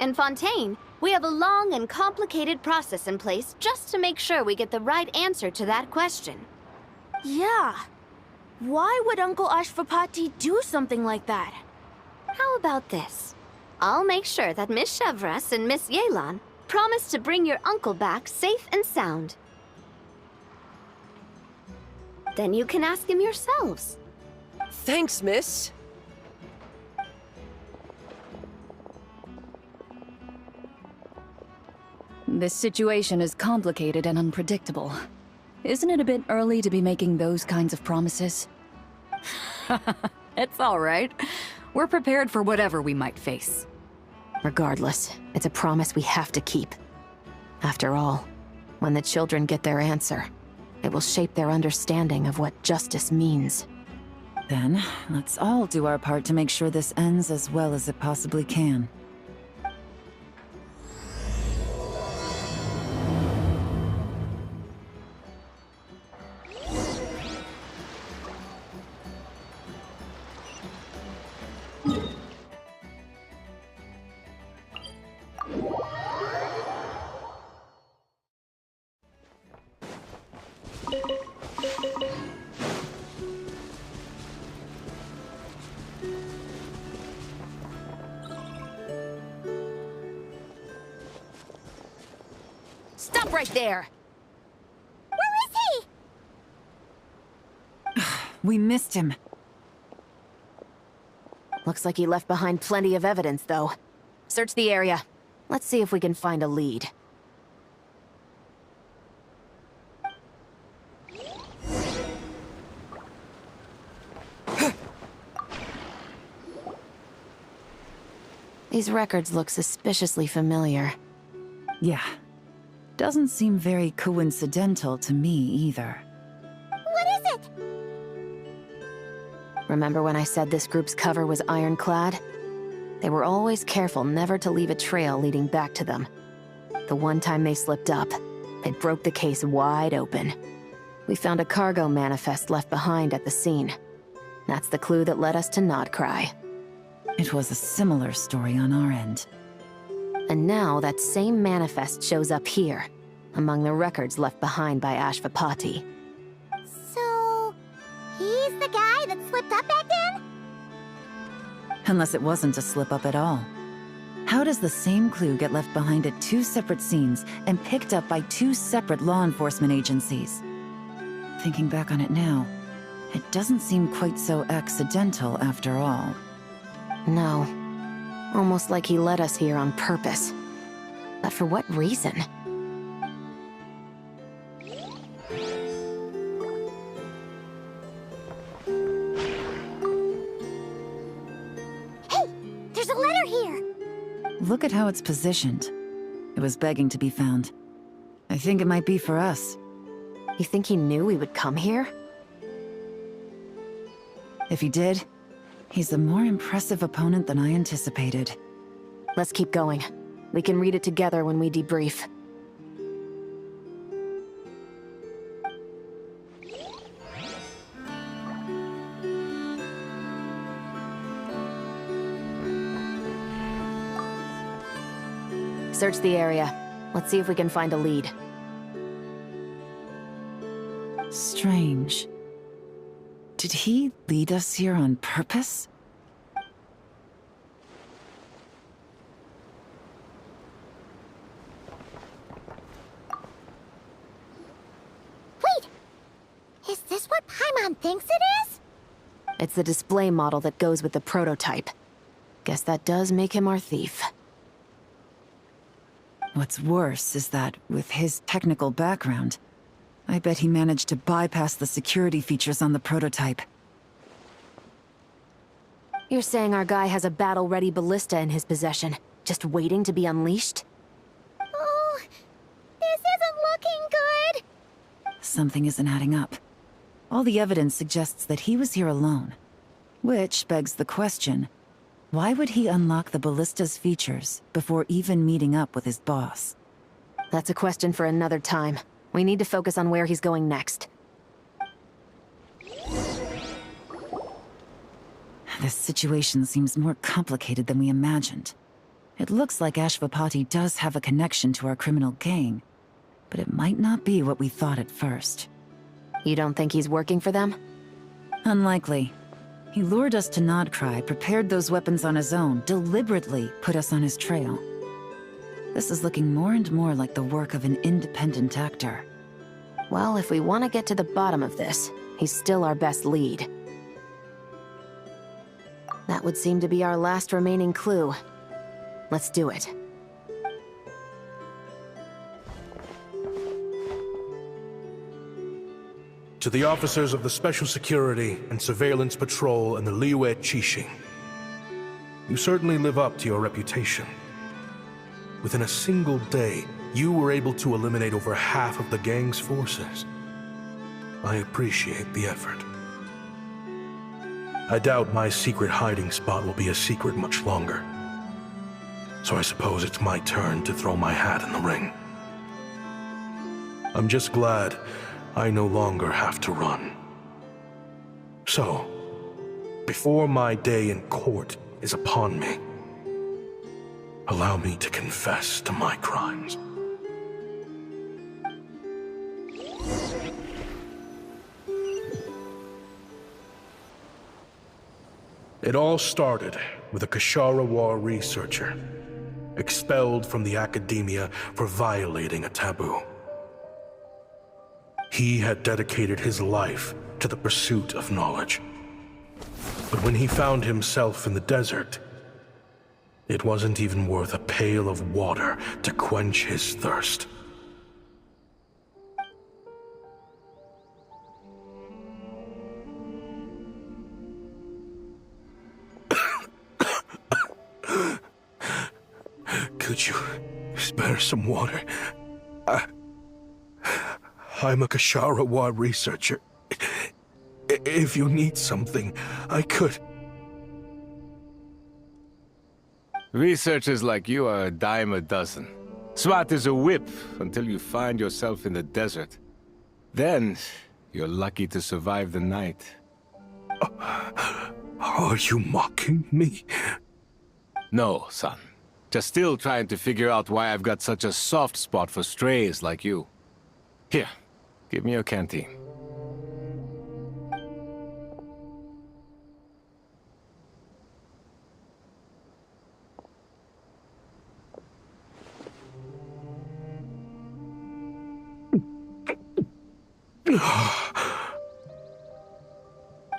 [SPEAKER 11] In Fontaine, we have a long and complicated process in place just to make sure we get the right answer to that question.
[SPEAKER 17] Yeah. Why would Uncle Ashvapati do something like that?
[SPEAKER 11] How about this? I'll make sure that Miss Chevras and Miss Yelan promise to bring your uncle back safe and sound. Then you can ask him yourselves.
[SPEAKER 14] Thanks, miss.
[SPEAKER 10] This situation is complicated and unpredictable. Isn't it a bit early to be making those kinds of promises?
[SPEAKER 6] It's all right. We're prepared for whatever we might face.
[SPEAKER 12] Regardless, it's a promise we have to keep. After all, when the children get their answer, it will shape their understanding of what justice means.
[SPEAKER 7] Then, let's all do our part to make sure this ends as well as it possibly can.
[SPEAKER 17] Stop right there!
[SPEAKER 1] Where is he?
[SPEAKER 7] We missed him.
[SPEAKER 12] Looks like he left behind plenty of evidence, though. Search the area. Let's see if we can find a lead. These records look suspiciously familiar.
[SPEAKER 7] Yeah. Doesn't seem very coincidental to me either.
[SPEAKER 1] What is it?
[SPEAKER 12] Remember when I said this group's cover was ironclad? They were always careful never to leave a trail leading back to them. The one time they slipped up, it broke the case wide open. We found a cargo manifest left behind at the scene. That's the clue that led us to Nodcry.
[SPEAKER 7] It was a similar story on our end.
[SPEAKER 12] And now that same manifest shows up here, among the records left behind by Ashvapati.
[SPEAKER 1] So, he's the guy that slipped up back then?
[SPEAKER 7] Unless it wasn't a slip-up at all. How does the same clue get left behind at two separate scenes and picked up by two separate law enforcement agencies? Thinking back on it now, it doesn't seem quite so accidental after all.
[SPEAKER 12] No. Almost like he led us here on purpose. But for what reason?
[SPEAKER 1] Hey! There's a letter here!
[SPEAKER 7] Look at how it's positioned. It was begging to be found. I think it might be for us.
[SPEAKER 12] You think he knew we would come here?
[SPEAKER 7] If he did, he's a more impressive opponent than I anticipated.
[SPEAKER 12] Let's keep going. We can read it together when we debrief. Search the area. Let's see if we can find a lead.
[SPEAKER 7] Strange. Did he lead us here on purpose?
[SPEAKER 1] Wait! Is this what Paimon thinks it is?
[SPEAKER 12] It's the display model that goes with the prototype. Guess that does make him our thief.
[SPEAKER 7] What's worse is that, with his technical background, I bet he managed to bypass the security features on the prototype.
[SPEAKER 12] You're saying our guy has a battle-ready ballista in his possession, just waiting to be unleashed?
[SPEAKER 1] Oh, this isn't looking good!
[SPEAKER 7] Something isn't adding up. All the evidence suggests that he was here alone. Which begs the question, why would he unlock the ballista's features before even meeting up with his boss?
[SPEAKER 12] That's a question for another time. We need to focus on where he's going next.
[SPEAKER 7] This situation seems more complicated than we imagined. It looks like Ashvapati does have a connection to our criminal gang, but it might not be what we thought at first.
[SPEAKER 12] You don't think he's working for them?
[SPEAKER 7] Unlikely. He lured us to Nodcry, prepared those weapons on his own, deliberately put us on his trail. This is looking more and more like the work of an independent actor.
[SPEAKER 12] Well, if we want to get to the bottom of this, he's still our best lead. That would seem to be our last remaining clue. Let's do it.
[SPEAKER 13] To the officers of the Special Security and Surveillance Patrol and the Liyue Qixing, you certainly live up to your reputation. Within a single day, you were able to eliminate over half of the gang's forces. I appreciate the effort. I doubt my secret hiding spot will be a secret much longer. So I suppose it's my turn to throw my hat in the ring. I'm just glad I no longer have to run. So, before my day in court is upon me, allow me to confess to my crimes. It all started with a Kashara War researcher, expelled from the academia for violating a taboo. He had dedicated his life to the pursuit of knowledge. But when he found himself in the desert, it wasn't even worth a pail of water to quench his thirst. Could you spare some water? I'm a Kashara War researcher. If you need something, I could.
[SPEAKER 20] Researchers like you are a dime a dozen. Smart as a whip until you find yourself in the desert. Then, you're lucky to survive the night.
[SPEAKER 13] Are you mocking me?
[SPEAKER 20] No, son. Just still trying to figure out why I've got such a soft spot for strays like you. Here, give me your canteen.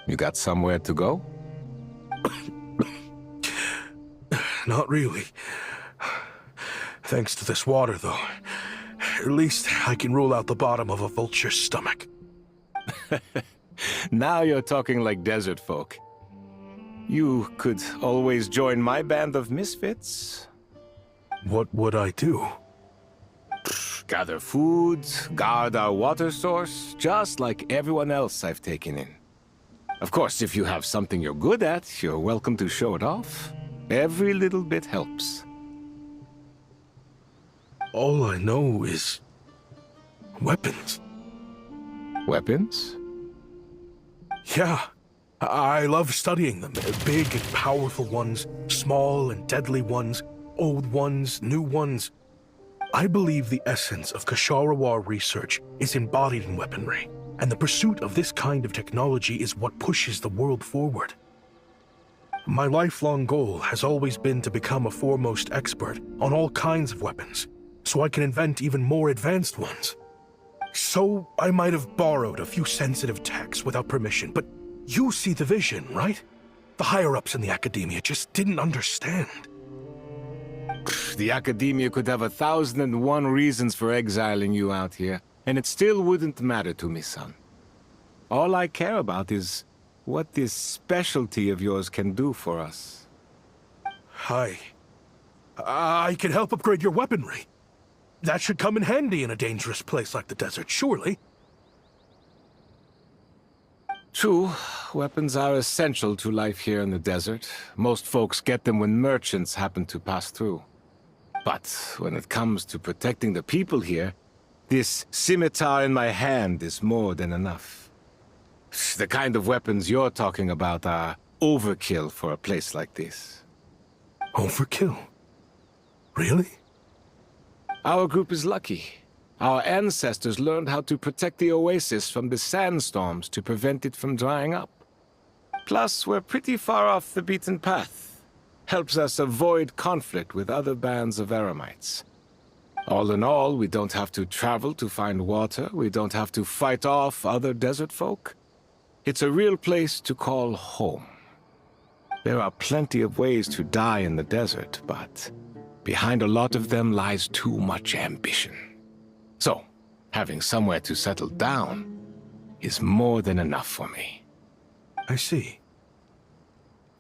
[SPEAKER 20] You got somewhere to go?
[SPEAKER 13] Not really. Thanks to this water, though. At least I can rule out the bottom of a vulture's stomach.
[SPEAKER 20] Now you're talking like desert folk. You could always join my band of misfits.
[SPEAKER 13] What would I do?
[SPEAKER 20] Gather food, guard our water source, just like everyone else I've taken in. Of course, if you have something you're good at, you're welcome to show it off. Every little bit helps.
[SPEAKER 13] All I know is weapons.
[SPEAKER 20] Weapons?
[SPEAKER 13] Yeah. I love studying them. Big and powerful ones, small and deadly ones, old ones, new ones. I believe the essence of Kashara War research is embodied in weaponry, and the pursuit of this kind of technology is what pushes the world forward. My lifelong goal has always been to become a foremost expert on all kinds of weapons, so I can invent even more advanced ones. So I might have borrowed a few sensitive techs without permission, but you see the vision, right? The higher-ups in the academia just didn't understand.
[SPEAKER 20] The academia could have 1,001 reasons for exiling you out here, and it still wouldn't matter to me, son. All I care about is what this specialty of yours can do for us.
[SPEAKER 13] I can help upgrade your weaponry. That should come in handy in a dangerous place like the desert, surely.
[SPEAKER 20] True, weapons are essential to life here in the desert. Most folks get them when merchants happen to pass through. But when it comes to protecting the people here, this scimitar in my hand is more than enough. The kind of weapons you're talking about are overkill for a place like this.
[SPEAKER 13] Overkill? Really?
[SPEAKER 20] Our group is lucky. Our ancestors learned how to protect the oasis from the sandstorms to prevent it from drying up. Plus, we're pretty far off the beaten path. Helps us avoid conflict with other bands of Eremites. All in all, we don't have to travel to find water, we don't have to fight off other desert folk. It's a real place to call home. There are plenty of ways to die in the desert, but behind a lot of them lies too much ambition. So, having somewhere to settle down, is more than enough for me.
[SPEAKER 13] I see.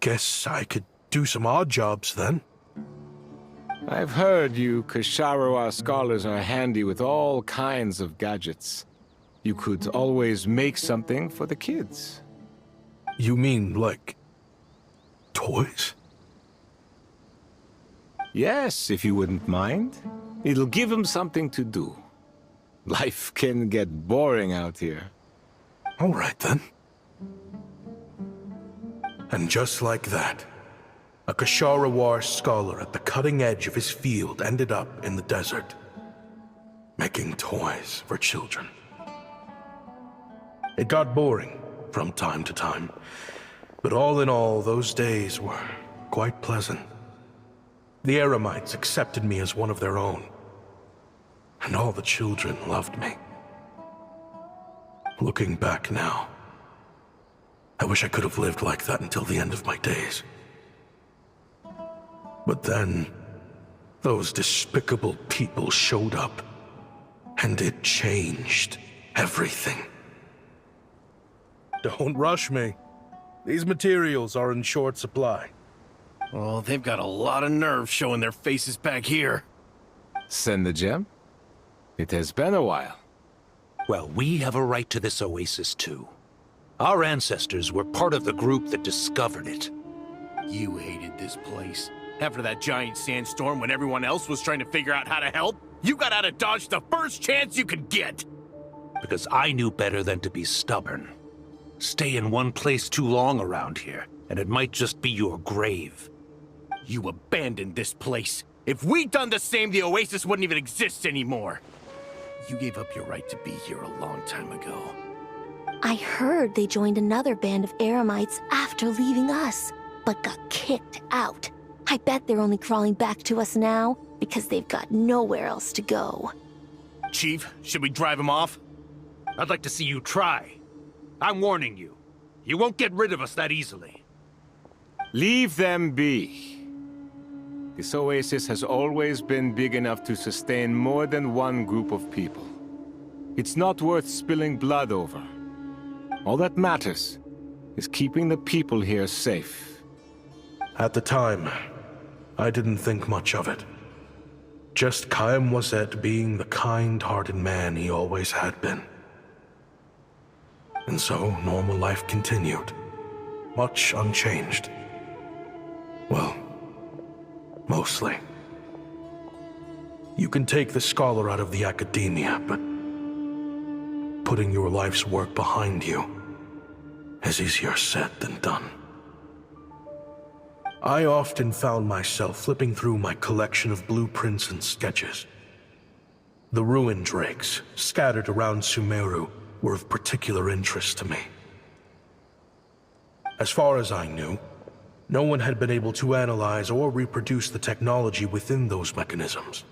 [SPEAKER 13] Guess I could do some odd jobs then.
[SPEAKER 20] I've heard you Kasharawa scholars are handy with all kinds of gadgets. You could always make something for the kids.
[SPEAKER 13] You mean, like, toys?
[SPEAKER 20] Yes, if you wouldn't mind. It'll give them something to do. Life can get boring out here.
[SPEAKER 13] All right, then. And just like that, a Kasharawar scholar at the cutting edge of his field ended up in the desert, making toys for children. It got boring from time to time, but all in all, those days were quite pleasant. The Eremites accepted me as one of their own, and all the children loved me. Looking back now, I wish I could have lived like that until the end of my days. But then, those despicable people showed up, and it changed everything. Don't rush me. These materials are in short supply.
[SPEAKER 21] Oh, they've got a lot of nerve showing their faces back here.
[SPEAKER 20] Send the gem? It has been a while.
[SPEAKER 22] Well, we have a right to this oasis too. Our ancestors were part of the group that discovered it.
[SPEAKER 18] You hated this place. After that giant sandstorm when everyone else was trying to figure out how to help, you got out of Dodge the first chance you could get!
[SPEAKER 22] Because I knew better than to be stubborn. Stay in one place too long around here, and it might just be your grave.
[SPEAKER 18] You abandoned this place. If we'd done the same, the oasis wouldn't even exist anymore. You gave up your right to be here a long time ago.
[SPEAKER 11] I heard they joined another band of Eremites after leaving us, but got kicked out. I bet they're only crawling back to us now because they've got nowhere else to go.
[SPEAKER 18] Chief, should we drive him off?
[SPEAKER 22] I'd like to see you try. I'm warning you. You won't get rid of us that easily.
[SPEAKER 20] Leave them be. This oasis has always been big enough to sustain more than one group of people. It's not worth spilling blood over. All that matters is keeping the people here safe.
[SPEAKER 13] At the time, I didn't think much of it. Just Khaim Wazet being the kind-hearted man he always had been. And so, normal life continued, much unchanged. Well, mostly. You can take the scholar out of the academia, but putting your life's work behind you is easier said than done. I often found myself flipping through my collection of blueprints and sketches. The ruin drakes scattered around Sumeru were of particular interest to me. As far as I knew, no one had been able to analyze or reproduce the technology within those mechanisms.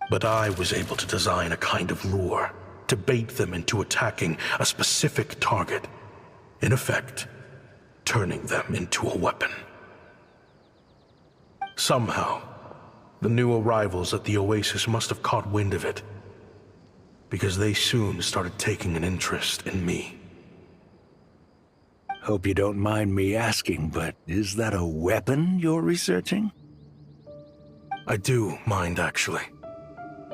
[SPEAKER 13] But I was able to design a kind of lure to bait them into attacking a specific target. In effect, turning them into a weapon. Somehow, the new arrivals at the oasis must have caught wind of it, because they soon started taking an interest in me.
[SPEAKER 22] Hope you don't mind me asking, but is that a weapon you're researching?
[SPEAKER 13] I do mind, actually.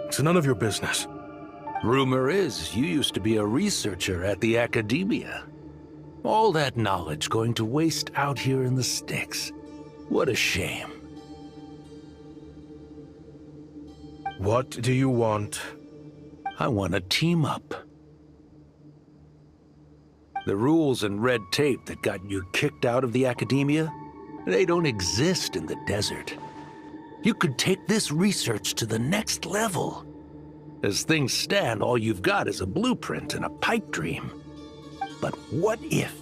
[SPEAKER 13] It's none of your business.
[SPEAKER 22] Rumor is you used to be a researcher at the academia. All that knowledge going to waste out here in the sticks. What a shame.
[SPEAKER 13] What do you want?
[SPEAKER 22] I want to team up. The rules and red tape that got you kicked out of the academia, they don't exist in the desert. You could take this research to the next level. As things stand, all you've got is a blueprint and a pipe dream. But what if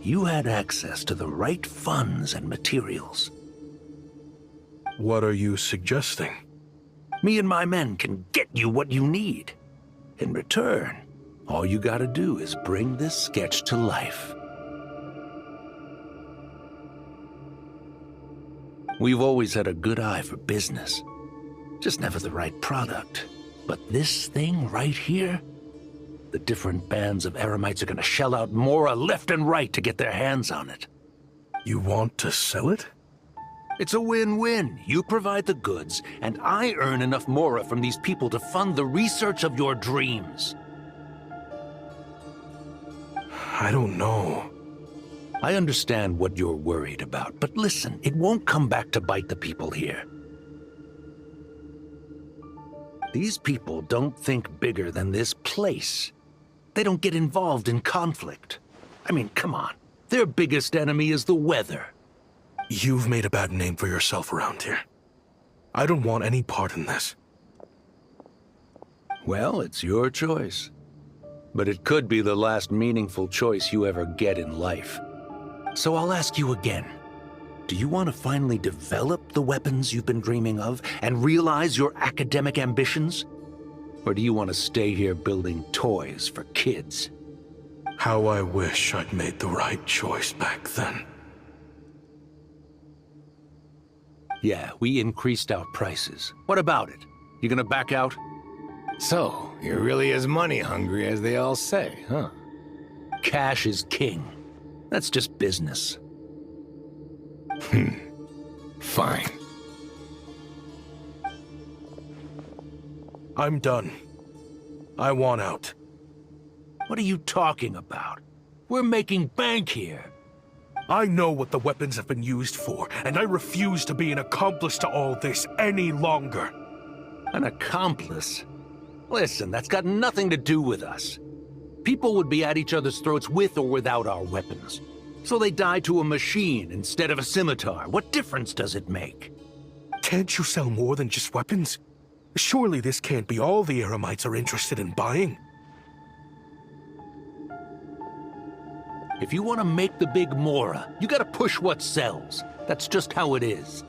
[SPEAKER 22] you had access to the right funds and materials?
[SPEAKER 13] What are you suggesting?
[SPEAKER 22] Me and my men can get you what you need. In return, all you gotta do is bring this sketch to life. We've always had a good eye for business. Just never the right product. But this thing right here, The different bands of Eremites are gonna shell out Mora left and right to get their hands on it.
[SPEAKER 13] You want to sell it?
[SPEAKER 22] It's a win-win. You provide the goods, and I earn enough Mora from these people to fund the research of your dreams.
[SPEAKER 13] I don't know.
[SPEAKER 22] I understand what you're worried about, but listen, it won't come back to bite the people here. These people don't think bigger than this place. They don't get involved in conflict. I mean, come on. Their biggest enemy is the weather.
[SPEAKER 13] You've made a bad name for yourself around here. I don't want any part in this.
[SPEAKER 22] Well, it's your choice. But it could be the last meaningful choice you ever get in life. So I'll ask you again. Do you want to finally develop the weapons you've been dreaming of and realize your academic ambitions? Or do you want to stay here building toys for kids?
[SPEAKER 13] How I wish I'd made the right choice back then.
[SPEAKER 22] Yeah, we increased our prices. What about it? You gonna back out?
[SPEAKER 20] So, you're really as money hungry as they all say, huh?
[SPEAKER 22] Cash is king. That's just business.
[SPEAKER 20] Fine.
[SPEAKER 13] I'm done. I want out.
[SPEAKER 22] What are you talking about? We're making bank here.
[SPEAKER 13] I know what the weapons have been used for, and I refuse to be an accomplice to all this any longer.
[SPEAKER 22] An accomplice? Listen, that's got nothing to do with us. People would be at each other's throats with or without our weapons. So they die to a machine instead of a scimitar. What difference does it make?
[SPEAKER 13] Can't you sell more than just weapons? Surely this can't be all the Eremites are interested in buying.
[SPEAKER 22] If you want to make the big Mora, you gotta push what sells. That's just how it is.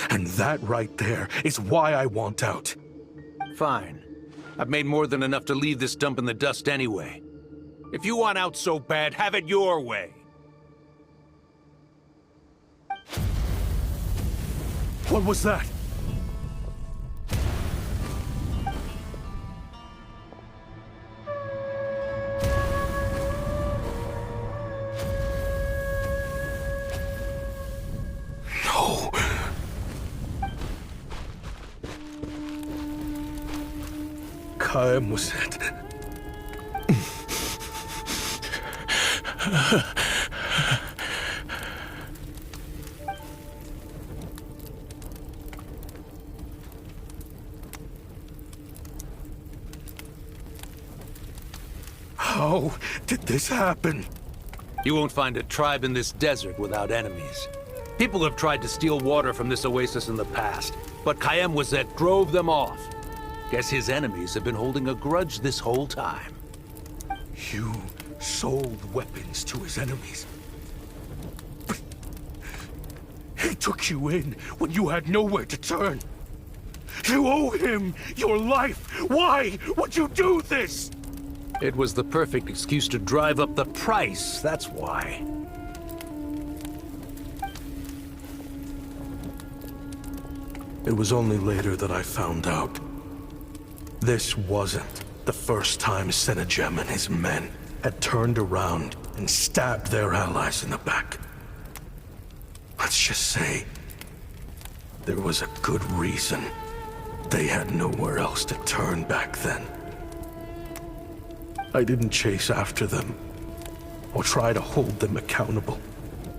[SPEAKER 13] And that right there is why I want out.
[SPEAKER 22] Fine. I've made more than enough to leave this dump in the dust anyway. If you want out so bad, have it your way.
[SPEAKER 13] What was that? No. Kaem was it. How did this happen?
[SPEAKER 22] You won't find a tribe in this desert without enemies. People have tried to steal water from this oasis in the past, but Kaem Wazet drove them off. Guess his enemies have been holding a grudge this whole time.
[SPEAKER 13] You sold weapons to his enemies. But he took you in when you had nowhere to turn. You owe him your life. Why would you do this?
[SPEAKER 22] It was the perfect excuse to drive up the price, that's why.
[SPEAKER 13] It was only later that I found out. This wasn't the first time Senajem and his men had turned around and stabbed their allies in the back. Let's just say, there was a good reason they had nowhere else to turn back then. I didn't chase after them, or try to hold them accountable.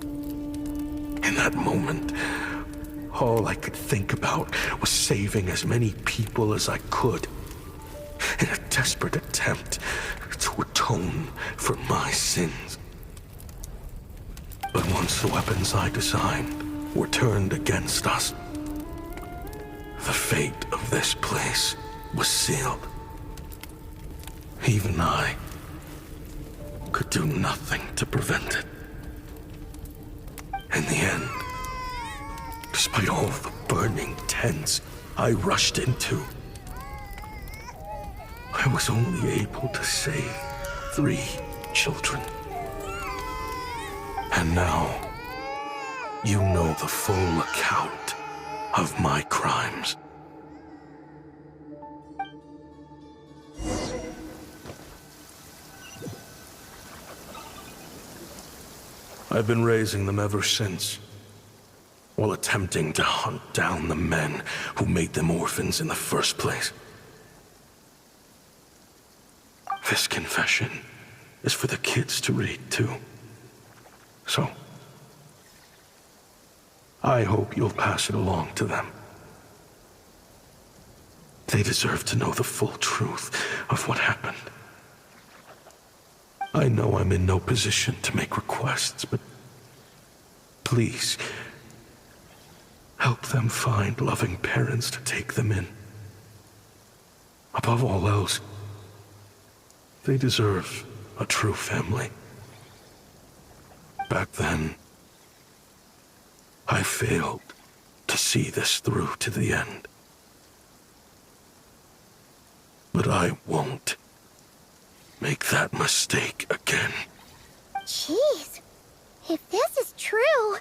[SPEAKER 13] In that moment, all I could think about was saving as many people as I could, in a desperate attempt to atone for my sins. But once the weapons I designed were turned against us, the fate of this place was sealed. Even I could do nothing to prevent it. In the end, despite all the burning tents I rushed into, I was only able to save 3 children. And now, you know the full account of my crimes. I've been raising them ever since, while attempting to hunt down the men who made them orphans in the first place. This confession is for the kids to read, too. So, I hope you'll pass it along to them. They deserve to know the full truth of what happened. I know I'm in no position to make requests, but please, help them find loving parents to take them in. Above all else, they deserve a true family. Back then, I failed to see this through to the end. But I won't make that mistake again.
[SPEAKER 1] Jeez, if this is true...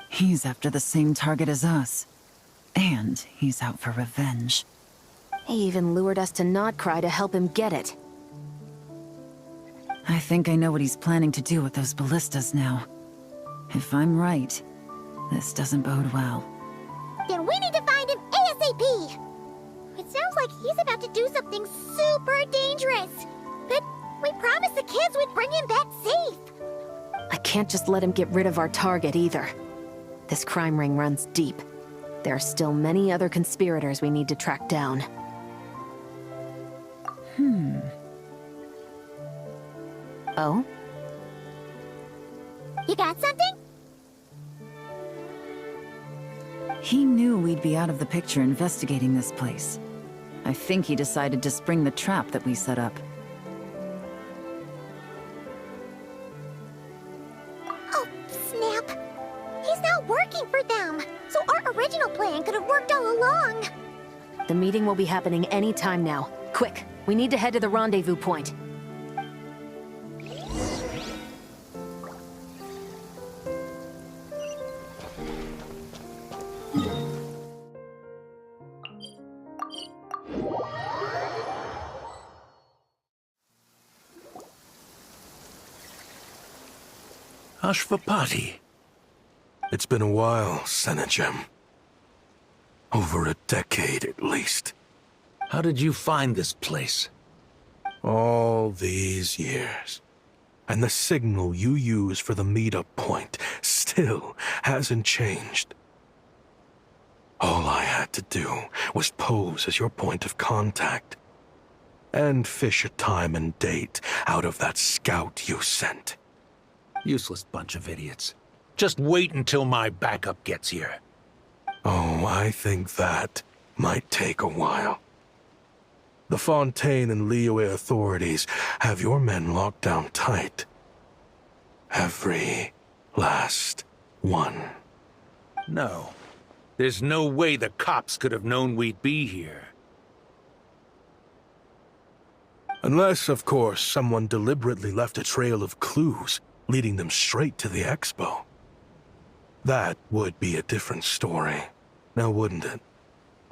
[SPEAKER 7] He's after the same target as us. And he's out for revenge.
[SPEAKER 12] He even lured us to Nodcry to help him get it.
[SPEAKER 7] I think I know what he's planning to do with those ballistas now. If I'm right, this doesn't bode well.
[SPEAKER 1] Then we need to find him ASAP! It sounds like he's about to do something super dangerous. But we promised the kids we'd bring him back safe.
[SPEAKER 12] I can't just let him get rid of our target either. This crime ring runs deep. There are still many other conspirators we need to track down. Oh?
[SPEAKER 1] You got something?
[SPEAKER 7] He knew we'd be out of the picture investigating this place. I think he decided to spring the trap that we set up.
[SPEAKER 1] Oh, snap. He's not working for them. So our original plan could have worked all along.
[SPEAKER 12] The meeting will be happening any time now. Quick, we need to head to the rendezvous point.
[SPEAKER 22] Ashvapati.
[SPEAKER 13] It's been a while, Senegem. Over a decade, at least.
[SPEAKER 22] How did you find this place?
[SPEAKER 13] All these years. And the signal you use for the meetup point still hasn't changed. All I had to do was pose as your point of contact. And fish a time and date out of that scout you sent.
[SPEAKER 22] Useless bunch of idiots. Just wait until my backup gets here.
[SPEAKER 13] Oh, I think that might take a while. The Fontaine and Liyue authorities have your men locked down tight. Every last one.
[SPEAKER 22] No. There's no way the cops could have known we'd be here.
[SPEAKER 13] Unless, of course, someone deliberately left a trail of clues, leading them straight to the expo. That would be a different story, now wouldn't it?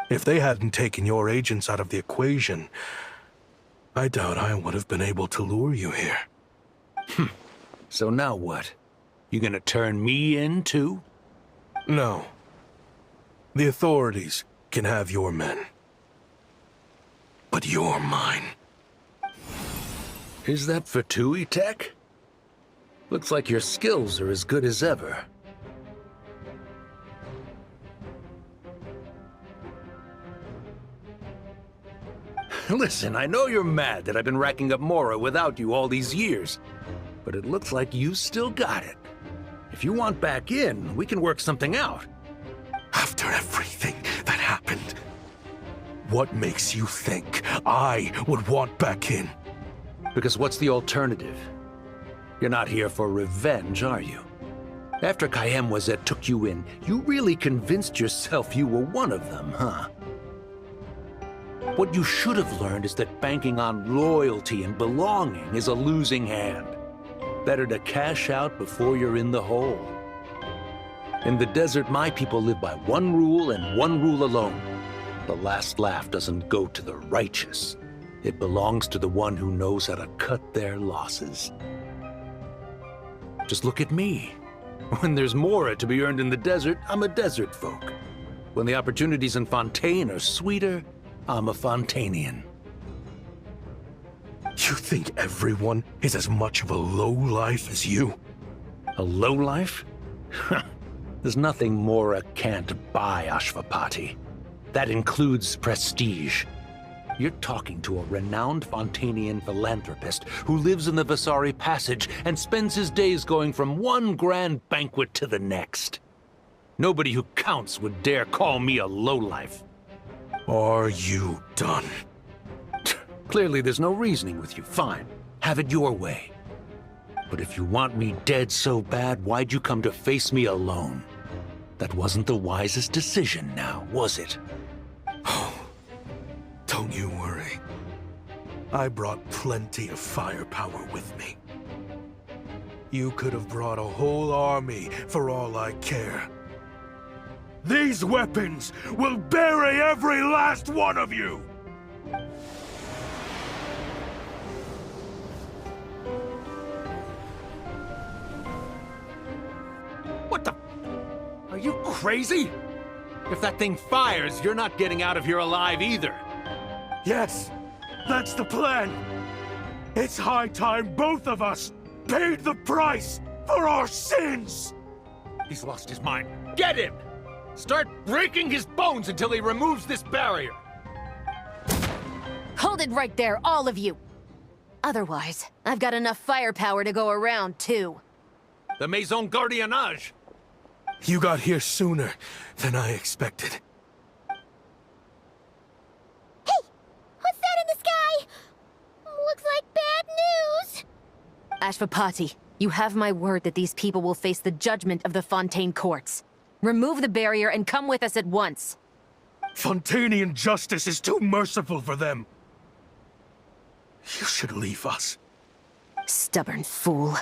[SPEAKER 13] If they hadn't taken your agents out of the equation, I doubt I would have been able to lure you here.
[SPEAKER 22] So now what? You gonna turn me in, too?
[SPEAKER 13] No. The authorities can have your men. But you're mine.
[SPEAKER 22] Is that for Tui Tech? Looks like your skills are as good as ever. Listen, I know you're mad that I've been racking up Mora without you all these years, but it looks like you still got it. If you want back in, we can work something out.
[SPEAKER 13] After everything that happened, what makes you think I would want back in?
[SPEAKER 22] Because what's the alternative? You're not here for revenge, are you? After Kayemwazet took you in, you really convinced yourself you were one of them, huh? What you should have learned is that banking on loyalty and belonging is a losing hand. Better to cash out before you're in the hole. In the desert, my people live by one rule and one rule alone. The last laugh doesn't go to the righteous. It belongs to the one who knows how to cut their losses. Just look at me. When there's more to be earned in the desert, I'm a desert folk. When the opportunities in Fontaine are sweeter, I'm a Fontanian.
[SPEAKER 13] You think everyone is as much of a lowlife as you?
[SPEAKER 22] A lowlife? There's nothing Mora can't buy, Ashvapati. That includes prestige. You're talking to a renowned Fontanian philanthropist who lives in the Vasari Passage and spends his days going from one grand banquet to the next. Nobody who counts would dare call me a lowlife.
[SPEAKER 13] Are you done?
[SPEAKER 22] Clearly there's no reasoning with you. Fine, have it your way. But if you want me dead so bad, why'd you come to face me alone? That wasn't the wisest decision now, was it?
[SPEAKER 13] Oh, don't you worry. I brought plenty of firepower with me. You could have brought a whole army for all I care. These weapons will bury every last one of you!
[SPEAKER 22] What the? Are you crazy? If that thing fires, you're not getting out of here alive either.
[SPEAKER 13] Yes, that's the plan. It's high time both of us paid the price for our sins!
[SPEAKER 22] He's lost his mind. Get him! Start breaking his bones until he removes this barrier!
[SPEAKER 12] Hold it right there, all of you! Otherwise, I've got enough firepower to go around, too.
[SPEAKER 22] The Maison Gardiennage!
[SPEAKER 13] You got here sooner than I expected.
[SPEAKER 1] Hey! What's that in the sky? Looks like bad news!
[SPEAKER 12] Ashvapati, you have my word that these people will face the judgment of the Fontaine courts. Remove the barrier and come with us at once.
[SPEAKER 13] Fontanian justice is too merciful for them. You should leave us.
[SPEAKER 12] Stubborn fool.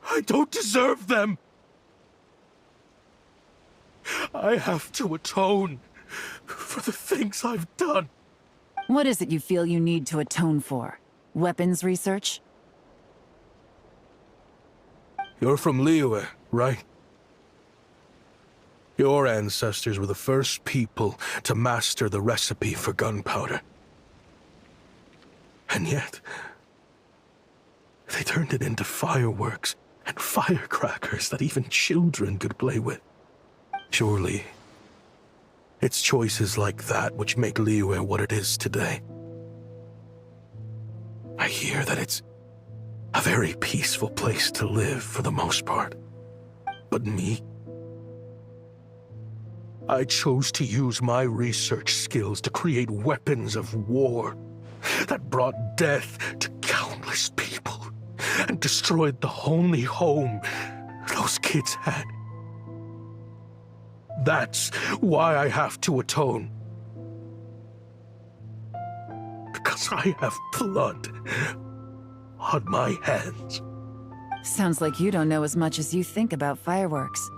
[SPEAKER 13] I don't deserve them. I have to atone for the things I've done.
[SPEAKER 7] What is it you feel you need to atone for? Weapons research?
[SPEAKER 13] You're from Liyue, right? Your ancestors were the first people to master the recipe for gunpowder. And yet, they turned it into fireworks and firecrackers that even children could play with. Surely, it's choices like that which make Liyue what it is today. I hear that it's a very peaceful place to live for the most part. But me? I chose to use my research skills to create weapons of war that brought death to countless people and destroyed the only home those kids had. That's why I have to atone. Because I have blood on my hands.
[SPEAKER 7] Sounds like you don't know as much as you think about fireworks.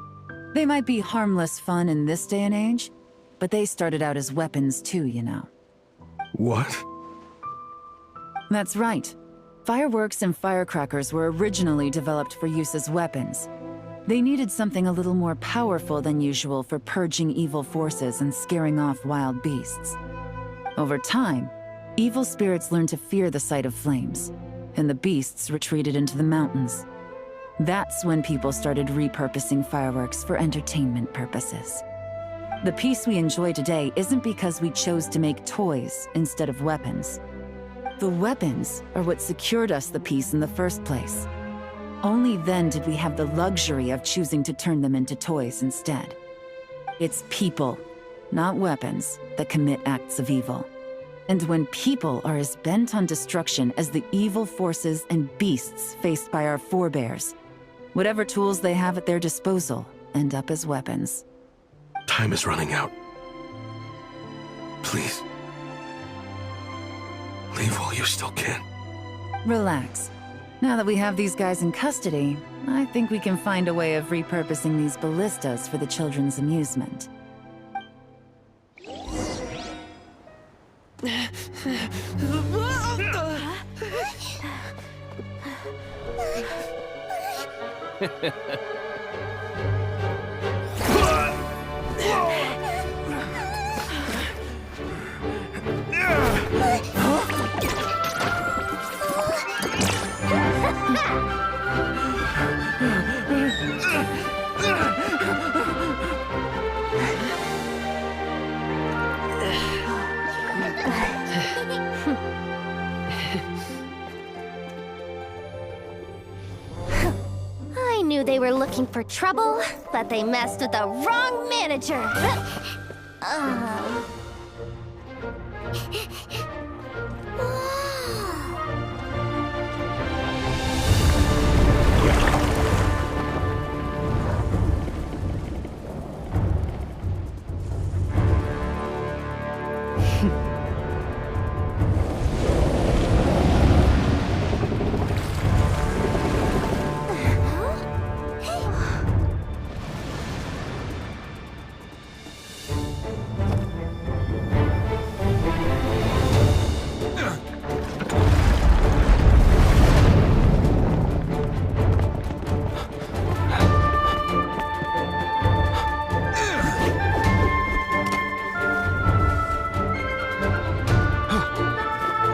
[SPEAKER 7] They might be harmless fun in this day and age, but they started out as weapons too, you know.
[SPEAKER 13] What?
[SPEAKER 7] That's right. Fireworks and firecrackers were originally developed for use as weapons. They needed something a little more powerful than usual for purging evil forces and scaring off wild beasts. Over time, evil spirits learned to fear the sight of flames, and the beasts retreated into the mountains. That's when people started repurposing fireworks for entertainment purposes. The peace we enjoy today isn't because we chose to make toys instead of weapons. The weapons are what secured us the peace in the first place. Only then did we have the luxury of choosing to turn them into toys instead. It's people, not weapons, that commit acts of evil. And when people are as bent on destruction as the evil forces and beasts faced by our forebears, whatever tools they have at their disposal end up as weapons.
[SPEAKER 13] Time is running out. Please. Leave while you still can.
[SPEAKER 7] Relax. Now that we have these guys in custody, I think we can find a way of repurposing these ballistas for the children's amusement.
[SPEAKER 11] I knew they were looking for trouble, but they messed with the wrong manager.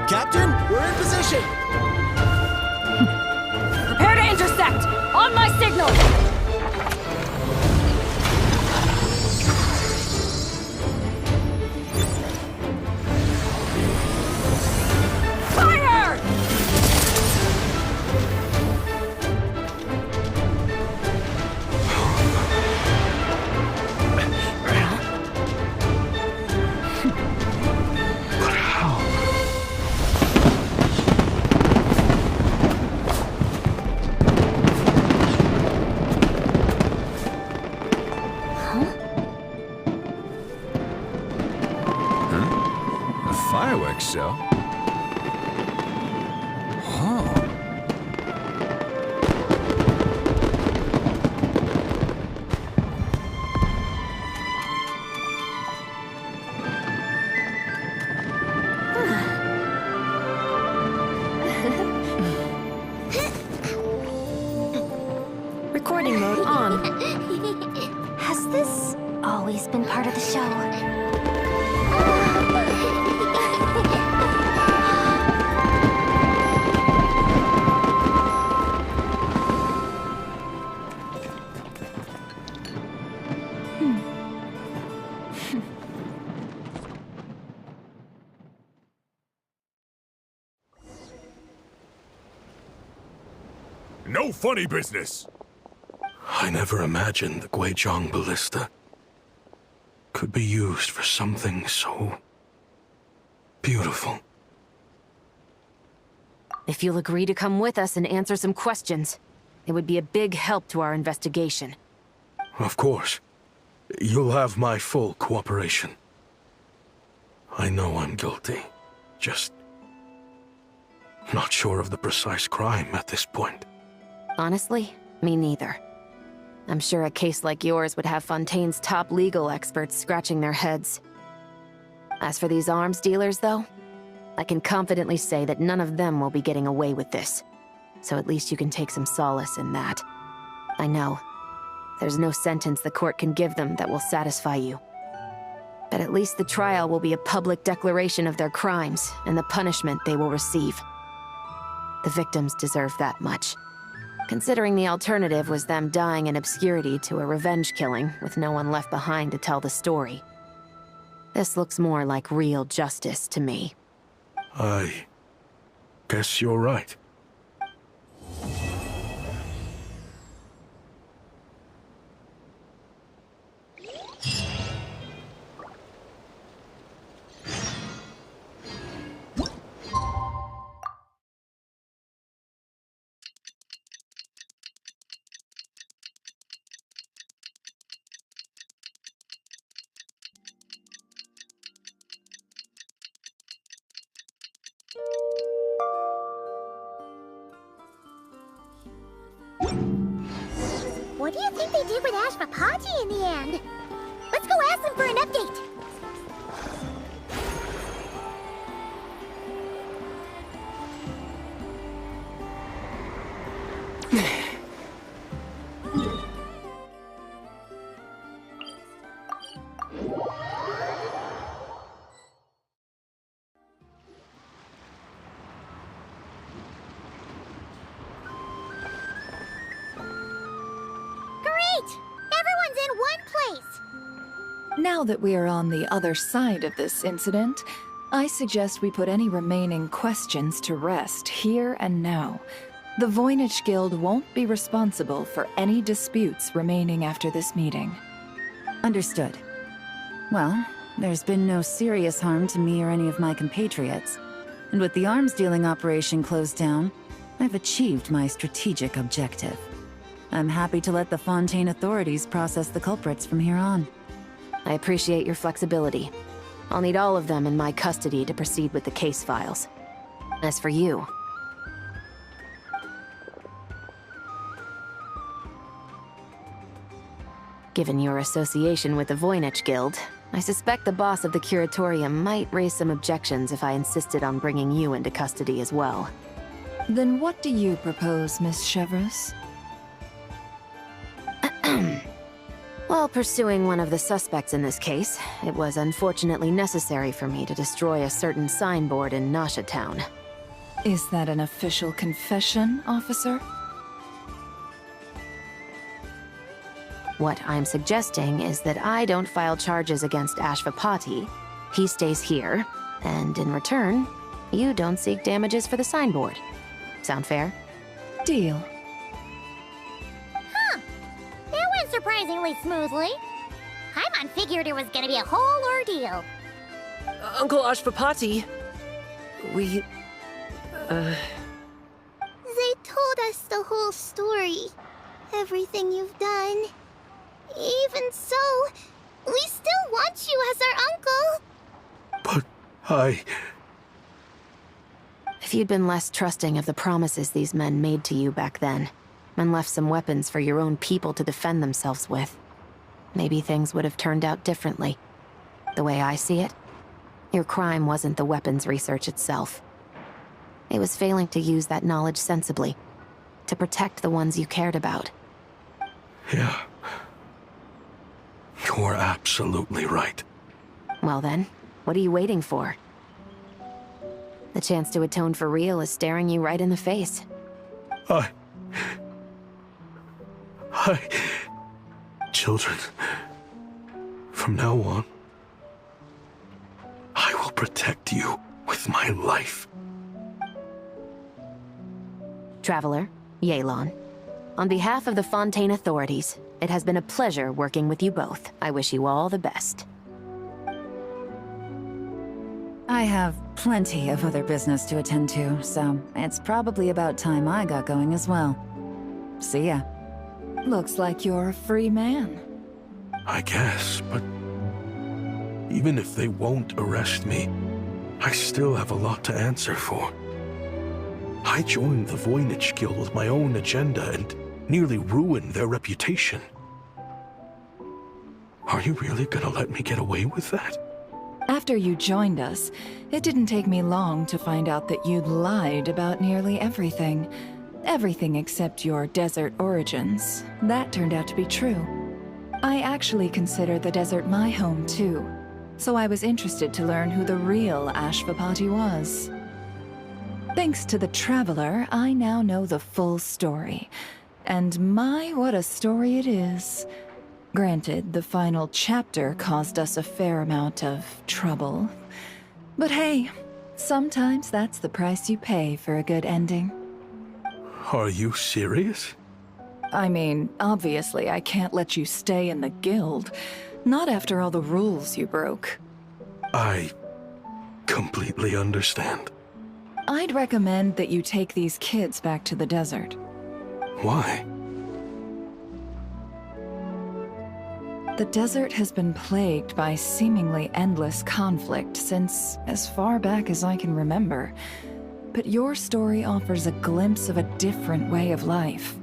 [SPEAKER 19] Captain, we're in position!
[SPEAKER 6] Prepare to intersect! On my signal! Fire!
[SPEAKER 16] Fireworks show? Oh.
[SPEAKER 3] Recording mode on.
[SPEAKER 11] Has this always been part of the show?
[SPEAKER 8] No funny business!
[SPEAKER 13] I never imagined the Guizhong Ballista could be used for something so beautiful.
[SPEAKER 12] If you'll agree to come with us and answer some questions, it would be a big help to our investigation.
[SPEAKER 13] Of course. You'll have my full cooperation. I know I'm guilty. Just not sure of the precise crime at this point.
[SPEAKER 12] Honestly, me neither. I'm sure a case like yours would have Fontaine's top legal experts scratching their heads. As for these arms dealers, though, I can confidently say that none of them will be getting away with this. So at least you can take some solace in that. I know. There's no sentence the court can give them that will satisfy you. But at least the trial will be a public declaration of their crimes and the punishment they will receive. The victims deserve that much. Considering the alternative was them dying in obscurity to a revenge killing with no one left behind to tell the story. This looks more like real justice to me.
[SPEAKER 13] I guess you're right.
[SPEAKER 1] What do you think they did with Ashvapati in the end? Let's go ask them for an update. place.
[SPEAKER 2] Now that we are on the other side of this incident, I suggest we put any remaining questions to rest here and now. The Voynich Guild won't be responsible for any disputes remaining after this meeting.
[SPEAKER 7] Understood. Well, there's been no serious harm to me or any of my compatriots. And with the arms dealing operation closed down, I've achieved my strategic objective. I'm happy to let the Fontaine authorities process the culprits from here on.
[SPEAKER 12] I appreciate your flexibility. I'll need all of them in my custody to proceed with the case files. As for you... Given your association with the Voynich Guild, I suspect the boss of the Curatorium might raise some objections if I insisted on bringing you into custody as well.
[SPEAKER 2] Then what do you propose, Miss Chevreuse?
[SPEAKER 12] While pursuing one of the suspects in this case, it was unfortunately necessary for me to destroy a certain signboard in Nasha Town.
[SPEAKER 2] Is that an official confession, officer?
[SPEAKER 12] What I'm suggesting is that I don't file charges against Ashvapati, he stays here, and in return, you don't seek damages for the signboard. Sound fair?
[SPEAKER 2] Deal.
[SPEAKER 1] Huh. That went surprisingly smoothly. Paimon figured it was gonna be a whole ordeal.
[SPEAKER 14] Uncle Ashvapati, we...
[SPEAKER 11] They told us the whole story. Everything you've done. Even so, we still want you as our uncle.
[SPEAKER 13] But
[SPEAKER 12] If you'd been less trusting of the promises these men made to you back then, and left some weapons for your own people to defend themselves with, maybe things would have turned out differently. The way I see it, your crime wasn't the weapons research itself. It was failing to use that knowledge sensibly, to protect the ones you cared about.
[SPEAKER 13] Yeah. You're absolutely right.
[SPEAKER 12] Well then, what are you waiting for? The chance to atone for real is staring you right in the face.
[SPEAKER 13] Children, from now on, I will protect you with my life.
[SPEAKER 12] Traveler, Yelan. On behalf of the Fontaine authorities, it has been a pleasure working with you both. I wish you all the best.
[SPEAKER 7] I have plenty of other business to attend to, so it's probably about time I got going as well. See ya.
[SPEAKER 2] Looks like you're a free man.
[SPEAKER 13] I guess, but even if they won't arrest me, I still have a lot to answer for. I joined the Voynich Guild with my own agenda and nearly ruined their reputation. Are you really gonna let me get away with that?
[SPEAKER 2] After you joined us, it didn't take me long to find out that you'd lied about nearly everything. Everything except your desert origins. That turned out to be true. I actually consider the desert my home too, so I was interested to learn who the real Ashvapati was. Thanks to the Traveler, I now know the full story. And my, what a story it is. Granted, the final chapter caused us a fair amount of trouble. But hey, sometimes that's the price you pay for a good ending.
[SPEAKER 13] Are you serious?
[SPEAKER 2] I mean, obviously I can't let you stay in the guild. Not after all the rules you broke.
[SPEAKER 13] I completely understand.
[SPEAKER 2] I'd recommend that you take these kids back to the desert.
[SPEAKER 13] Why?
[SPEAKER 2] The desert has been plagued by seemingly endless conflict since as far back as I can remember. But your story offers a glimpse of a different way of life.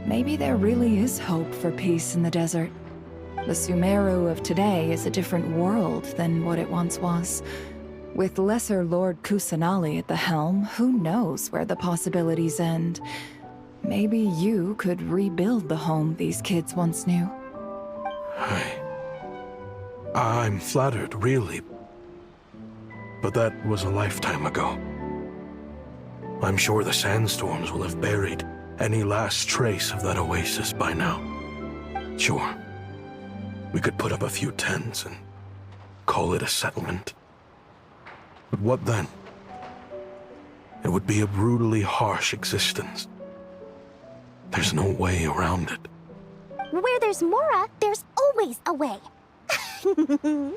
[SPEAKER 2] Maybe there really is hope for peace in the desert. The Sumeru of today is a different world than what it once was. With Lesser Lord Kusanali at the helm, who knows where the possibilities end? Maybe you could rebuild the home these kids once knew.
[SPEAKER 13] I'm flattered, really. But that was a lifetime ago. I'm sure the sandstorms will have buried any last trace of that oasis by now. Sure. We could put up a few tents and call it a settlement. But what then? It would be a brutally harsh existence. There's no way around it.
[SPEAKER 11] Where there's Mora, there's always a way. Hello,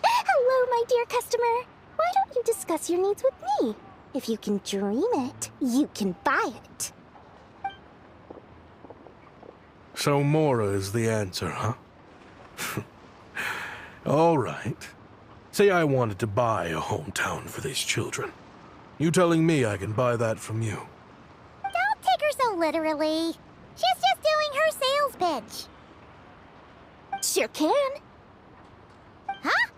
[SPEAKER 11] my dear customer. Why don't you discuss your needs with me? If you can dream it, you can buy it.
[SPEAKER 13] So Mora is the answer, huh? All right. Say I wanted to buy a hometown for these children. You telling me I can buy that from you?
[SPEAKER 1] Don't take her so literally. She's just doing her sales pitch.
[SPEAKER 11] Sure can.
[SPEAKER 1] Huh?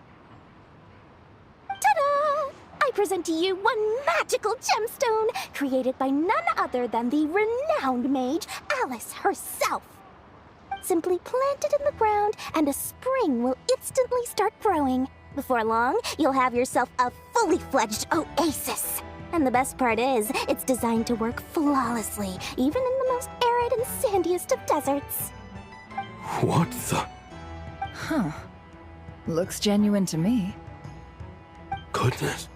[SPEAKER 11] Ta-da! I present to you one magical gemstone created by none other than the renowned mage Alice herself. Simply plant it in the ground and a spring will instantly start growing. Before long, you'll have yourself a fully fledged oasis. And the best part is, it's designed to work flawlessly, even in the most arid and sandiest of deserts.
[SPEAKER 13] What the?
[SPEAKER 2] Huh. Looks genuine to me.
[SPEAKER 13] Goodness.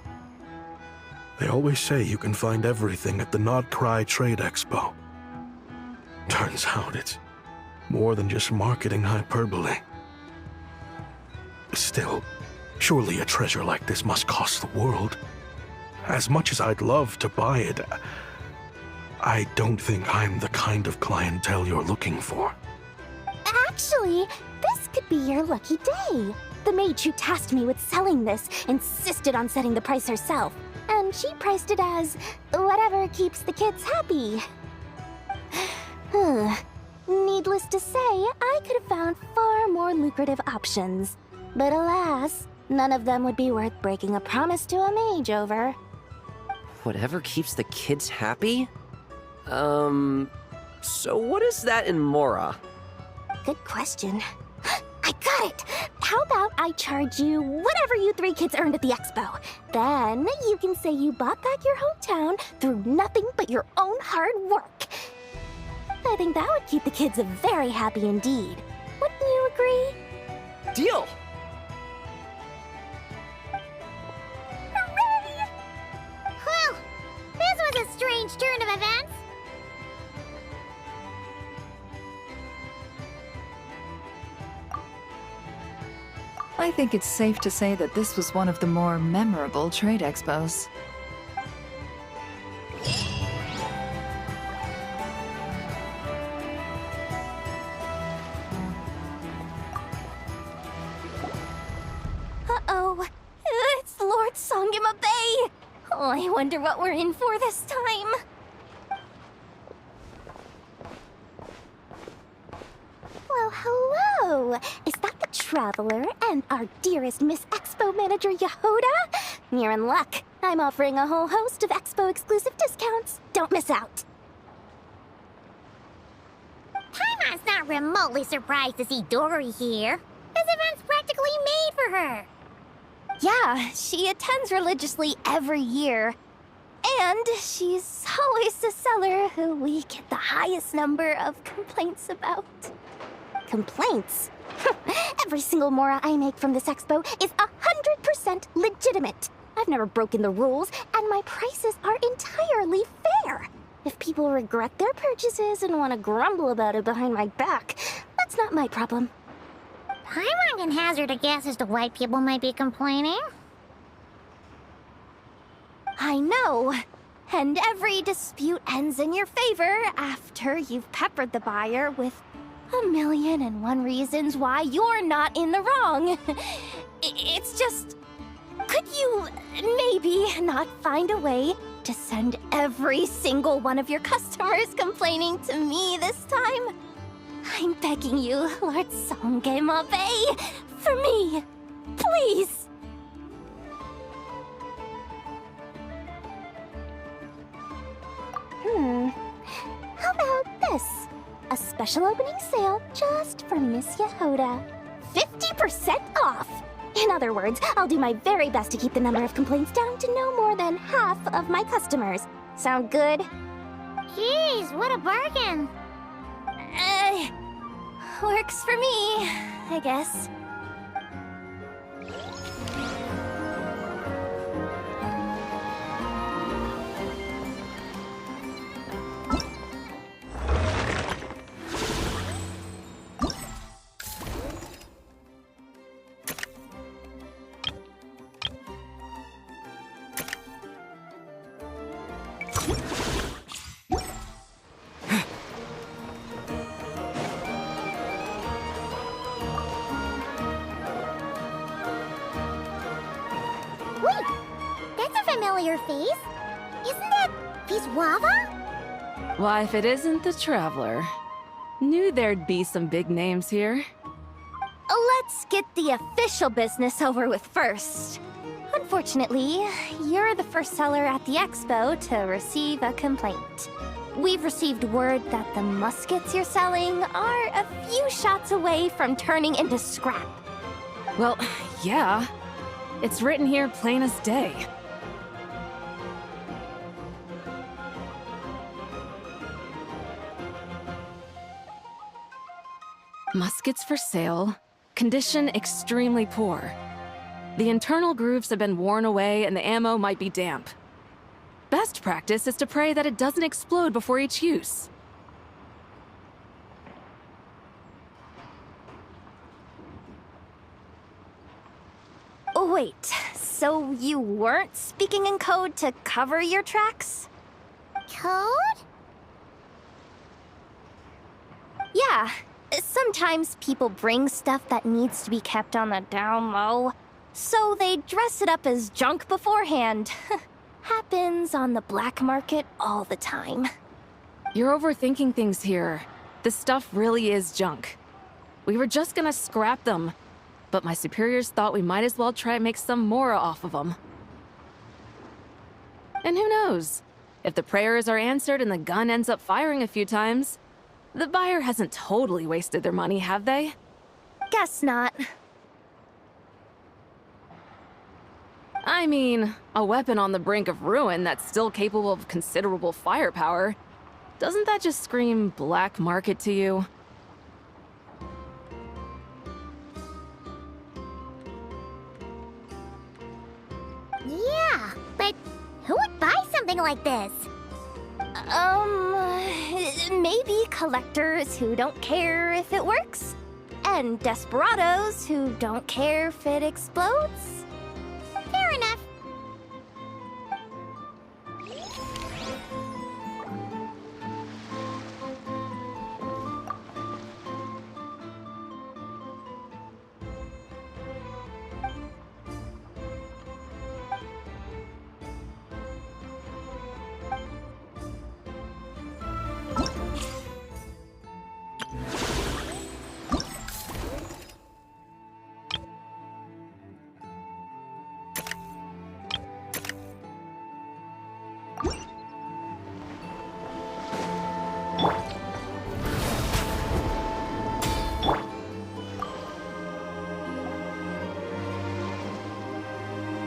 [SPEAKER 13] They always say you can find everything at the Not Cry Trade Expo. Turns out it's more than just marketing hyperbole. Still, surely a treasure like this must cost the world. As much as I'd love to buy it, I don't think I'm the kind of clientele you're looking for.
[SPEAKER 11] Actually, this could be your lucky day. The mage who tasked me with selling this insisted on setting the price herself, and she priced it as whatever keeps the kids happy. Needless to say, I could have found far more lucrative options. But alas, none of them would be worth breaking a promise to a mage over.
[SPEAKER 14] Whatever keeps the kids happy? So what is that in Mora?
[SPEAKER 11] Good question. I got it! How about I charge you whatever you three kids earned at the expo? Then you can say you bought back your hometown through nothing but your own hard work. I think that would keep the kids very happy indeed. Wouldn't you agree?
[SPEAKER 14] Deal!
[SPEAKER 1] Hooray! Well, this was a strange turn of events.
[SPEAKER 2] I think it's safe to say that this was one of the more memorable trade expos.
[SPEAKER 11] Uh-oh. It's Lord Songima Bay! Oh, I wonder what we're in for this time. Well, hello! Is that the Traveler and our dearest Miss Expo Manager Yehuda? You're in luck. I'm offering a whole host of Expo exclusive discounts. Don't miss out.
[SPEAKER 1] Paimon's not remotely surprised to see Dory here. This event's practically made for her.
[SPEAKER 11] Yeah, she attends religiously every year. And she's always the seller who we get the highest number of complaints about. Complaints? Every single Mora I make from this expo is 100% legitimate. I've never broken the rules, and my prices are entirely fair. If people regret their purchases and want to grumble about it behind my back, that's not my problem.
[SPEAKER 1] Paimon can hazard a guess as to why people might be complaining.
[SPEAKER 11] I know. And every dispute ends in your favor after you've peppered the buyer with 1,000,001 reasons why you're not in the wrong. It's just... Could you maybe not find a way to send every single one of your customers complaining to me this time? I'm begging you, Lord Songema Bay, for me, please. How about this? A special opening sale just for Miss Yehuda. 50% off! In other words, I'll do my very best to keep the number of complaints down to no more than half of my customers. Sound good?
[SPEAKER 1] Jeez, what a bargain.
[SPEAKER 11] Works for me, I guess.
[SPEAKER 1] your face? Isn't that Viswava?
[SPEAKER 5] Why, if it isn't the Traveler. Knew there'd be some big names here.
[SPEAKER 4] Let's get the official business over with first. Unfortunately, you're the first seller at the expo to receive a complaint. We've received word that the muskets you're selling are a few shots away from turning into scrap.
[SPEAKER 5] Well, yeah. It's written here plain as day. Muskets for sale. Condition extremely poor. The internal grooves have been worn away and the ammo might be damp. Best practice is to pray that it doesn't explode before each use.
[SPEAKER 4] Oh, wait, so you weren't speaking in code to cover your tracks?
[SPEAKER 1] Code?
[SPEAKER 4] Yeah. Sometimes people bring stuff that needs to be kept on the down low, so they dress it up as junk beforehand. Happens on the black market all the time.
[SPEAKER 5] You're overthinking things here. This stuff really is junk. We were just gonna scrap them, but my superiors thought we might as well try and make some more off of them. And who knows? If the prayers are answered and the gun ends up firing a few times, the buyer hasn't totally wasted their money, have they?
[SPEAKER 4] Guess not.
[SPEAKER 5] I mean, a weapon on the brink of ruin that's still capable of considerable firepower. Doesn't that just scream black market to you?
[SPEAKER 1] Yeah, but who would buy something like this?
[SPEAKER 4] Maybe collectors who don't care if it works, and desperados who don't care if it explodes.
[SPEAKER 1] Fair enough.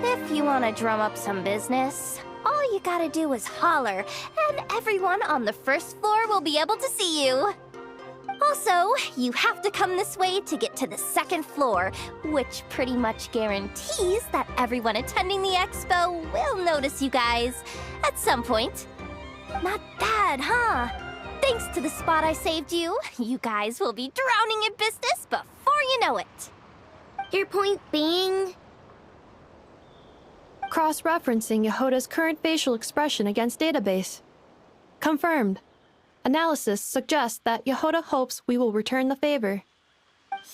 [SPEAKER 4] If you want to drum up some business, all you gotta do is holler, and everyone on the first floor will be able to see you. Also, you have to come this way to get to the second floor, which pretty much guarantees that everyone attending the expo will notice you guys at some point. Not bad, huh? Thanks to the spot I saved you, you guys will be drowning in business before you know it.
[SPEAKER 9] Your point being?
[SPEAKER 3] Cross-referencing Yehoda's current facial expression against database. Confirmed. Analysis suggests that Yehoda hopes we will return the favor.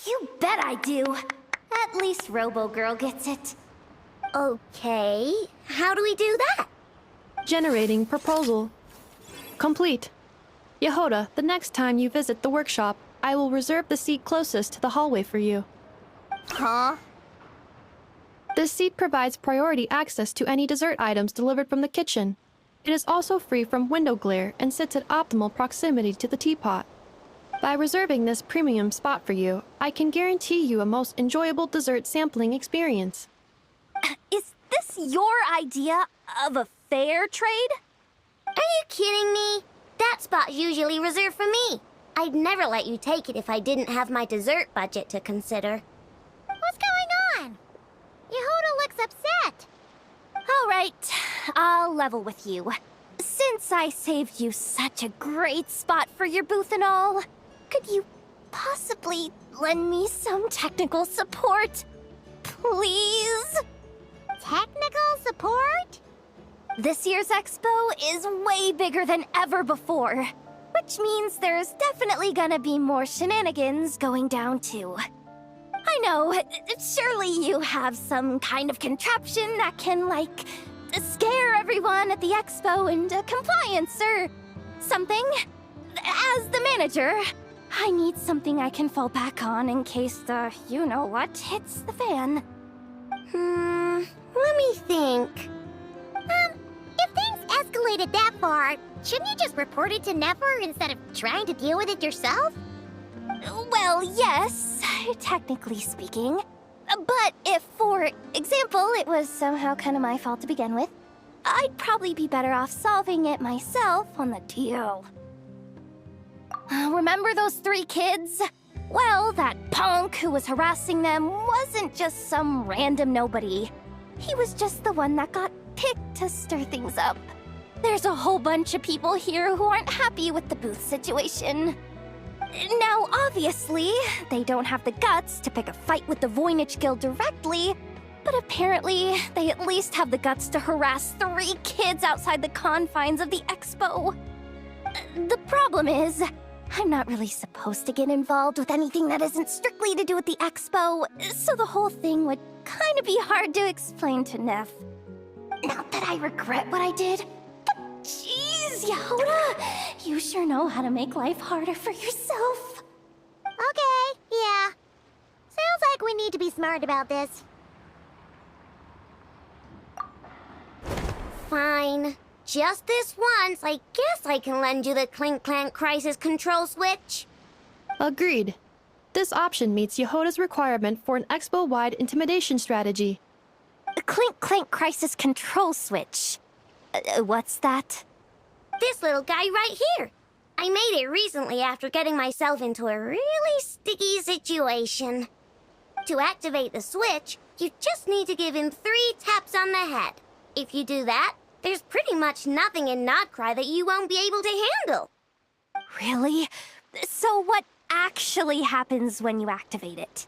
[SPEAKER 4] You bet I do. At least Robo-Girl gets it.
[SPEAKER 9] Okay, how do we do that?
[SPEAKER 3] Generating proposal. Complete. Yehoda, the next time you visit the workshop, I will reserve the seat closest to the hallway for you.
[SPEAKER 4] Huh?
[SPEAKER 3] This seat provides priority access to any dessert items delivered from the kitchen. It is also free from window glare and sits at optimal proximity to the teapot. By reserving this premium spot for you, I can guarantee you a most enjoyable dessert sampling experience.
[SPEAKER 4] Is this your idea of a fair trade?
[SPEAKER 9] Are you kidding me? That spot's usually reserved for me. I'd never let you take it if I didn't have my dessert budget to consider.
[SPEAKER 1] What's going on? Yehoda looks upset.
[SPEAKER 4] All right, I'll level with you. Since I saved you such a great spot for your booth and all, could you possibly lend me some technical support? Please?
[SPEAKER 1] Technical support?
[SPEAKER 4] This year's expo is way bigger than ever before, which means there's definitely gonna be more shenanigans going down too. I know, surely you have some kind of contraption that can, like,
[SPEAKER 11] scare everyone at the expo into compliance or something. As the manager, I need something I can fall back on in case the you-know-what hits the fan.
[SPEAKER 9] Let me think.
[SPEAKER 1] If things escalated that far, shouldn't you just report it to Nefer instead of trying to deal with it yourself?
[SPEAKER 11] Well, yes, technically speaking. But if, for example, it was somehow kind of my fault to begin with, I'd probably be better off solving it myself on the DL. Remember those 3 kids? Well, that punk who was harassing them wasn't just some random nobody. He was just the one that got picked to stir things up. There's a whole bunch of people here who aren't happy with the booth situation. Now, obviously, they don't have the guts to pick a fight with the Voynich Guild directly, but apparently, they at least have the guts to harass 3 kids outside the confines of the expo. The problem is, I'm not really supposed to get involved with anything that isn't strictly to do with the expo, so the whole thing would kind of be hard to explain to Neff. Not that I regret what I did, but jeez, Yehoda, you sure know how to make life harder for yourself.
[SPEAKER 1] Okay, yeah. Sounds like we need to be smart about this.
[SPEAKER 9] Fine. Just this once, I guess I can lend you the Clink Clank Crisis Control Switch.
[SPEAKER 3] Agreed. This option meets Yehoda's requirement for an expo-wide intimidation strategy.
[SPEAKER 11] A Clink Clank Crisis Control Switch. What's that?
[SPEAKER 9] This little guy right here. I made it recently after getting myself into a really sticky situation. To activate the switch, you just need to give him 3 taps on the head. If you do that, there's pretty much nothing in Nodcry that you won't be able to handle.
[SPEAKER 11] Really? So what actually happens when you activate it?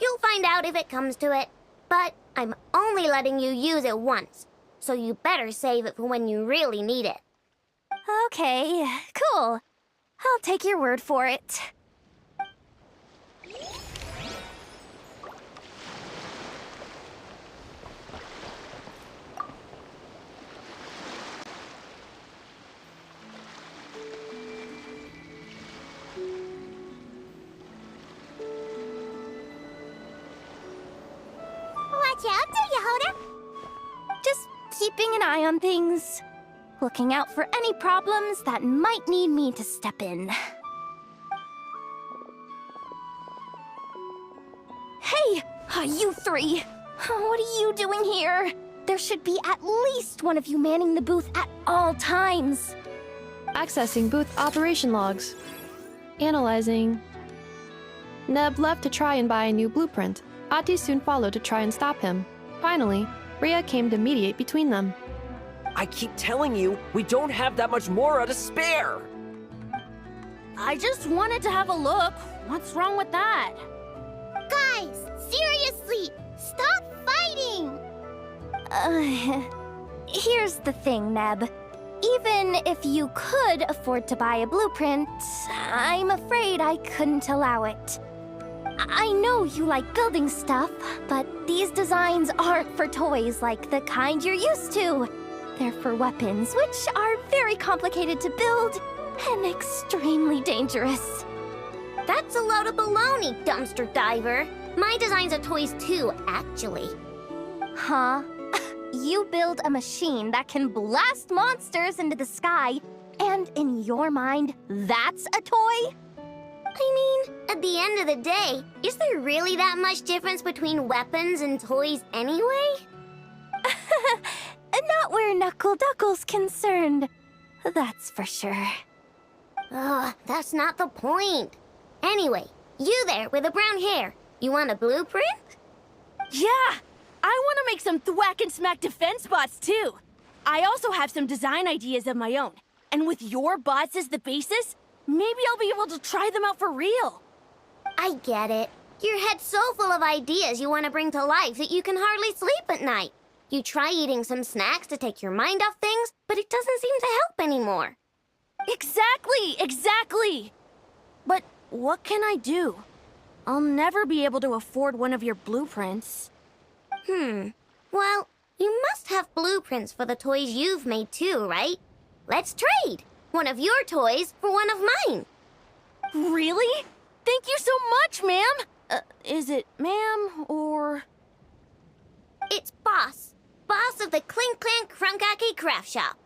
[SPEAKER 9] You'll find out if it comes to it, but I'm only letting you use it once, so you better save it for when you really need it.
[SPEAKER 11] Okay, cool. I'll take your word for it.
[SPEAKER 1] Watch out there, Yehoda!
[SPEAKER 11] Just keeping an eye on things. Looking out for any problems that might need me to step in. Hey! You 3! What are you doing here? There should be at least one of you manning the booth at all times.
[SPEAKER 3] Accessing booth operation logs. Analyzing. Neb left to try and buy a new blueprint. Ati soon followed to try and stop him. Finally, Rhea came to mediate between them.
[SPEAKER 14] I keep telling you, we don't have that much Mora to spare!
[SPEAKER 17] I just wanted to have a look. What's wrong with that?
[SPEAKER 1] Guys, seriously, stop fighting!
[SPEAKER 11] Here's the thing, Neb. Even if you could afford to buy a blueprint, I'm afraid I couldn't allow it. I know you like building stuff, but these designs aren't for toys like the kind you're used to. They're for weapons, which are very complicated to build and extremely dangerous.
[SPEAKER 9] That's a load of baloney, dumpster diver. My designs are toys too, actually.
[SPEAKER 11] Huh? You build a machine that can blast monsters into the sky, and in your mind, that's a toy?
[SPEAKER 9] I mean, at the end of the day, is there really that much difference between weapons and toys anyway?
[SPEAKER 11] Not where Knuckle Duckle's concerned. That's for sure.
[SPEAKER 9] Ugh, that's not the point. Anyway, you there with the brown hair, you want a blueprint?
[SPEAKER 17] Yeah! I want to make some thwack and smack defense bots too. I also have some design ideas of my own. And with your bots as the basis, maybe I'll be able to try them out for real.
[SPEAKER 9] I get it. Your head's so full of ideas you want to bring to life that you can hardly sleep at night. You try eating some snacks to take your mind off things, but it doesn't seem to help anymore.
[SPEAKER 17] Exactly! But what can I do? I'll never be able to afford one of your blueprints.
[SPEAKER 9] Well, You must have blueprints for the toys you've made too, right? Let's trade! One of your toys for one of mine.
[SPEAKER 17] Really? Thank you so much, ma'am! Is it ma'am, or...?
[SPEAKER 9] It's Boss. Boss of the Clink Clank Krumkake Craft Shop.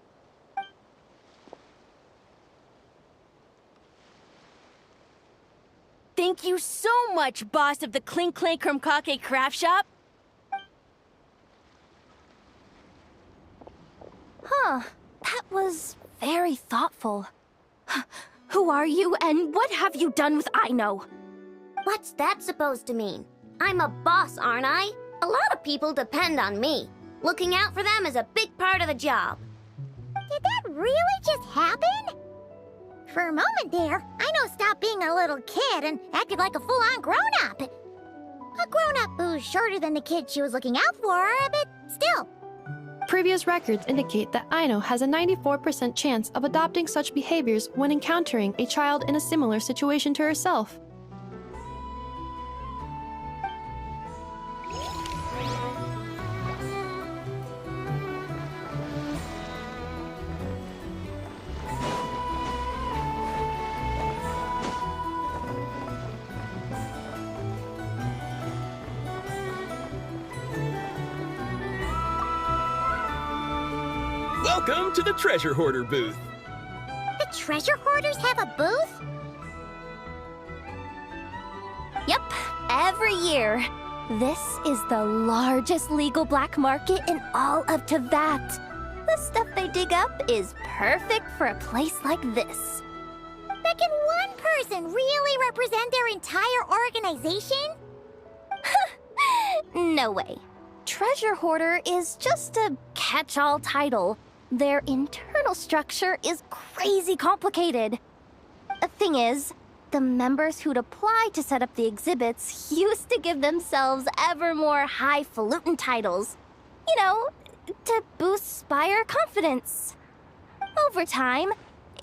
[SPEAKER 17] Thank you so much, boss of the Clink Clank Krumkake Craft Shop. Huh, that was very thoughtful. Who are you, and what have you done with Aino?
[SPEAKER 9] What's that supposed to mean? I'm a boss, aren't I? A lot of people depend on me. Looking out for them is a big part of the job.
[SPEAKER 1] Did that really just happen? For a moment there, Aino stopped being a little kid and acted like a full-on grown-up. A grown-up who's shorter than the kid she was looking out for, but still.
[SPEAKER 3] Previous records indicate that Aino has a 94% chance of adopting such behaviors when encountering a child in a similar situation to herself.
[SPEAKER 10] Welcome to the Treasure Hoarder booth.
[SPEAKER 1] The Treasure Hoarders have a booth?
[SPEAKER 11] Yep, every year. This is the largest legal black market in all of Teyvat. The stuff they dig up is perfect for a place like this.
[SPEAKER 1] But can one person really represent their entire organization?
[SPEAKER 11] No way. Treasure Hoarder is just a catch-all title. Their internal structure is crazy complicated. The thing is, the members who'd apply to set up the exhibits used to give themselves ever more highfalutin titles. You know, to boost Spire confidence. Over time,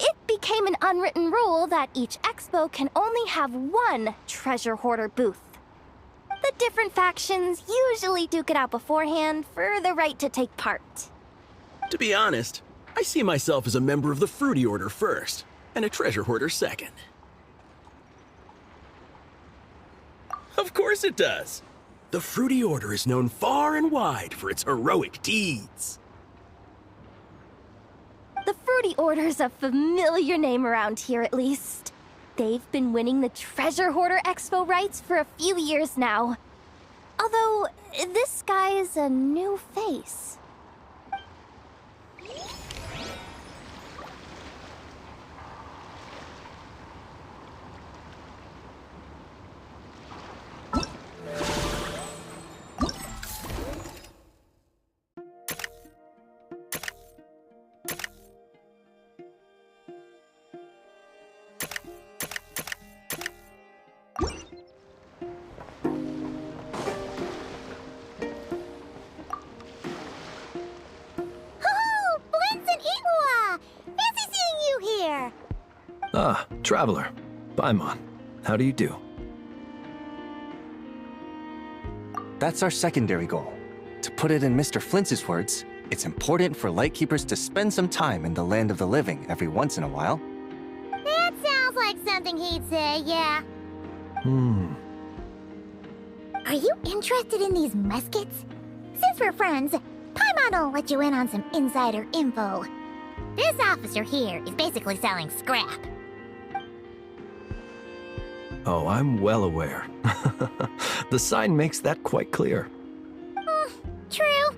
[SPEAKER 11] it became an unwritten rule that each expo can only have one Treasure Hoarder booth. The different factions usually duke it out beforehand for the right to take part.
[SPEAKER 10] To be honest, I see myself as a member of the Fruity Order first, and a Treasure Hoarder second. Of course it does. The Fruity Order is known far and wide for its heroic deeds.
[SPEAKER 11] The Fruity Order's a familiar name around here, at least. They've been winning the Treasure Hoarder Expo rights for a few years now. Although, this guy's a new face.
[SPEAKER 15] Ah, Traveler. Paimon. How do you do?
[SPEAKER 23] That's our secondary goal. To put it in Mr. Flintz's words, it's important for Lightkeepers to spend some time in the land of the living every once in a while.
[SPEAKER 1] That sounds like something he'd say, yeah. Are you interested in these muskets? Since we're friends, Paimon will let you in on some insider info. This officer here is basically selling scrap.
[SPEAKER 15] Oh, I'm well aware. The sign makes that quite clear.
[SPEAKER 1] True.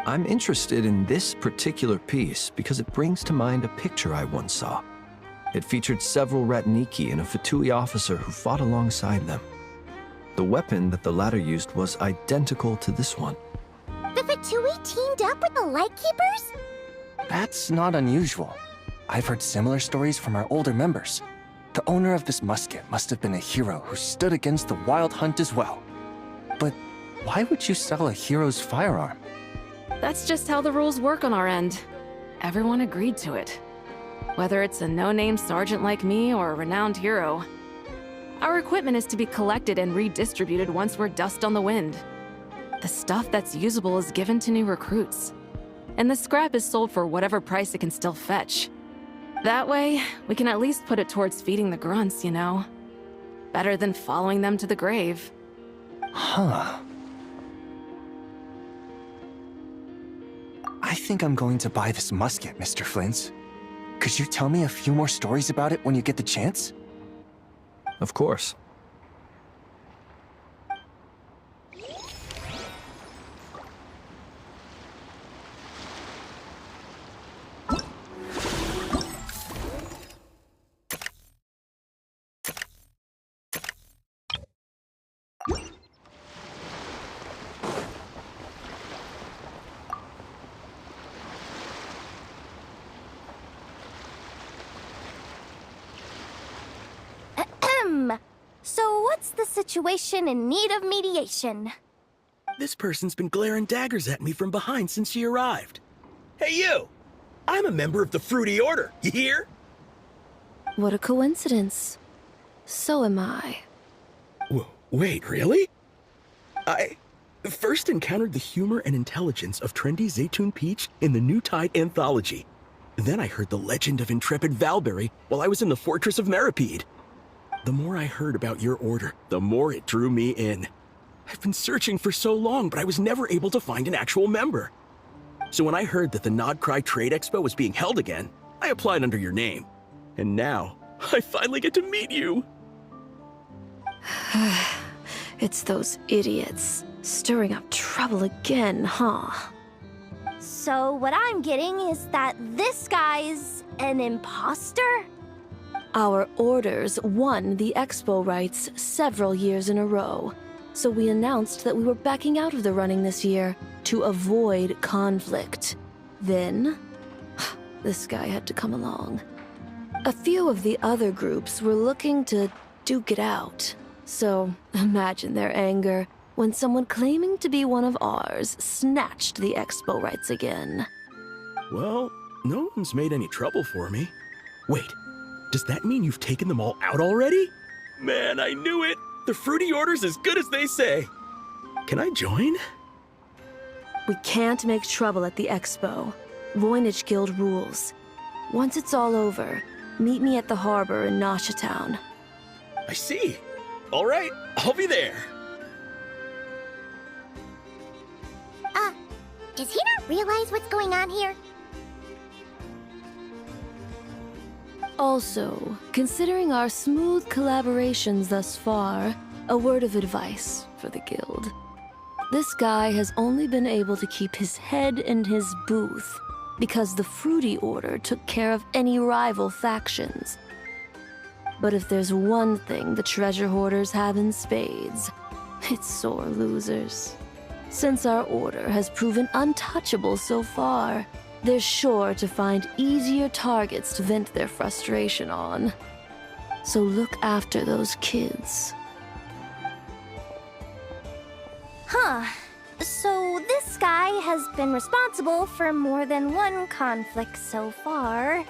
[SPEAKER 15] I'm interested in this particular piece because it brings to mind a picture I once saw. It featured several Ratniki and a Fatui officer who fought alongside them. The weapon that the latter used was identical to this one.
[SPEAKER 1] The Fatui teamed up with the Lightkeepers?
[SPEAKER 23] That's not unusual. I've heard similar stories from our older members. The owner of this musket must have been a hero who stood against the Wild Hunt as well. But why would you sell a hero's firearm?
[SPEAKER 5] That's just how the rules work on our end. Everyone agreed to it. Whether it's a no-name sergeant like me or a renowned hero. Our equipment is to be collected and redistributed once we're dust on the wind. The stuff that's usable is given to new recruits. And the scrap is sold for whatever price it can still fetch. That way, we can at least put it towards feeding the grunts, you know? Better than following them to the grave.
[SPEAKER 23] Huh. I think I'm going to buy this musket, Mr. Flint. Could you tell me a few more stories about it when you get the chance?
[SPEAKER 15] Of course.
[SPEAKER 11] So what's the situation in need of mediation?
[SPEAKER 10] This person's been glaring daggers at me from behind since she arrived. Hey, you! I'm a member of the Fruity Order, you hear?
[SPEAKER 3] What a coincidence. So am I.
[SPEAKER 10] Wait, really? I first encountered the humor and intelligence of trendy Zaytun Peach in the New Tide anthology. Then I heard the legend of intrepid Valberry while I was in the Fortress of Meripede. The more I heard about your order, the more it drew me in. I've been searching for so long, but I was never able to find an actual member. So when I heard that the Nodcry Trade Expo was being held again, I applied under your name. And now, I finally get to meet you.
[SPEAKER 3] It's those idiots. Stirring up trouble again, huh?
[SPEAKER 11] So what I'm getting is that this guy's an imposter?
[SPEAKER 3] Our orders won the expo rights several years in a row, so we announced that we were backing out of the running this year to avoid conflict. Then, this guy had to come along. A few of the other groups were looking to duke it out, so imagine their anger when someone claiming to be one of ours snatched the expo rights again.
[SPEAKER 10] Well, no one's made any trouble for me. Wait. Does that mean you've taken them all out already? Man, I knew it! The Fruity Order's as good as they say. Can I join?
[SPEAKER 3] We can't make trouble at the expo. Voynich Guild rules. Once it's all over, meet me at the harbor in Nasha Town.
[SPEAKER 10] I see. All right, I'll be there.
[SPEAKER 1] Does he not realize what's going on here?
[SPEAKER 3] Also, considering our smooth collaborations thus far, a word of advice for the guild. This guy has only been able to keep his head in his booth because the Fruity Order took care of any rival factions. But if there's one thing the treasure hoarders have in spades, it's sore losers. Since our order has proven untouchable so far, they're sure to find easier targets to vent their frustration on. So look after those kids.
[SPEAKER 11] Huh. So this guy has been responsible for more than one conflict so far.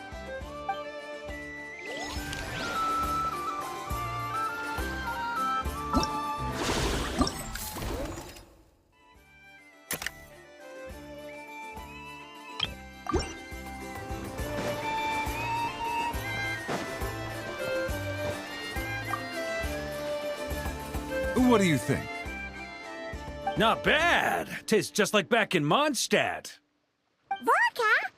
[SPEAKER 16] What do you think?
[SPEAKER 18] Not bad. Tastes just like back in Mondstadt.
[SPEAKER 1] Varka?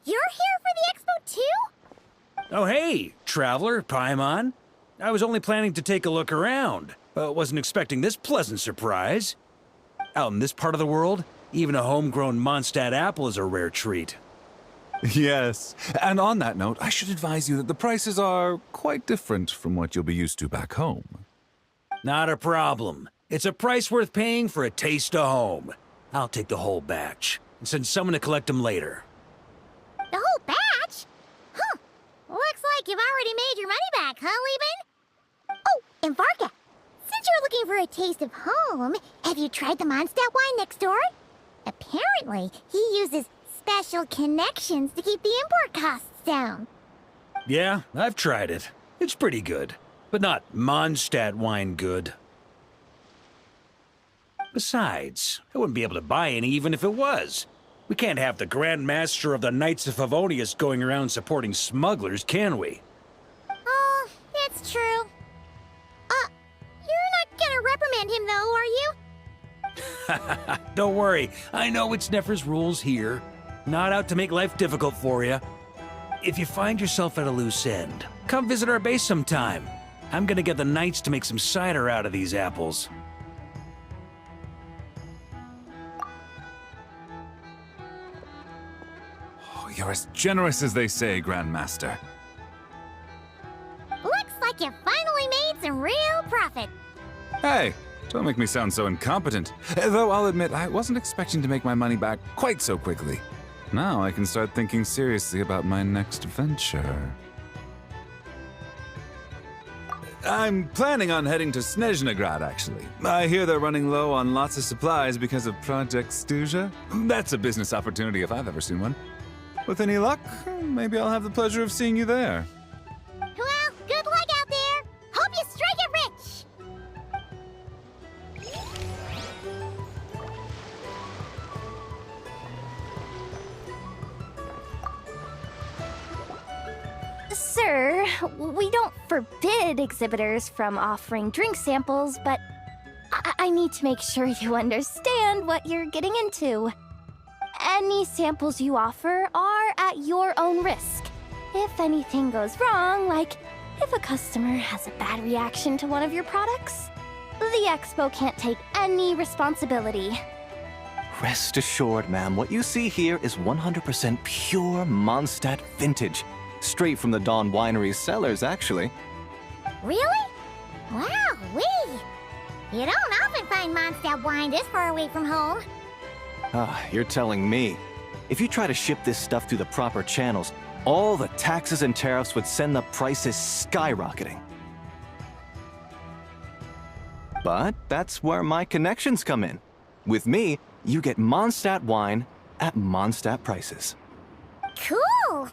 [SPEAKER 1] You're here for the expo too?
[SPEAKER 18] Oh hey, traveler, Paimon. I was only planning to take a look around. Wasn't expecting this pleasant surprise. Out in this part of the world, even a homegrown Mondstadt apple is a rare treat.
[SPEAKER 16] Yes, and on that note, I should advise you that the prices are quite different from what you'll be used to back home.
[SPEAKER 18] Not a problem. It's a price worth paying for a taste of home. I'll take the whole batch and send someone to collect them later.
[SPEAKER 1] The whole batch? Huh. Looks like you've already made your money back, huh, Lieben? Oh, and Varka, since you're looking for a taste of home, have you tried the Mondstadt wine next door? Apparently, he uses special connections to keep the import costs down.
[SPEAKER 18] Yeah, I've tried it. It's pretty good, but not Mondstadt wine good. Besides, I wouldn't be able to buy any even if it was. We can't have the Grand Master of the Knights of Favonius going around supporting smugglers, can we?
[SPEAKER 1] Oh, it's true. You're not gonna reprimand him though, are you?
[SPEAKER 18] Don't worry, I know it's Nefer's rules here. Not out to make life difficult for you. If you find yourself at a loose end, come visit our base sometime. I'm gonna get the Knights to make some cider out of these apples.
[SPEAKER 16] Oh, you're as generous as they say, Grandmaster.
[SPEAKER 1] Looks like you finally made some real profit.
[SPEAKER 16] Hey, don't make me sound so incompetent. Though I'll admit, I wasn't expecting to make my money back quite so quickly. Now I can start thinking seriously about my next venture. I'm planning on heading to Snezhnegrad, actually. I hear they're running low on lots of supplies because of Project Stuja. That's a business opportunity if I've ever seen one. With any luck, maybe I'll have the pleasure of seeing you there.
[SPEAKER 1] Well, good luck out there. Hope you strike it rich.
[SPEAKER 11] Sir, we don't forbid exhibitors from offering drink samples, but I need to make sure you understand what you're getting into. Any samples you offer are at your own risk. If anything goes wrong, like if a customer has a bad reaction to one of your products, the expo can't take any responsibility.
[SPEAKER 23] Rest assured, ma'am, what you see here is 100% pure Mondstadt vintage. Straight from the Dawn Winery's cellars, actually.
[SPEAKER 1] Really? Wow, you don't often find Mondstadt wine this far away from home.
[SPEAKER 23] Ah, you're telling me. If you try to ship this stuff through the proper channels, all the taxes and tariffs would send the prices skyrocketing. But that's where my connections come in. With me, you get Mondstadt wine at Mondstadt prices.
[SPEAKER 1] Cool!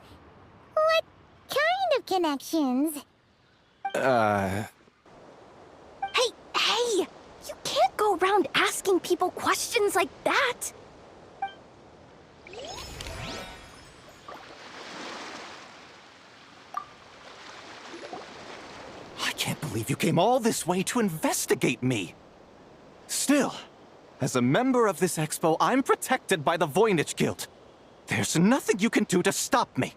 [SPEAKER 1] What kind of connections?
[SPEAKER 11] Hey! You can't go around asking people questions like that!
[SPEAKER 23] I can't believe you came all this way to investigate me. Still, as a member of this expo, I'm protected by the Voynich Guild. There's nothing you can do to stop me.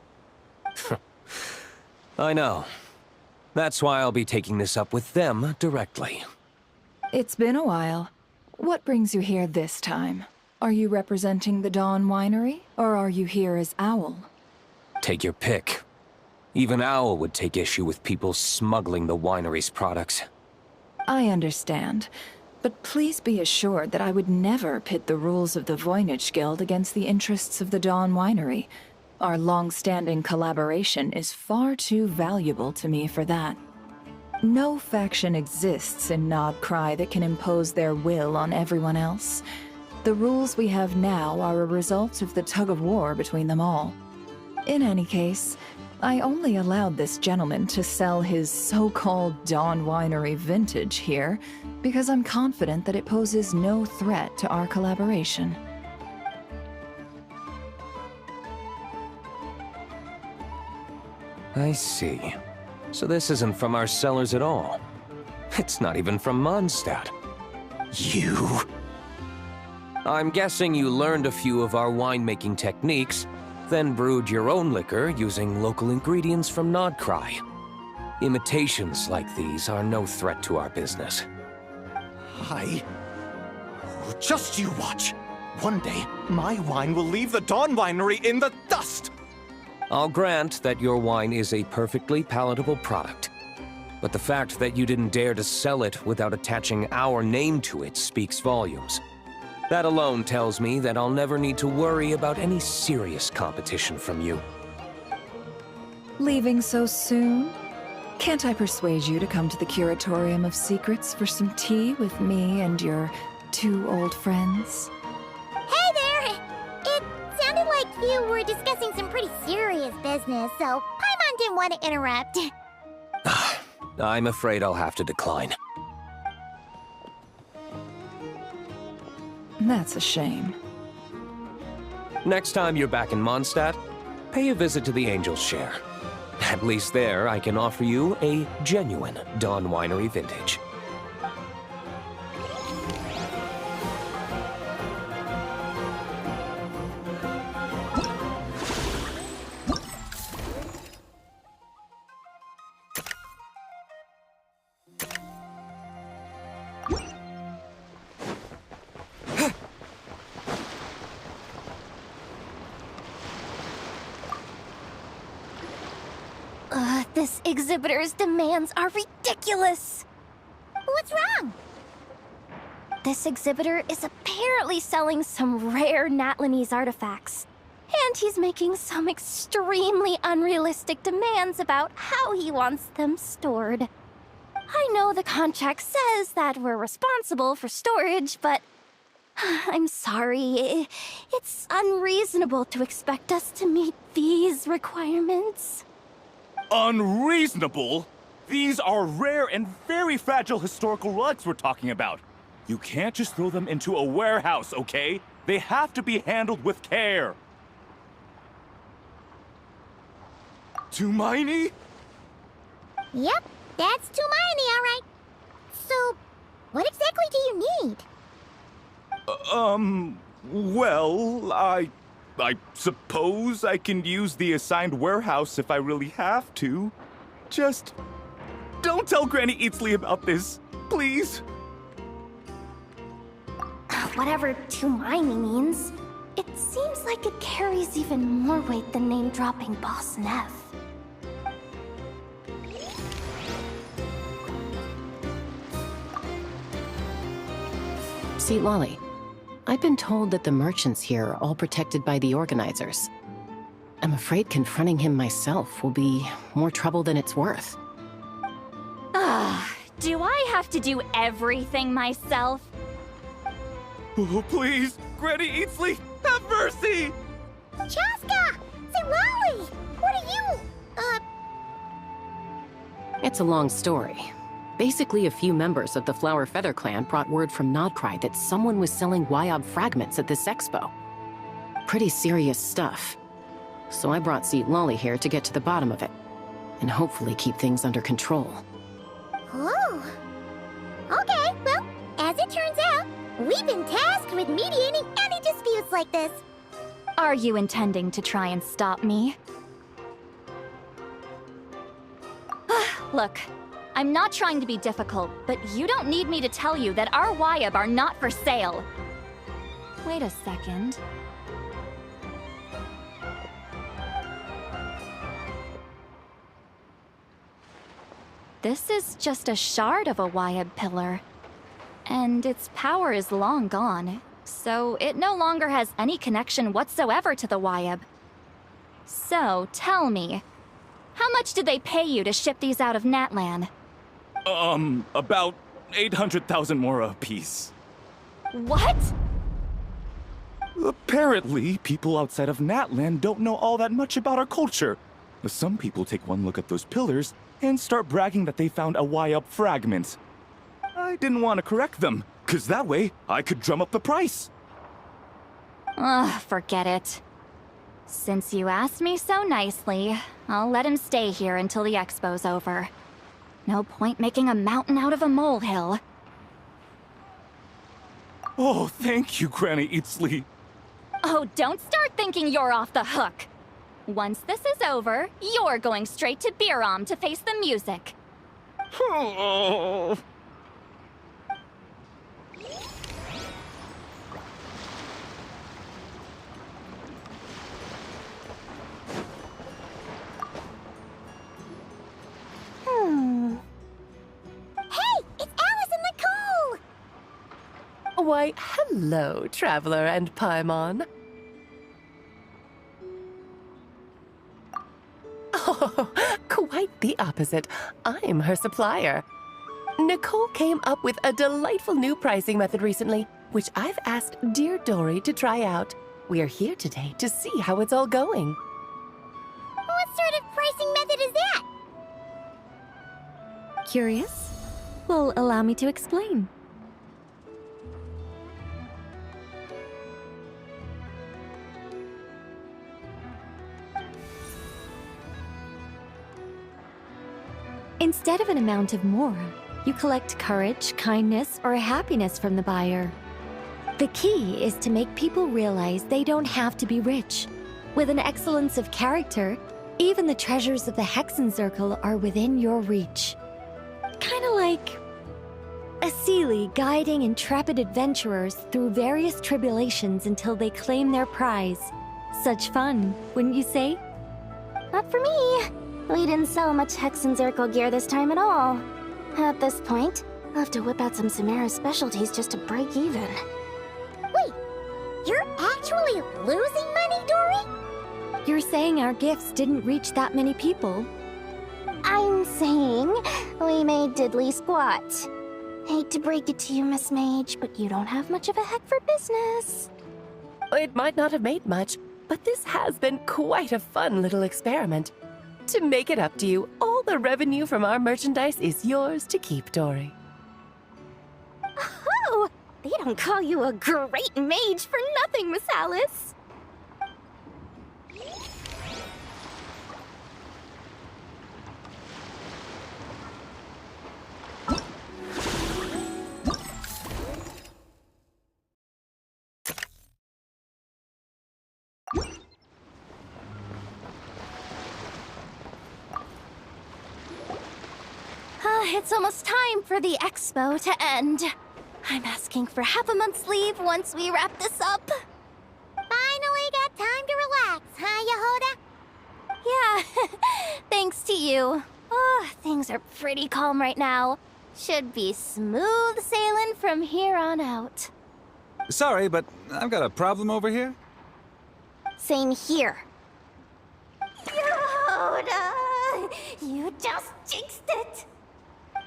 [SPEAKER 20] I know. That's why I'll be taking this up with them directly.
[SPEAKER 2] It's been a while. What brings you here this time? Are you representing the Dawn Winery, or are you here as Owl?
[SPEAKER 20] Take your pick. Even Owl would take issue with people smuggling the winery's products.
[SPEAKER 2] I understand, but please be assured that I would never pit the rules of the Voynich Guild against the interests of the Dawn Winery. Our long-standing collaboration is far too valuable to me for that. No faction exists in Nodcry that can impose their will on everyone else. The rules we have now are a result of the tug-of-war between them all. In any case, I only allowed this gentleman to sell his so-called Dawn Winery vintage here because I'm confident that it poses no threat to our collaboration.
[SPEAKER 20] I see. So this isn't from our cellars at all. It's not even from Mondstadt. You... I'm guessing you learned a few of our winemaking techniques, then brewed your own liquor using local ingredients from Nodcry. Imitations like these are no threat to our business.
[SPEAKER 23] Just you watch. One day, my wine will leave the Dawn Winery in the dust!
[SPEAKER 20] I'll grant that your wine is a perfectly palatable product. But the fact that you didn't dare to sell it without attaching our name to it speaks volumes. That alone tells me that I'll never need to worry about any serious competition from you.
[SPEAKER 2] Leaving so soon? Can't I persuade you to come to the Curatorium of Secrets for some tea with me and your two old friends?
[SPEAKER 1] Hey there! It sounded like you were discussing some pretty serious business, so Paimon didn't want to interrupt.
[SPEAKER 20] I'm afraid I'll have to decline.
[SPEAKER 2] That's a shame.
[SPEAKER 20] Next time you're back in Mondstadt, pay a visit to the Angel's Share. At least there, I can offer you a genuine Dawn Winery vintage.
[SPEAKER 11] This exhibitor's demands are ridiculous!
[SPEAKER 1] What's wrong?
[SPEAKER 11] This exhibitor is apparently selling some rare Natlanese artifacts. And he's making some extremely unrealistic demands about how he wants them stored. I know the contract says that we're responsible for storage, but I'm sorry. It's unreasonable to expect us to meet these requirements.
[SPEAKER 8] Unreasonable? These are rare and very fragile historical relics we're talking about. You can't just throw them into a warehouse, okay? They have to be handled with care. Tumaini?
[SPEAKER 1] Yep, that's Tumaini, all right. So, what exactly do you need?
[SPEAKER 8] Well, I suppose I can use the assigned warehouse if I really have to. Just don't tell Granny Eatsley about this, please.
[SPEAKER 11] Whatever Tumaini means, it seems like it carries even more weight than name-dropping Boss Neff.
[SPEAKER 12] See, Lolly, I've been told that the merchants here are all protected by the organizers. I'm afraid confronting him myself will be more trouble than it's worth.
[SPEAKER 19] Do I have to do everything myself?
[SPEAKER 8] Oh, please, Granny Eatsley, have mercy!
[SPEAKER 1] Chaska! Say, Lolly! What are you,
[SPEAKER 12] It's a long story. Basically, a few members of the Flower Feather clan brought word from Nodcry that someone was selling Wyob fragments at this expo. Pretty serious stuff. So I brought Seat Lolly here to get to the bottom of it, and hopefully keep things under control.
[SPEAKER 1] Oh. Okay, well, as it turns out, we've been tasked with mediating any disputes like this.
[SPEAKER 19] Are you intending to try and stop me? Look, I'm not trying to be difficult, but you don't need me to tell you that our Wyob are not for sale. Wait a second. This is just a shard of a Wyob pillar. And its power is long gone, so it no longer has any connection whatsoever to the Wyob. So, tell me, how much did they pay you to ship these out of Natlan?
[SPEAKER 8] About 800,000 mora apiece.
[SPEAKER 19] What?
[SPEAKER 8] Apparently, people outside of Natlan don't know all that much about our culture. Some people take one look at those pillars and start bragging that they found a Wyob fragment. I didn't want to correct them, because that way I could drum up the price.
[SPEAKER 19] Ugh, forget it. Since you asked me so nicely, I'll let him stay here until the expo's over. No point making a mountain out of a molehill.
[SPEAKER 8] Oh, thank you, Granny Eatsley.
[SPEAKER 19] Oh, don't start thinking you're off the hook. Once this is over, you're going straight to Biram to face the music.
[SPEAKER 8] Oh.
[SPEAKER 1] Hey, it's Alice and Nicole!
[SPEAKER 21] Why, hello, Traveler and Paimon. Oh, quite the opposite. I'm her supplier. Nicole came up with a delightful new pricing method recently, which I've asked dear Dory to try out. We're here today to see how it's all going.
[SPEAKER 1] What sort of pricing method is that?
[SPEAKER 22] Curious? Well, allow me to explain.
[SPEAKER 6] Instead of an amount of more, you collect courage, kindness, or happiness from the buyer. The key is to make people realize they don't have to be rich. With an excellence of character, even the treasures of the Hexencircle are within your reach. Kinda like a Seelie guiding intrepid adventurers through various tribulations until they claim their prize. Such fun, wouldn't you say?
[SPEAKER 4] Not for me. We didn't sell much Hexencircle gear this time at all. At this point, I'll have to whip out some Samara specialties just to break even.
[SPEAKER 1] Wait, you're actually losing money, Dory?
[SPEAKER 6] You're saying our gifts didn't reach that many people?
[SPEAKER 4] I'm saying we made diddly squat. Hate to break it to you, Miss Mage, but you don't have much of a head for business.
[SPEAKER 21] It might not have made much, but this has been quite a fun little experiment. To make it up to you, all the revenue from our merchandise is yours to keep, Dory.
[SPEAKER 4] Oh, they don't call you a great mage for nothing, Miss Alice. It's almost time for the expo to end. I'm asking for half a month's leave once we wrap this up.
[SPEAKER 1] Finally got time to relax, huh, Yehoda?
[SPEAKER 4] Yeah, thanks to you. Oh, things are pretty calm right now. Should be smooth sailing from here on out.
[SPEAKER 16] Sorry, but I've got a problem over here.
[SPEAKER 4] Same here. Yehoda, you just jinxed it.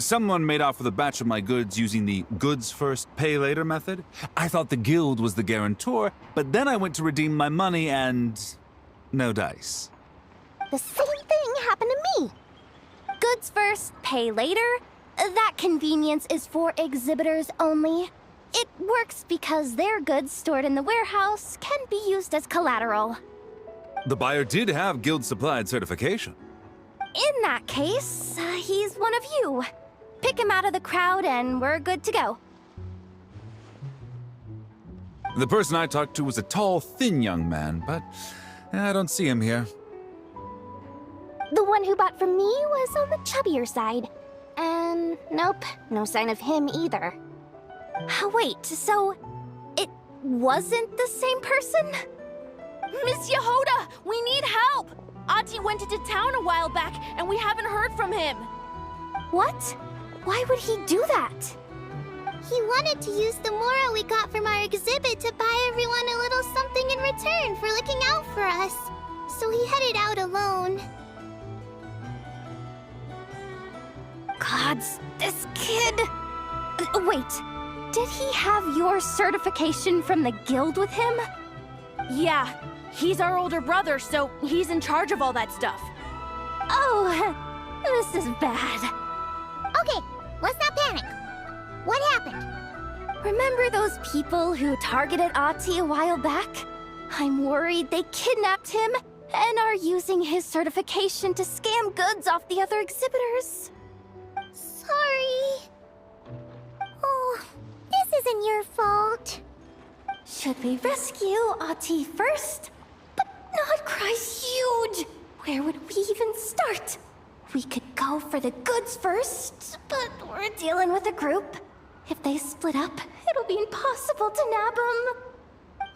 [SPEAKER 16] Someone made off with a batch of my goods using the goods first, pay later method. I thought the guild was the guarantor, but then I went to redeem my money and no dice.
[SPEAKER 4] The same thing happened to me. Goods first, pay later. That convenience is for exhibitors only. It works because their goods stored in the warehouse can be used as collateral.
[SPEAKER 16] The buyer did have guild supplied certification.
[SPEAKER 4] In that case, he's one of you. Pick him out of the crowd and we're good to go.
[SPEAKER 16] The person I talked to was a tall, thin young man, but I don't see him here.
[SPEAKER 4] The one who bought from me was on the chubbier side. And nope, no sign of him either. Wait, so it wasn't the same person?
[SPEAKER 17] Miss Yehoda, we need help! Ahti went into town a while back, and we haven't heard from him.
[SPEAKER 4] What? Why would he do that?
[SPEAKER 1] He wanted to use the mora we got from our exhibit to buy everyone a little something in return for looking out for us. So he headed out alone.
[SPEAKER 4] Gods, this kid... Wait, did he have your certification from the guild with him?
[SPEAKER 17] Yeah, he's our older brother, so he's in charge of all that stuff.
[SPEAKER 4] Oh, this is bad.
[SPEAKER 1] Okay, let's not panic. What happened?
[SPEAKER 4] Remember those people who targeted Ahti a while back? I'm worried they kidnapped him and are using his certification to scam goods off the other exhibitors.
[SPEAKER 1] Sorry. Oh, this isn't your fault.
[SPEAKER 4] Should we rescue Ahti first? But Nodcry's huge! Where would we even start? We could go for the goods first, but we're dealing with a group. If they split up, it'll be impossible to nab them.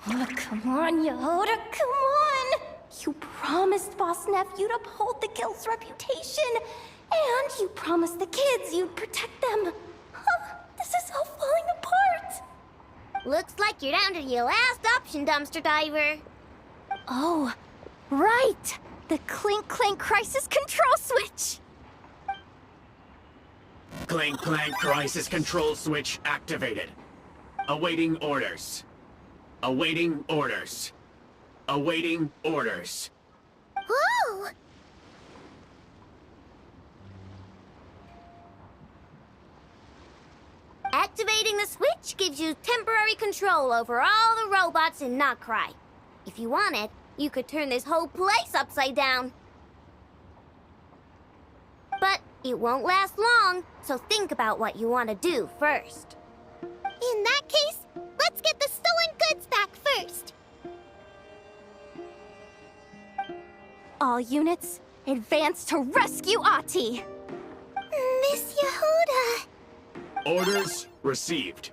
[SPEAKER 4] Oh, come on, Yehoda, come on! You promised Boss Nephew to uphold the guild's reputation, and you promised the kids you'd protect them. This is all falling apart.
[SPEAKER 9] Looks like you're down to your last option, dumpster diver.
[SPEAKER 4] Oh, right! The Clink Clank Crisis Control Switch!
[SPEAKER 7] Clink Clank Crisis Control Switch activated. Awaiting orders. Awaiting orders. Awaiting orders.
[SPEAKER 1] Whoa!
[SPEAKER 9] Activating the switch gives you temporary control over all the robots in Nodcry. If you wanted, you could turn this whole place upside down. But It won't last long, so think about what you want to do first.
[SPEAKER 1] In that case, let's get the stolen goods back first.
[SPEAKER 11] All units, advance to rescue Ahti!
[SPEAKER 1] Miss Yehuda.
[SPEAKER 7] Orders received.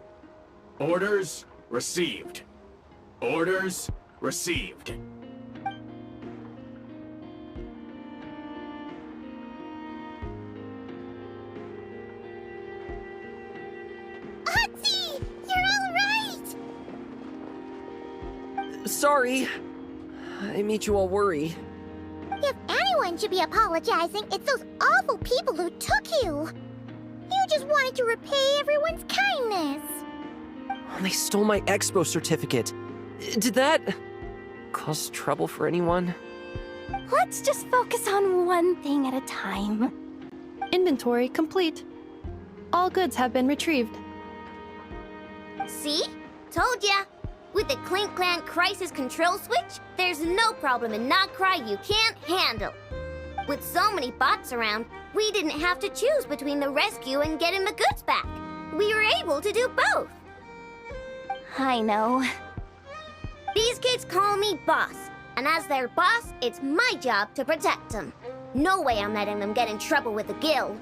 [SPEAKER 7] Orders received. Orders received.
[SPEAKER 1] Ahti! You're all right!
[SPEAKER 13] Sorry. I made you all worry.
[SPEAKER 1] If anyone should be apologizing, it's those awful people who took you. You just wanted to repay everyone's kindness.
[SPEAKER 13] They stole my expo certificate. Did that cause trouble for anyone?
[SPEAKER 11] Let's just focus on one thing at a time.
[SPEAKER 3] Inventory complete. All goods have been retrieved.
[SPEAKER 9] See? Told ya! With the Clink Clank crisis control switch, there's no problem in Notcry you can't handle. With so many bots around, we didn't have to choose between the rescue and getting the goods back. We were able to do both.
[SPEAKER 11] I know.
[SPEAKER 9] These kids call me boss, and as their boss, it's my job to protect them. No way I'm letting them get in trouble with the guild.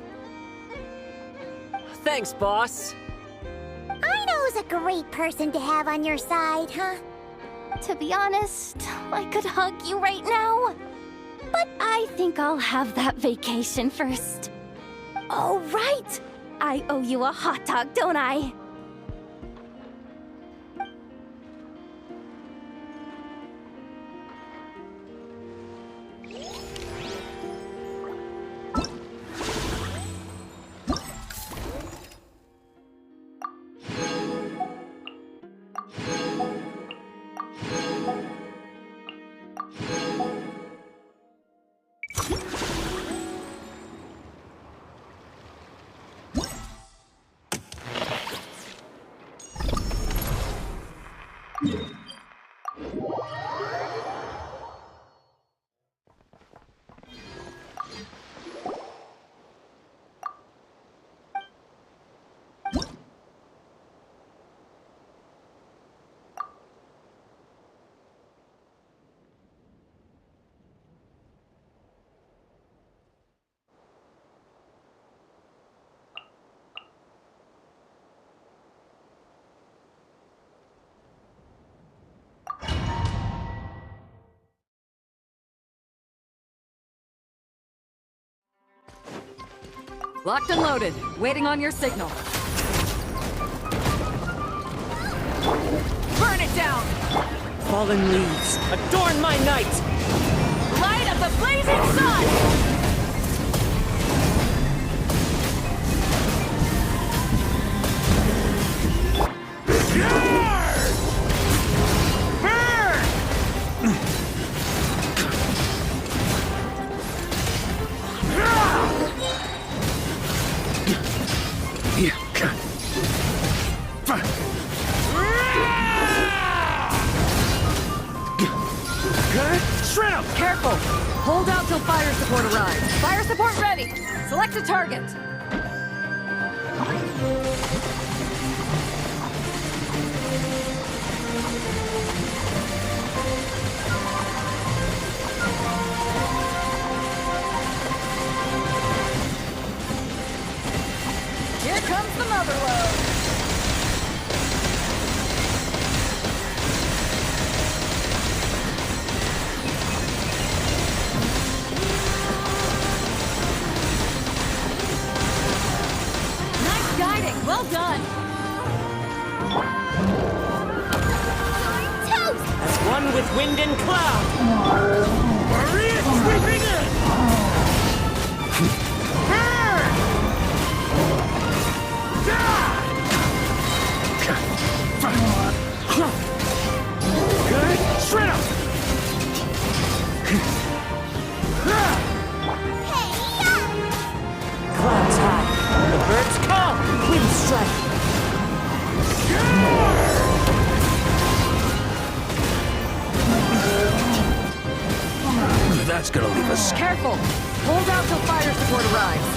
[SPEAKER 13] Thanks, boss.
[SPEAKER 1] Aino's a great person to have on your side, huh?
[SPEAKER 11] To be honest, I could hug you right now. But I think I'll have that vacation first. Oh, right! I owe you a hot dog, don't I?
[SPEAKER 5] Locked and loaded, waiting on your signal. Burn it down!
[SPEAKER 13] Fallen leaves, adorn my night!
[SPEAKER 5] Light of the blazing sun!
[SPEAKER 13] Shrimp!
[SPEAKER 5] Careful! Hold out till fire support arrives. Fire support ready! Select a target. Here comes the mother load. Well done!
[SPEAKER 13] Toast! As one with wind and cloud! Maria sweeping in! Good! Shrimp! Clouds high, the birds come! Wind strike!
[SPEAKER 18] That's gonna leave us.
[SPEAKER 5] Careful! Hold out till fire support arrives.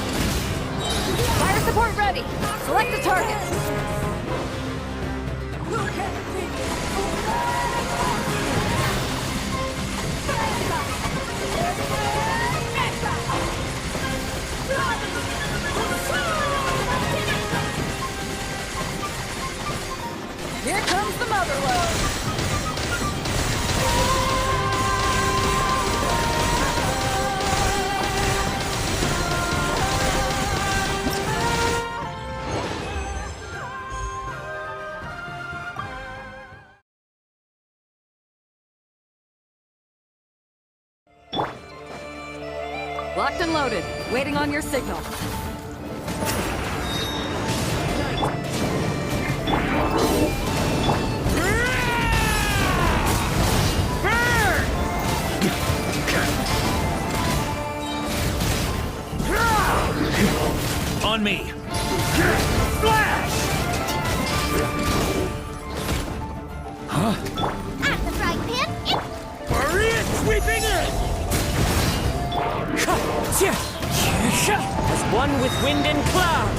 [SPEAKER 2] ready. Select a target. Here comes the mother load. Locked and loaded, waiting on your signal.
[SPEAKER 18] On me! Flash! Huh?
[SPEAKER 1] At the frying pan,
[SPEAKER 18] Maria sweeping in! As one with wind and cloud!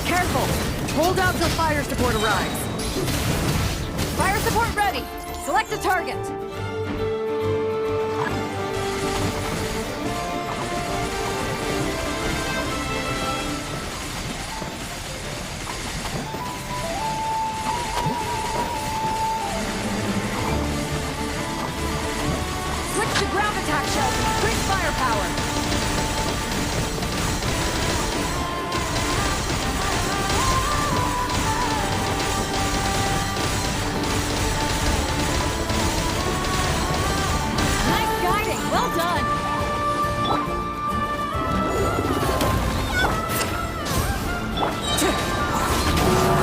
[SPEAKER 2] Careful! Hold out till fire support arrives. Fire support ready! Select a target! Switch to ground attack shells and increase firepower! Well done!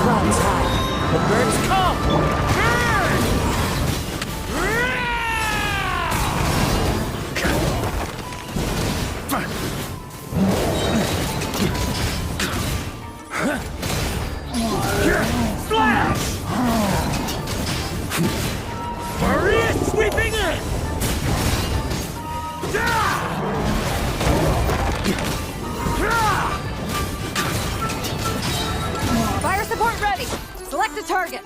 [SPEAKER 18] Clouds high. The birds come! Flash! Maria sweeping in!
[SPEAKER 2] Fire support ready! Select a target!